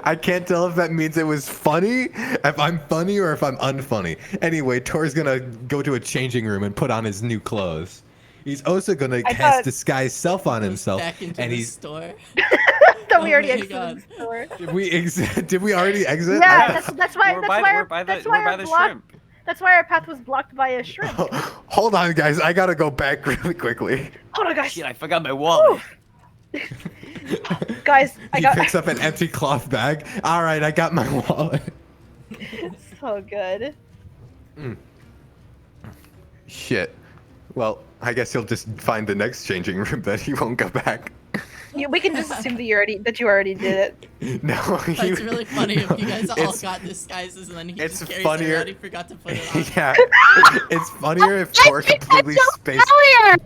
I can't tell if that means it was funny, if I'm funny, or if I'm unfunny. Anyway, Tor's gonna go to a changing room and put on his new clothes. He's also gonna I cast thought- disguise self on himself, Back into and the he's. store. That we Oh already my exited God. the store. Did we already exit? Yeah, that's why We're that's by, why we're our, by the, that's why we're by our the block, shrimp. that's why our path was blocked by a shrimp. Hold on, guys. I gotta go back really quickly. Hold on, guys. Shit, I forgot my wallet. Guys, I He got picks up an empty cloth bag. All right, I got my wallet. so good. Shit. Well, I guess he'll just find the next changing room that he won't go back. We can just assume that you already did it. No, It's really funny if you guys all it's- got disguises and then he it's just carries funnier- it around. He forgot to put it on. Yeah, it's funnier if Tor completely spaced. Wait,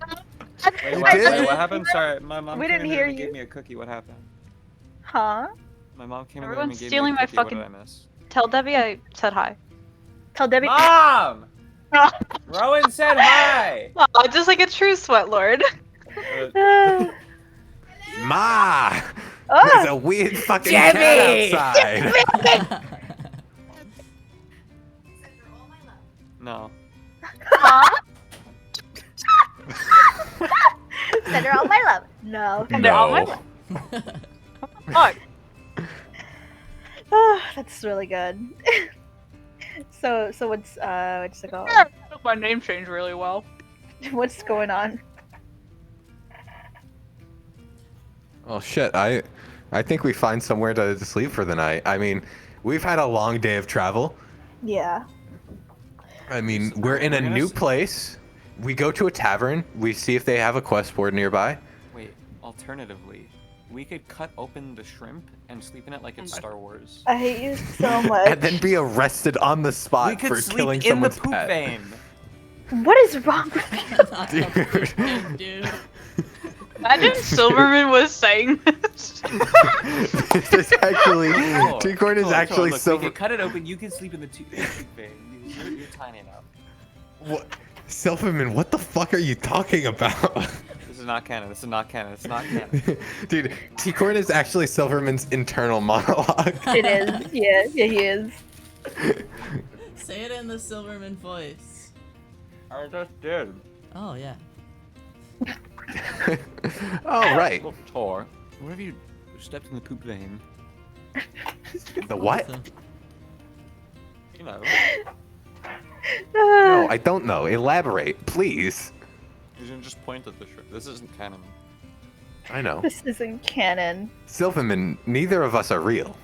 You what, did? wait, what happened? Sorry, my mom We came didn't in the hear room and you. gave me a cookie. What happened? Huh? My mom came in the room Everyone's and gave stealing me a my cookie. What fucking- did I miss? Tell Debbie I said hi. Tell Debbie. Mom! Rowan said hi! Oh, just like a true sweat lord. Uh, Uh, Ma! There's Oh, a weird fucking Jimmy! cat outside. No. send her all my love. No. They're all my No. Fuck. Oh, that's really good. So what's it called? My name changed really well. What's going on? Oh shit! I think we find somewhere to sleep for the night. I mean, we've had a long day of travel. Yeah. I mean, we're in a new place. We go to a tavern. We see if they have a quest board nearby. Wait, alternatively, we could cut open the shrimp and sleep in it like it's Star Wars. I hate you so much. And then be arrested on the We spot could for sleep killing in the someone's poop pet. vein. What is wrong with you? Dude. Imagine Silverman was saying this. This is actually Cool. T-Corn is Cool, actually look, so. we could cut it open. You can sleep in the poop vein. You're tiny enough. What? Silverman, what the fuck are you talking about? This is not canon. This is not canon. It's not canon. Dude, T-Corn is actually Silverman's internal monologue. It is. Yeah, he is. Say it in the Silverman voice. I just did. Oh yeah. Oh, right. Little Tor. What have you stepped in the poop vein? The what? You know. No, I don't know. Elaborate, please. You didn't just point at the shrimp. This isn't canon. I know. This isn't canon. Silverman, neither of us are real.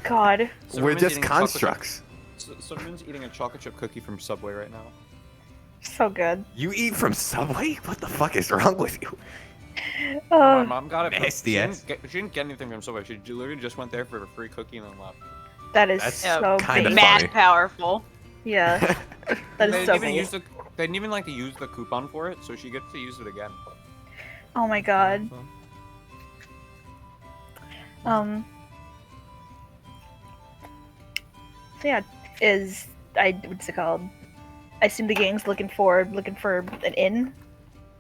God. We're just constructs. Someone's eating a chocolate chip cookie from Subway right now. So good. You eat from Subway? What the fuck is wrong with you? My Oh, mom got it. Nasty She ass. didn't get anything from Subway. She literally just went there for a free cookie and then left. that is That's so kinda big. funny. Mad powerful. Yeah, that They is didn't so even big. use the. They didn't even like to use the coupon for it, so she gets to use it again. Oh my god. So yeah, what's it called? I assume the gang's looking for an inn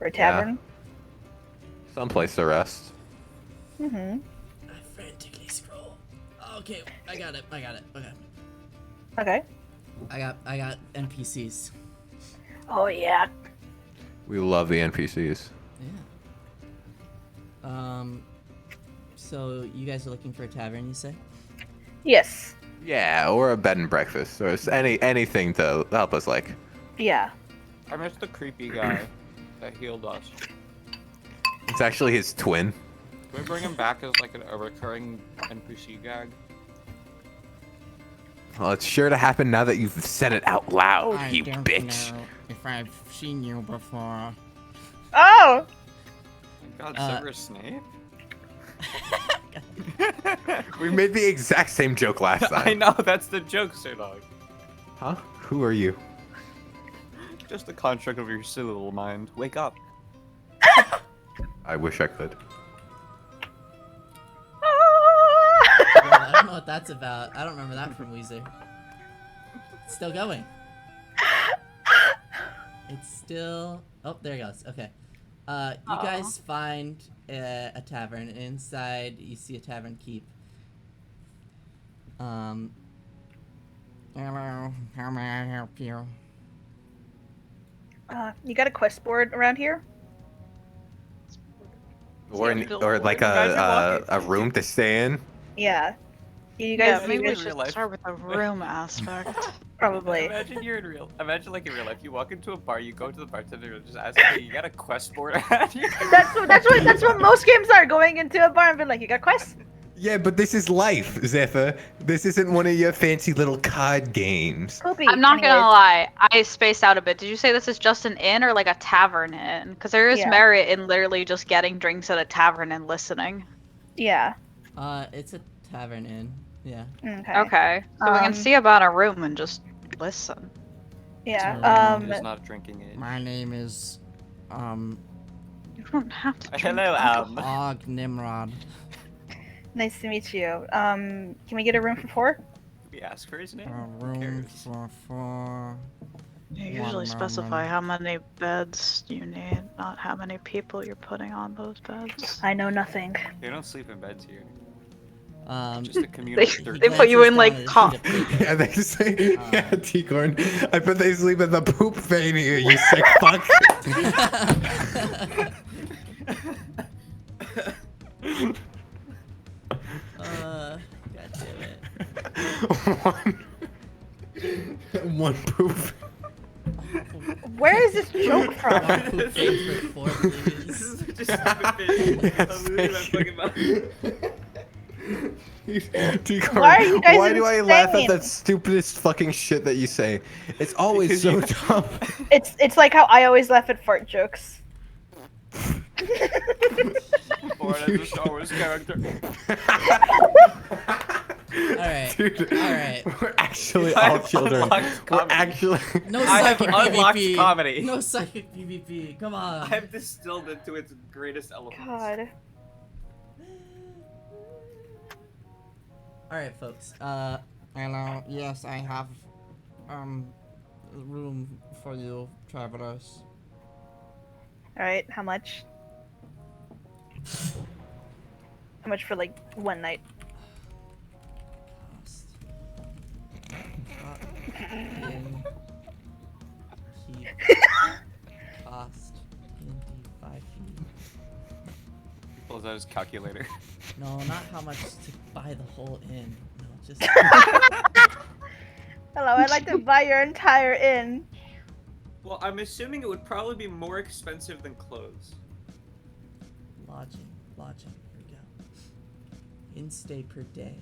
or a tavern. Someplace to rest. Mm-hmm. I frantically scroll. Okay, I got it. Okay. Okay. I got NPCs. Oh yeah. We love the NPCs. Yeah. So you guys are looking for a tavern, you say? Yes. Yeah, or a bed and breakfast, or anything to help us, like. Yeah. I missed the creepy guy that healed us. It's actually his twin. Can we bring him back as like a recurring NPC gag? Well, it's sure to happen now that you've said it out loud, you bitch. if I've seen you before. Oh. God, Severus Snape? We made the exact same joke last time. I know, that's the joke, Sir Dog. Huh? Who are you? Just the construct of your silly little mind. Wake up. I wish I could. I don't know what that's about. I don't remember that from Weezer. It's still going. It's still. Oh, there it goes. Okay. You guys find a tavern. Inside, you see a tavern keep. Hello, how may I help you? You got a quest board around here? Or like a room to stay in. Yeah. You Yeah, guys, maybe you we guys real should life. start with the room aspect. probably. Imagine like in real life, you walk into a bar, you go to the bartender, and just ask, hey, you got a quest board around here? That's what most games are. Going into a bar and being like, you got quests? Yeah, but this is life, Zephyr. This isn't one of your fancy little card games. Poopy. I'm not gonna Anyways. lie, I spaced out a bit. Did you say this is just an inn or like a tavern inn? Because there is Yeah. merit in literally just getting drinks at a tavern and listening. Yeah. It's a tavern inn. Yeah. Okay. Okay, so we can see about a room and just listen. Yeah. It is not drinking age. My name is, You don't have to. Drink Hello, alcohol. Og Nimrod. Nice to meet you. Can we get a room for 4? We ask for his name? A Who room cares? for 4. You One usually specify moment. how many beds you need, not how many people you're putting on those beds. I know nothing. They don't sleep in beds here. Um, Just a communal They, dirt. they put you glances in down like at his top. sheet of paper. Yeah, they say, Um, yeah, T-Corn. I bet they sleep in the poop vein here, you sick fuck. God damn it. One poop. Where is this joke from? One poop vein for 4, please. Just stupid bitch. Yes, I'm losing my fucking mind. T-Corn, Why are you guys why do I laugh at insane? that stupidest fucking shit that you say? It's always Because so you- dumb. It's like how I always laugh at fart jokes. Born as a Star Wars character. Alright. Dude, Alright. we're actually I all have children. unlocked We're comedy. actually. No I have psychic unlocked PvP. comedy. No psychic PvP. Come on. I've distilled it to its greatest elements. God. Alright, folks. Hello. Yes, I have, room for you, travelers. Alright, how much? How much for like one night? Cost. In. Keep. Cost. 25 feet. Pulls out his calculator. No, not how much to buy the whole inn. No, just Hello, I'd like to buy your entire inn. Well, I'm assuming it would probably be more expensive than clothes. lodging. Lodging. Here we go. In stay per day.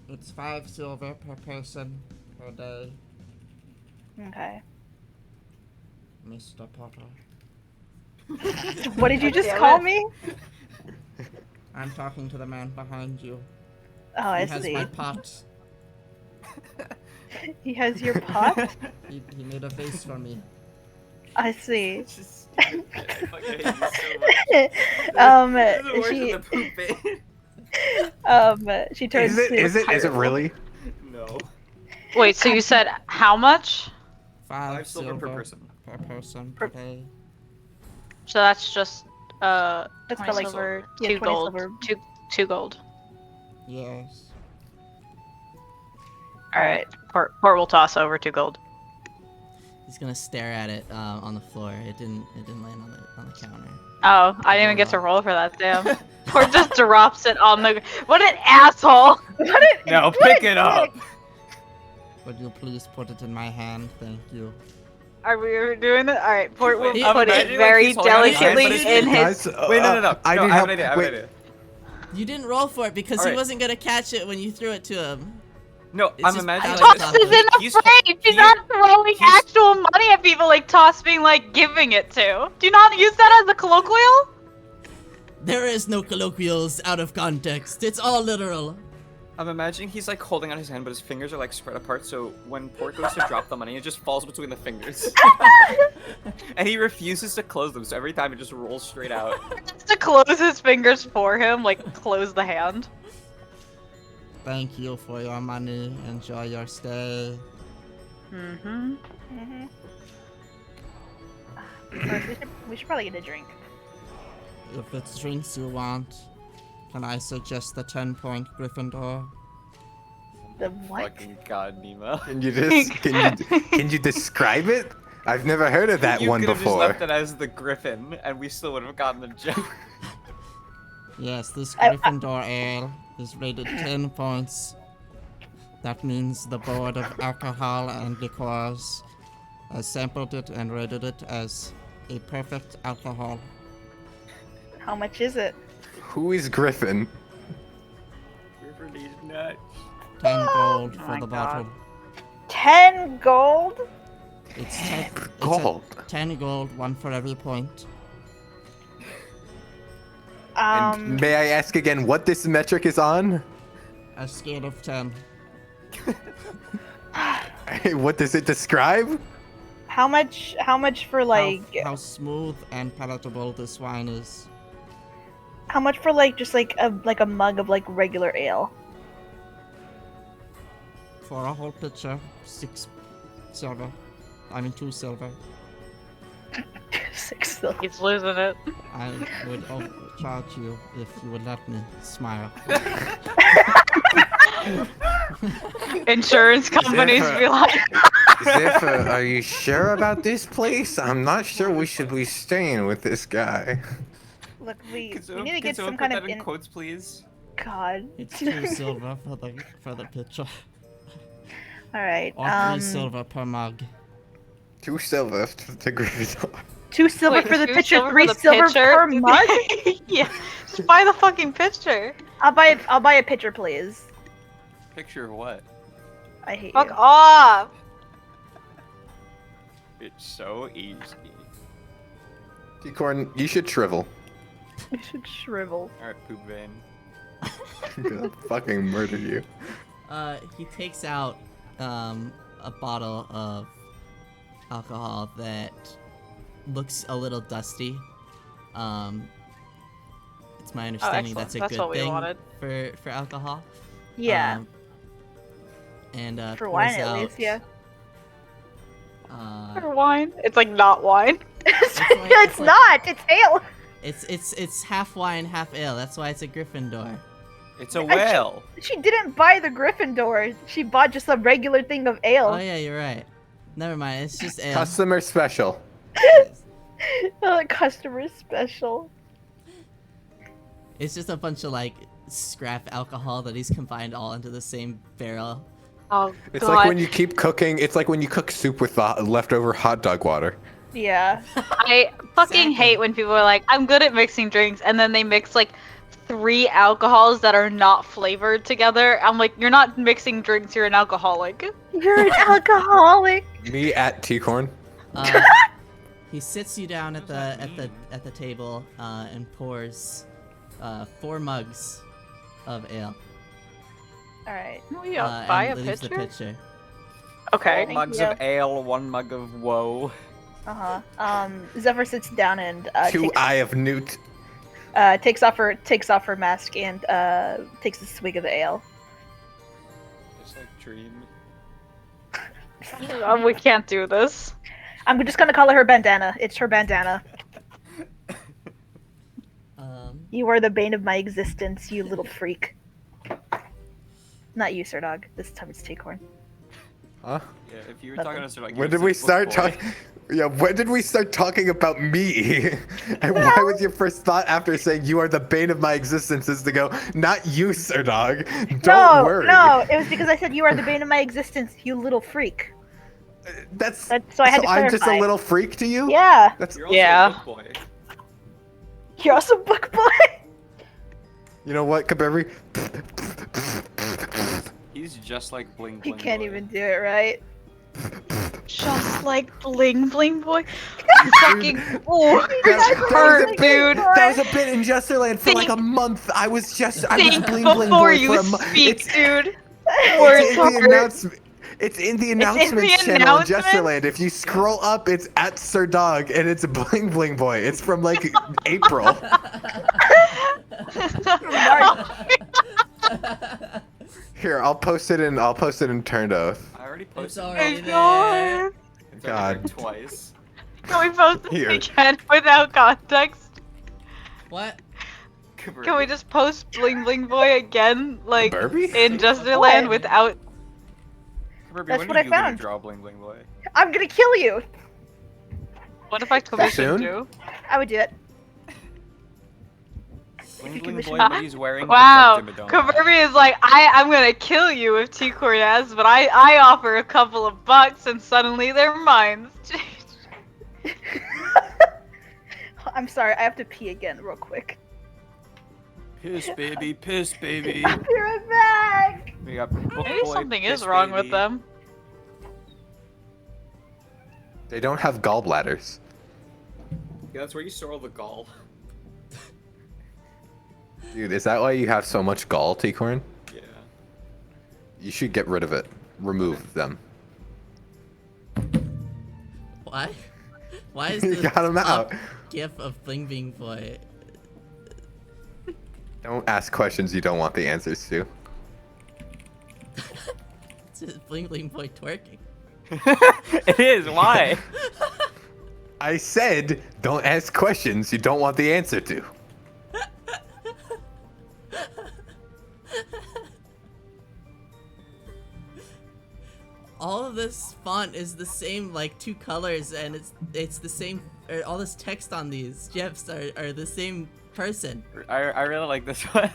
It's 5 silver per person per day, Okay. Mr. Potter. What did you just Damn call it. me? I'm talking to the man behind you. Oh, I He has see. my pot. He has your pot? He made a vase for me. I see. Just stupid shit. I fucking hate you so much. This is worse than the poop bait. She turns Is it? to Is it really? No. Wait, so you said how much? 5 silver per person. Per person per day. So that's just That's 20 about like silver, yeah, 2 20 gold, silver. two gold. Yes. All right, Port will toss over 2 gold. He's gonna stare at it on the floor. It didn't land on the counter. Oh, I didn't even get to roll for that. Damn. Port just drops it on the. What an asshole! What it? Now what pick a it up. dick. Would you please put it in my hand? Thank you. Are we doing it? All right, Port will Wait, put imagine, it like, very he's holding out his hand, but delicately it's- in his. Guys, Wait, no. I No, need I have help. an idea. I have Wait. an idea. You didn't roll for it because he Alright. wasn't gonna catch it when you threw it to him. No, It's I'm just imagining. Alex Toss is in the He's- frame. She's he- not throwing he's- actual money at people like Toss being like giving it to. Do you not use that as a colloquial? There is no colloquials out of context. It's all literal. I'm imagining he's like holding out his hand, but his fingers are like spread apart. So when Port goes to drop the money, it just falls between the fingers, and he refuses to close them. So every time it just rolls straight out. Just to close his fingers for him, like close the hand. Thank you for your money. Enjoy your stay. Mm-hmm. First, we should probably get a drink. If it's drinks you want, can I suggest the 10-point Gryffindor? The what? Fucking god, Nemo. Can you can you describe it? I've never heard of that You one could have before. just left it as the Griffin, and we still would have gotten the gem. Yes, this I- Gryffindor ale is rated 10 points. That means the Board of Alcohol and Liqueurs has sampled it and rated it as a perfect alcohol. How much is it? Who is Griffin? River needs nuts. 10 gold Oh for my the God. bottle. 10 gold? It's 10 Gold. 10 gold, 1 for every point. And may I ask again what this metric is on? A scale of 10. What does it describe? How much for like How smooth and palatable this wine is. how much for like just like a mug of like regular ale? For a whole pitcher, 6 silver. I mean 2 silver. 6 silver. He's losing it. I would overcharge you if you would let me smile. Insurance companies be like, Zephyr, are you sure about this place? I'm not sure we should be staying with this guy. Look, we Can need to get some put kind that of in quotes, please? God. It's 2 silver for the picture. All right. Or 3 silver per mug. 2 silver to Gryffindor. 2 silver wait, for the 2 picture, silver 3 for the silver picture? per mug. Yeah, just buy the fucking picture. I'll buy a picture, please. Picture of what? I hate Fuck you. off. It's so easy. T-Corn, you should shrivel. You should shrivel. Alright, poop vein. I'm gonna fucking murder you. He takes out a bottle of alcohol that looks a little dusty. It's my understanding excellent. that's a That's good what we thing wanted. for alcohol. Yeah. And For pours wine, at out, least, yeah. For wine? It's like not wine. It's not. It's ale. It's half wine, half ale. That's why it's a Gryffindor. It's a whale! She didn't buy the Gryffindor. She bought just a regular thing of ale. Oh yeah, you're right. Never mind. It's just ale. Customer special. Customer special. It's just a bunch of like scrap alcohol that he's combined all into the same barrel. Oh It's god. like when you keep cooking. It's like when you cook soup with the leftover hot dog water. Yeah. I fucking Exactly. hate when people are like, I'm good at mixing drinks, and then they mix like 3 alcohols that are not flavored together. I'm like, you're not mixing drinks, you're an alcoholic. You're an alcoholic. Me at T-Corn. He sits you down at the table and pours 4 mugs of ale. All right. We buy a and leaves the picture? pitcher. Okay. 4 mugs you. of ale, 1 mug of woe. Zephyr sits down and 2 Eye of Newt. takes off her mask and takes a swig of the ale. Just like Dream. We can't do this. I'm just gonna call her bandana. It's her bandana. You are the bane of my existence, you little freak. Not you, Sir Dog. This time it's T-Corn. Huh? Yeah, if you were talking to us, like, When did we start talking? Yeah, when did we start talking about me? And why was your first thought after saying you are the bane of my existence is to go, not you, Sir Dog. Don't worry. No, it was because I said you are the bane of my existence, you little freak. That's So I had to I'm just a clarify. little freak to you? Yeah. That's You're also Yeah. a book boy. You're also book boy. You know what, Kaberi? He's just like Bling He Bling can't Boy. even do it right. Just like Bling Bling Boy. Fucking. Oh, That it's was hurt, a bit- dude. That was a bit in Justerland for like a Think- month. I was Think bling bling before boy you for a month. speak, dude. It's Words in the hurt. announcement. It's in the announcements channel on announcements? Justerland. If you scroll up, it's at Sir Dog, and it's Bling Bling Boy. It's from like April. Here, I'll post it in. I'll post it in Turned Oath. I already It's posted it. already there. God. It's God. already there twice. Can we post this Here. again without context? What? Can we just post Bling Bling Boy again, like Burby? in Justerland What? without? Kirby, That's when what are I you gonna found. draw Bling Bling Boy? I'm gonna kill you. What if I commissioned soon? you? I would do it. Bling you Bling commission- Boy, what he's wearing. Wow, protect him, but don't lie. Kaburbi is like, I'm gonna kill you if T-Cord asks, but I offer a couple of bucks and suddenly their minds change. I'm sorry, I have to pee again real quick. Piss baby, piss baby. I'll be right back. We got book Maybe boy, something piss is wrong with baby. them. They don't have gallbladders. Yeah, that's where you store all the gall. Dude, is that why you have so much gall, T-Corn? Yeah. You should get rid of it. Remove them. Why? Why is You the got 'em top out. gif of Bling Bling Boy? Don't ask questions you don't want the answers to. It's just Bling Bling Boy twerking. It is. Why? I said, don't ask questions you don't want the answer to. All of this font is the same, like 2 colors, and it's the same. Or all this text on these GIFs are the same person. I really like this one.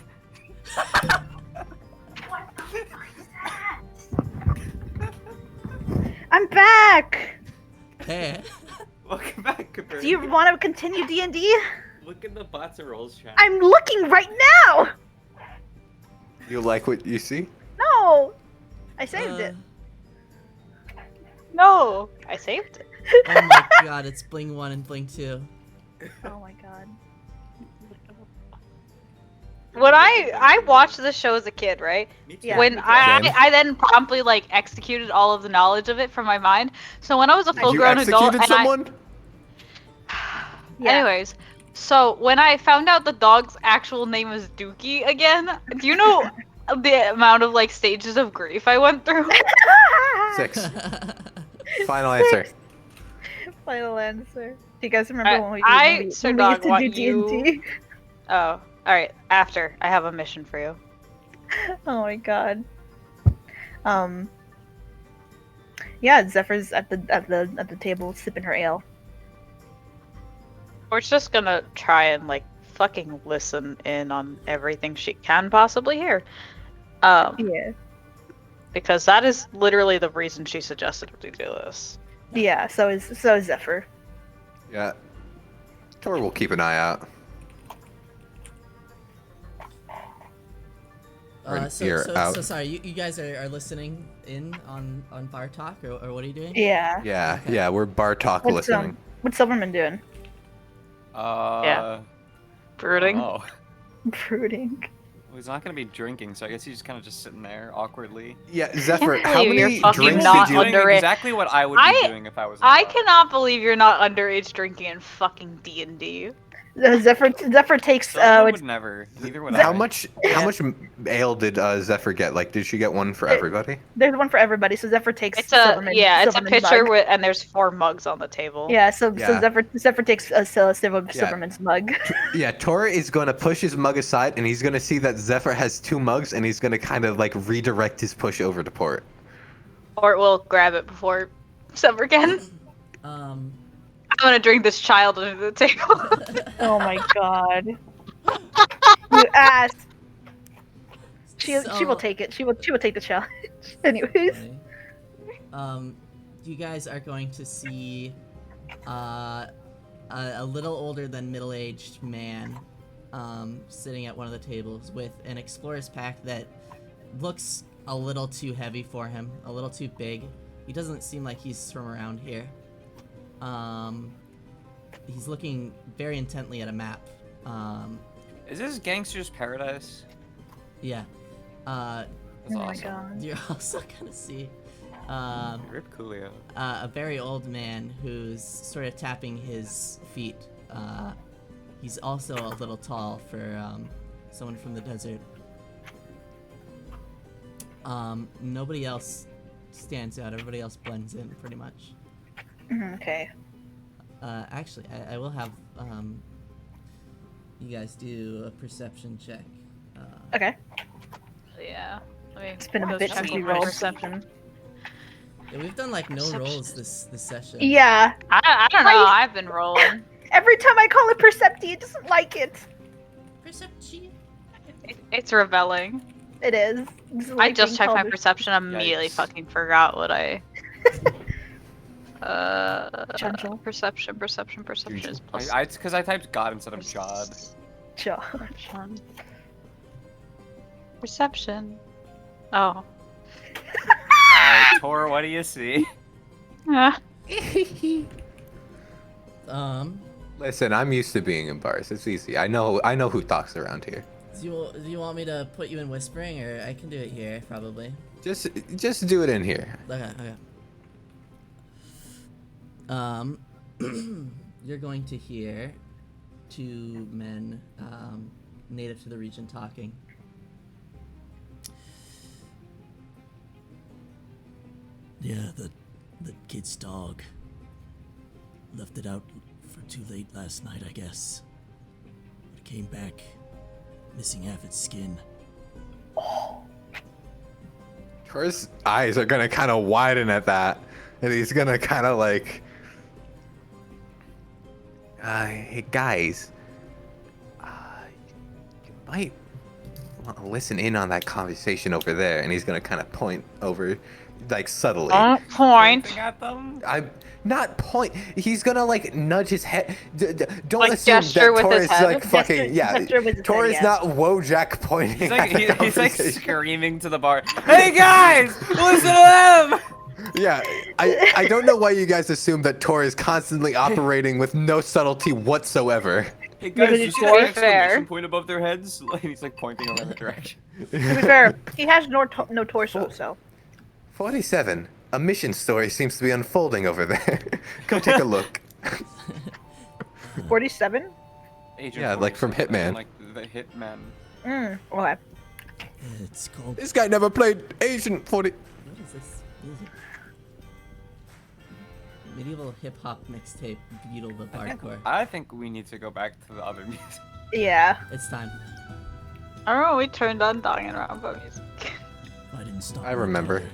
I'm back. Hey. Welcome back, Cooper. Do you want to continue D&D? Look in the bots and rolls chat. I'm looking right now. You like what you see? No, I saved it. No, I saved it. Oh my god, it's Bling 1 and Bling 2. Oh my god. When I watched this show as a kid, right? Me too. Yeah, When me too. I then promptly like executed all of the knowledge of it from my mind. So when I was a You full-grown adult, executed and someone? Yeah. anyways, so when I found out the dog's actual name was Dookie again, do you know the amount of like stages of grief I went through? 6. Final answer. Final answer. Do you guys remember when we, Sir when we Dog, used want to do you- D&D? Oh, all right. After I have a mission for you. Oh my god. Yeah, Zephyr's at the table sipping her ale. We're just gonna try and like fucking listen in on everything she can possibly hear. Yeah. Because that is literally the reason she suggested we do this. Yeah, so is Zephyr. Yeah. Tor will keep an eye out. Or an ear out. So sorry, you guys are listening in on bar talk, or what are you doing? Yeah. Yeah, yeah, we're bar talk listening. What's Silverman doing? Brooding. Oh. Brooding. Well, he's not gonna be drinking, so I guess he's just kind of just sitting there awkwardly. Yeah, Zephyr, can't how believe you're many fucking drinks not did you... Doing under it. exactly what I would be doing if I was. in I the bar. cannot believe you're not underage drinking in fucking D&D. Zephyr takes Someone would never. Neither would I. How much ale did Zephyr get? Like, did she get one for everybody? there's one for everybody, so Zephyr takes It's a Silverman. it's a Silverman's pitcher mug. with and there's 4 mugs on the table. Yeah, so Yeah. Zephyr takes Silverman's mug. Yeah, Tor is going to push his mug aside, and he's going to see that Zephyr has 2 mugs, and he's going to kind of, like, redirect his push over to Port. Or we'll grab it before Summer can. I'm gonna drink this child under the table. Oh my god. You ass. She will take it. She will take the challenge. Anyways. You guys are going to see a little older than middle-aged man sitting at one of the tables with an explorer's pack that looks a little too heavy for him, a little too big. He doesn't seem like he's from around here. He's looking very intently at a map. Is this Gangster's Paradise? Yeah. That's Oh my awesome. god. You're also gonna see Rip Coolio. a very old man who's sort of tapping his feet. He's also a little tall for someone from the desert. Nobody else stands out. Everybody else blends in pretty much. Okay. Actually, I will have you guys do a perception check. Okay. Yeah. It's been a go bit check since my we rolled. perception. Yeah, we've done like no Perception. rolls this session. Yeah. I don't know. I've been rolling. Every time I call it Percepti, it doesn't like it. Perception. It's rebelling. It is. It's I like just being checked my called a- perception. Immediately Yikes. fucking forgot what I. Gentle. Perception is plus. It's because I typed God instead of Jod. Sure. Perception. Oh. Alright, Tor, what do you see? Ah. Listen, I'm used to being in bars. It's easy. I know who talks around here. Do you want me to put you in whispering, or I can do it here probably? Just do it in here. Okay. You're going to hear 2 men, native to the region, talking. Yeah, the kid's dog. Left it out for too late last night, I guess. It came back missing half its skin. Tor's eyes are gonna kind of widen at that, and he's gonna kind of like, hey guys, you might want to listen in on that conversation over there, and he's gonna kind of point over, like subtly. Point. Pointing at them. I'm not point. He's gonna like nudge his head. Don't Like assume gesture that with Tor his is head? like fucking Gesture with his Tor head, is yeah. not Wojak pointing. He's at like, the he's like conversation. screaming to the bar. Hey guys, listen to them. Yeah, I don't know why you guys assume that Tor is constantly operating with no subtlety whatsoever. Hey guys, Because you it's see more that exclamation fair. point above their heads? Like, he's like pointing over the direction. To be fair, he has no torso, so. 47. A mission story seems to be unfolding over there. Go take a look. 47? Agent Yeah, like from 47, Hitman. Like the Hitman. Okay. It's called. This guy never played Agent 40. What is this music? Medieval hip hop mixtape, Beetle the Hardcore. I think we need to go back to the other music. Yeah. It's time. I remember we turned on Danganronpa music. If I didn't stop. I my remember. daughter,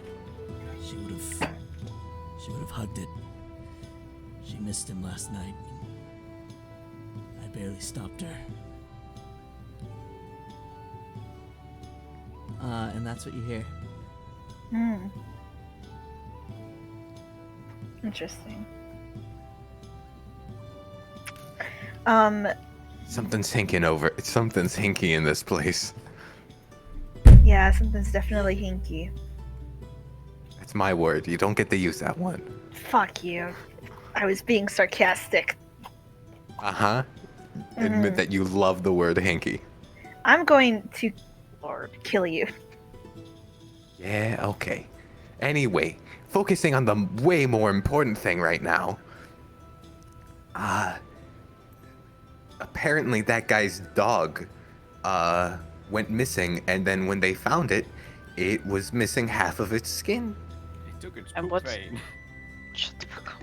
she would have hugged it. She missed him last night. I barely stopped her. And that's what you hear. Interesting. Something's hinking over. Something's hinky in this place. Yeah, something's definitely hinky. It's my word. You don't get to use that one. Fuck you. I was being sarcastic. Uh-huh. Admit that you love the word hinky. I'm going to Lord kill you. Yeah, okay. Anyway, focusing on the way more important thing right now. Apparently that guy's dog, went missing, and then when they found it, it was missing half of its skin. He took its And poop what's- vein. Shut the fuck up.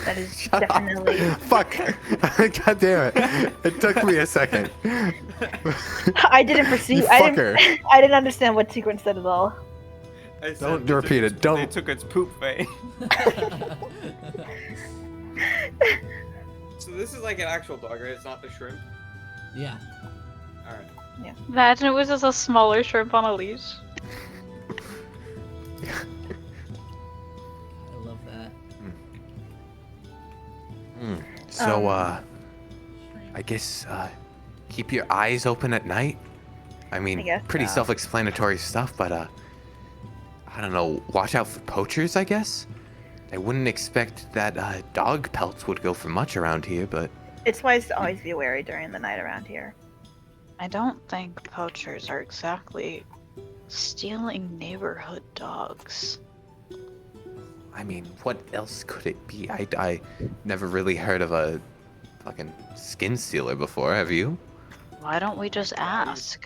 That is Shut up. definitely. Fuck. God damn it. It took me a second. I didn't perceive. You I fucker. didn't. I didn't understand what sequence said at all. I said Don't they took repeat its- it, don't- They took its poop vein. So this is like an actual dog, right? It's not the shrimp. Yeah. All right. Imagine it was just a smaller shrimp on a leash. I love that. So, I guess, keep your eyes open at night. I mean, I guess pretty so. self-explanatory stuff, but, I don't know, watch out for poachers, I guess? I wouldn't expect that, dog pelts would go for much around here, but... It's wise to always be wary during the night around here. I don't think poachers are exactly stealing neighborhood dogs. I mean, what else could it be? I never really heard of a fucking skin stealer before, have you? Why don't we just ask?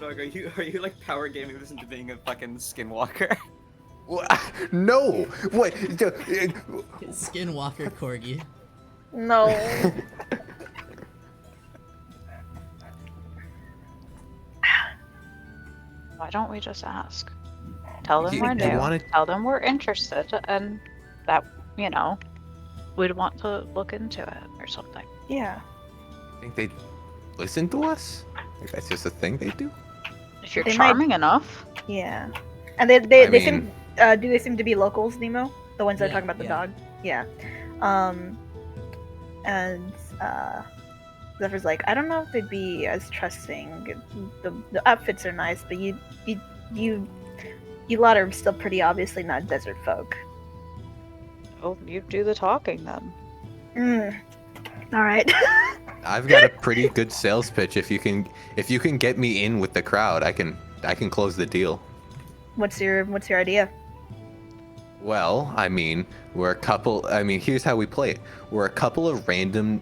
Dog, are you like power gaming this into being a fucking skinwalker? What? No! What? Skinwalker Corgi. No. Why don't we just ask? Tell them You- we're you new. wanna- Tell them we're interested, and that, you know, we'd want to look into it or something. Yeah. Think they'd listen to us? Like that's just a thing they do? If you're They might- charming enough. Yeah. And they I seem. Do they seem to be locals, Nemo? The ones that are Yeah, talking about the yeah. dog. Yeah. And Zephyr's like, I don't know if they'd be as trusting. The outfits are nice, but you lot are still pretty obviously not desert folk. Oh, you do the talking then. All right. I've got a pretty good sales pitch. If you can get me in with the crowd, I can close the deal. What's your idea? Well, I mean, here's how we play it. We're a couple of random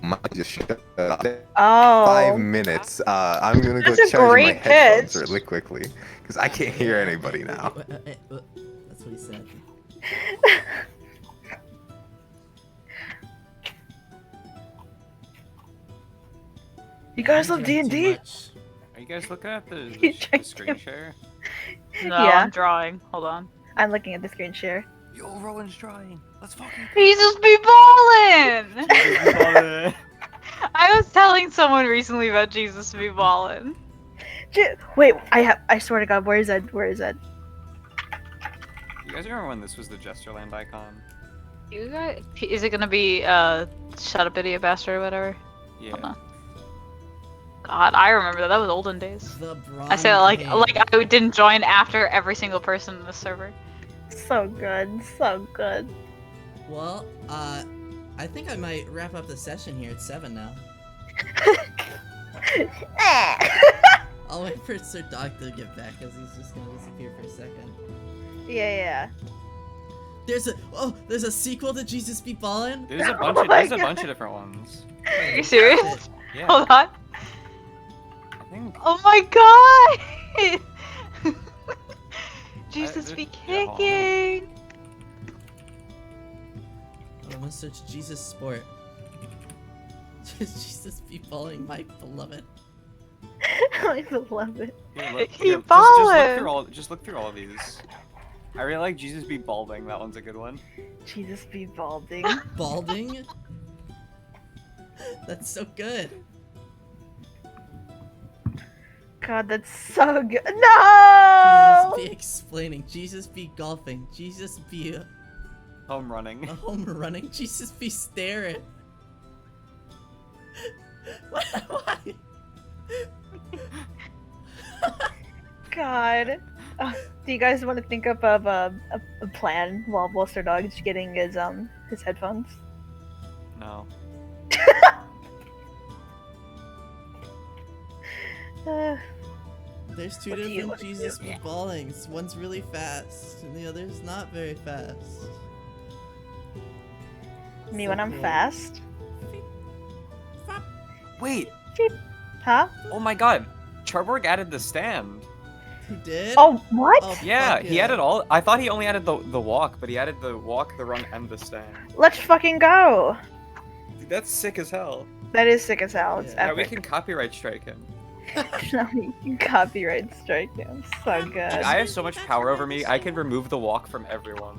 Might just shut up. Oh. 5 minutes. I'm gonna go That's a charge my great headphones pitch. really quickly because I can't hear anybody now. That's what he said. You guys I love drank too D&D? much. Are you guys looking at You the drank screen too- share? No, Yeah. I'm drawing. Hold on. I'm looking at the screen share. Yo, Rowan's drawing. Let's fucking Jesus be ballin'! Jesus be ballin'. I was telling someone recently about Jesus be ballin'. Wait, I swear to God, where is Ed? Where is Ed? You guys remember when this was the Jesterland icon? You guys, is it gonna be shut up idiot bastard or whatever? Yeah. Hold on. God, I remember that. That was olden days. The I said like Bron I didn't join after every single person in the server. So good, so good. Well, I think I might wrap up the session here at 7 now. I'll wait for Sir Dog to get back, because he's just gonna disappear for a second. Yeah. There's a sequel to Jesus Be Ballin'? There's a bunch Oh of my there's a God. bunch of different ones. Are you serious? Yeah. Hold on. I think Oh my God! Jesus be yeah, hold on. kicking. I'm gonna search Jesus Sport. Jesus Be Ballin', my beloved. I love it. Here, look, He here, ballin'. just look through all of these. I really like Jesus Be Balding. That one's a good one. Jesus be balding. Balding? That's so good. God, that's so good. No! Jesus be explaining. Jesus be golfing. Jesus be Home running. home running. Jesus be staring. Why? God. Do you guys want to think up of a plan while Sir Dog is getting his headphones? No. There's two What do you different wanna Jesus do? be ballings. One's really fast, and the other's not very fast. Me So when I'm cool. fast? Wait. Huh? Oh my God. Charborg added the stand. He did? Oh, what? Oh, Yeah, fuck he added all. I thought he only added the walk, but he added the walk, the run, and the stand. Let's fucking go. Dude, that's sick as hell. That is sick as hell. It's Yeah. Yeah, we epic. can copyright strike him. You can copyright strike him. So good. Dude, I have so much power over me. I could remove the walk from everyone.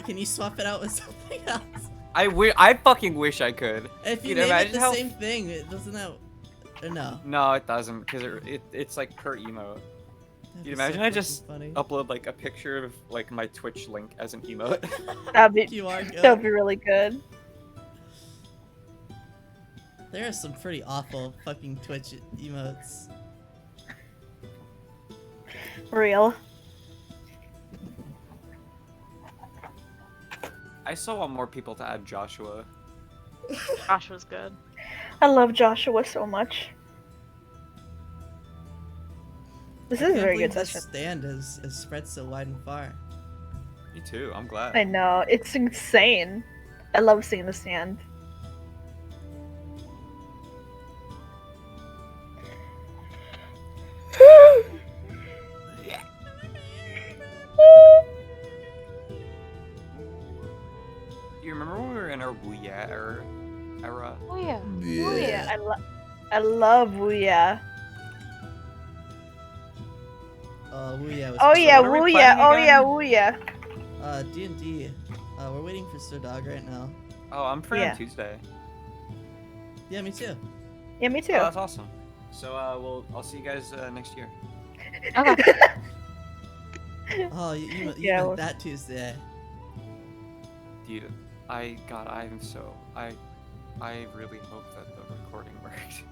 Can you swap it out with something else? I fucking wish I could. If you Dude, name it imagine the how- same thing, it doesn't that... Or no? No, it doesn't, because it's like per emote. That'd Dude, be imagine so I fucking just funny. upload like a picture of like my Twitch link as an emote. That'd be QR code. that'd be really good. There are some pretty awful fucking Twitch emotes. Real. I still want more people to add Joshua. Josh was good. I love Joshua so much. This I is a can't very believe good this session. stand is spread so wide and far. Me too. I'm glad. I know, it's insane. I love seeing the stand. You remember when we were in our Wuya era? Oh yeah. Oh yeah, I love Wuya. Wuya was Oh yeah, what are we Wuya. planning Oh yeah, again? Wuya. D&D. We're waiting for Sir Dog right now. Oh, I'm free Yeah. on Tuesday. Yeah, me too. Yeah, me too. Oh, that's awesome. So I'll see you guys next year. Okay. Oh, you Yeah, meant well- that Tuesday. Dude, I really hope that the recording worked.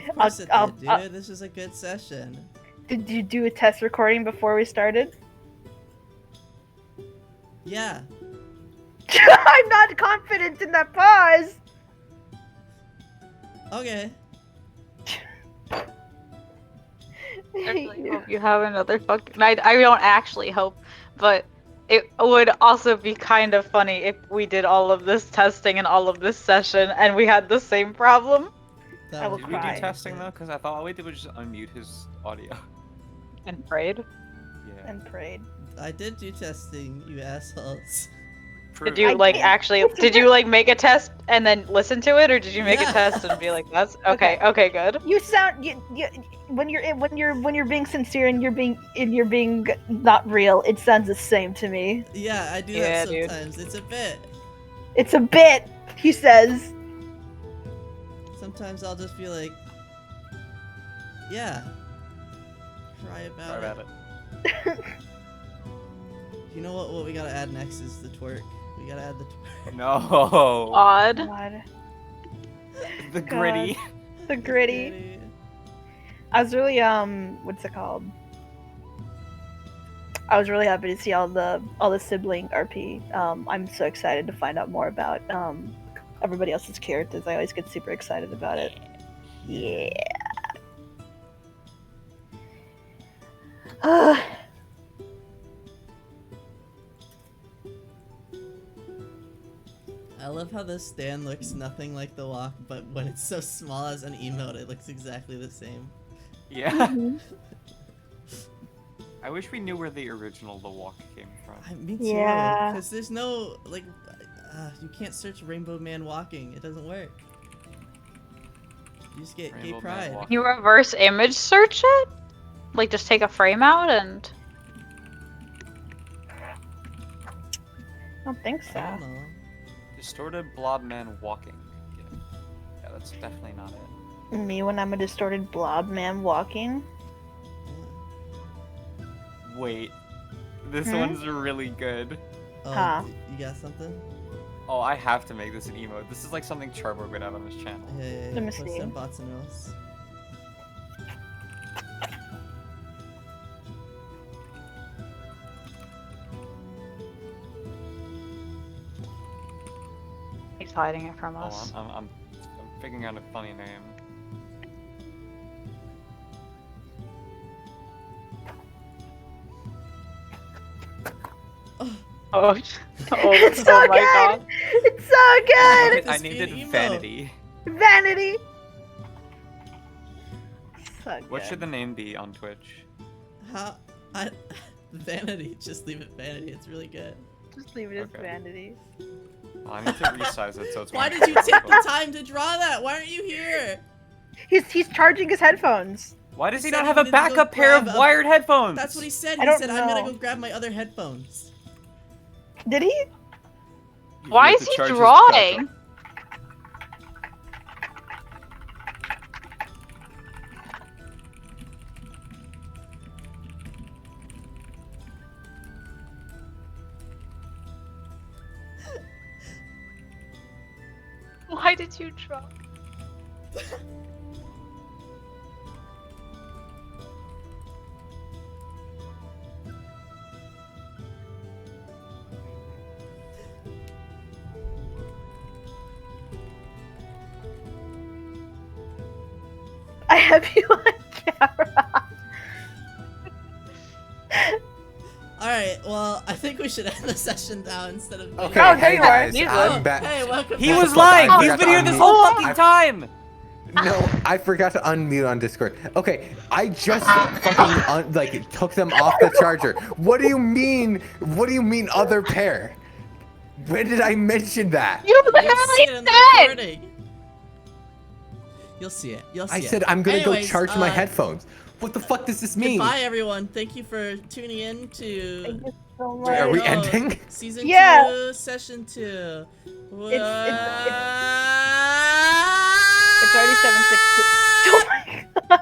Of course it I'll- did, dude. This was a good session. Did you do a test recording before we started? Yeah. I'm not confident in that pause. Okay. I really hope you have another fucking. I don't actually hope, but it would also be kind of funny if we did all of this testing and all of this session and we had the same problem. That I will would Did be we do cry. testing though? Because I thought all we did was just unmute his audio. And prayed. Yeah. And prayed. I did do testing, you assholes. Prove Did you it. like did. actually? Did you like make a test and then listen to it, or did you make Yeah. a test and be like, "That's okay, okay, good"? You sound when you're being sincere and you're being not real. It sounds the same to me. Yeah, I do Yeah, that dude. sometimes. It's a bit. It's a bit. He says. Sometimes I'll just be like, yeah. Cry about Sorry it. about it. You know what we gotta add next is the twerk. We gotta add the twerk. No. Odd. God. The gritty. The gritty. I was really what's it called? I was really happy to see all the sibling RP. I'm so excited to find out more about everybody else's characters. I always get super excited about it. Yeah. I love how the stand looks nothing like the walk, but when it's so small as an emote, it looks exactly the same. Yeah. I wish we knew where the original The Walk came from. Me too. Yeah. Because there's no, like, you can't search Rainbow Man walking. It doesn't work. You just get Rainbow gay Man pride. walking. Can you reverse image search it? Like just take a frame out and. I don't think I so. don't know. Distorted blob man walking. Yeah, that's definitely not it. Me when I'm a distorted blob man walking. Wait. This Hmm? one's really good. Oh, Huh. you got something? Oh, I have to make this an emote. This is like something Charborg would have on his channel. Yeah. Let me Post see. on bots and reels. He's hiding it from Oh, us. I'm figuring out a funny name. Oh, It's so oh my good! god. It's so good! This I named be an it emote. Vanity. Vanity. So good. What should the name be on Twitch? Vanity. Just leave it vanity. It's really good. Just leave it as Okay. vanity. Well, I need to resize it so it's Why more did you take the practical. time to draw that? Why aren't you here? He's charging his headphones. Why does he Said not he have a needed to go backup pair of grab a- wired headphones? That's what he said. I He don't said, I'm gonna know. go grab my other headphones. Did he? Why have is to he charge his drawing? backup. Why did you draw? I have you on camera. Alright, well, I think we should end the session now instead of. Okay, Oh, there hey you are. guys, He's I'm Oh, back. hey, welcome He back. was the fuck? I lying! He's forgot been to here this unmute. whole fucking I- time! No, I forgot to unmute on Discord. Okay, I just fucking took them off the charger. What do you mean? What do you mean other pair? When did I mention that? You You'll see it in literally the said! recording. You'll see it. You'll see I it. said I'm gonna Anyways, go charge my headphones. What the fuck does this mean? Goodbye, everyone. Thank you for tuning in to. Thank you so much. Are we Oh, ending? Season Yeah. 2, Session 2. It's already 7:60. Oh my god.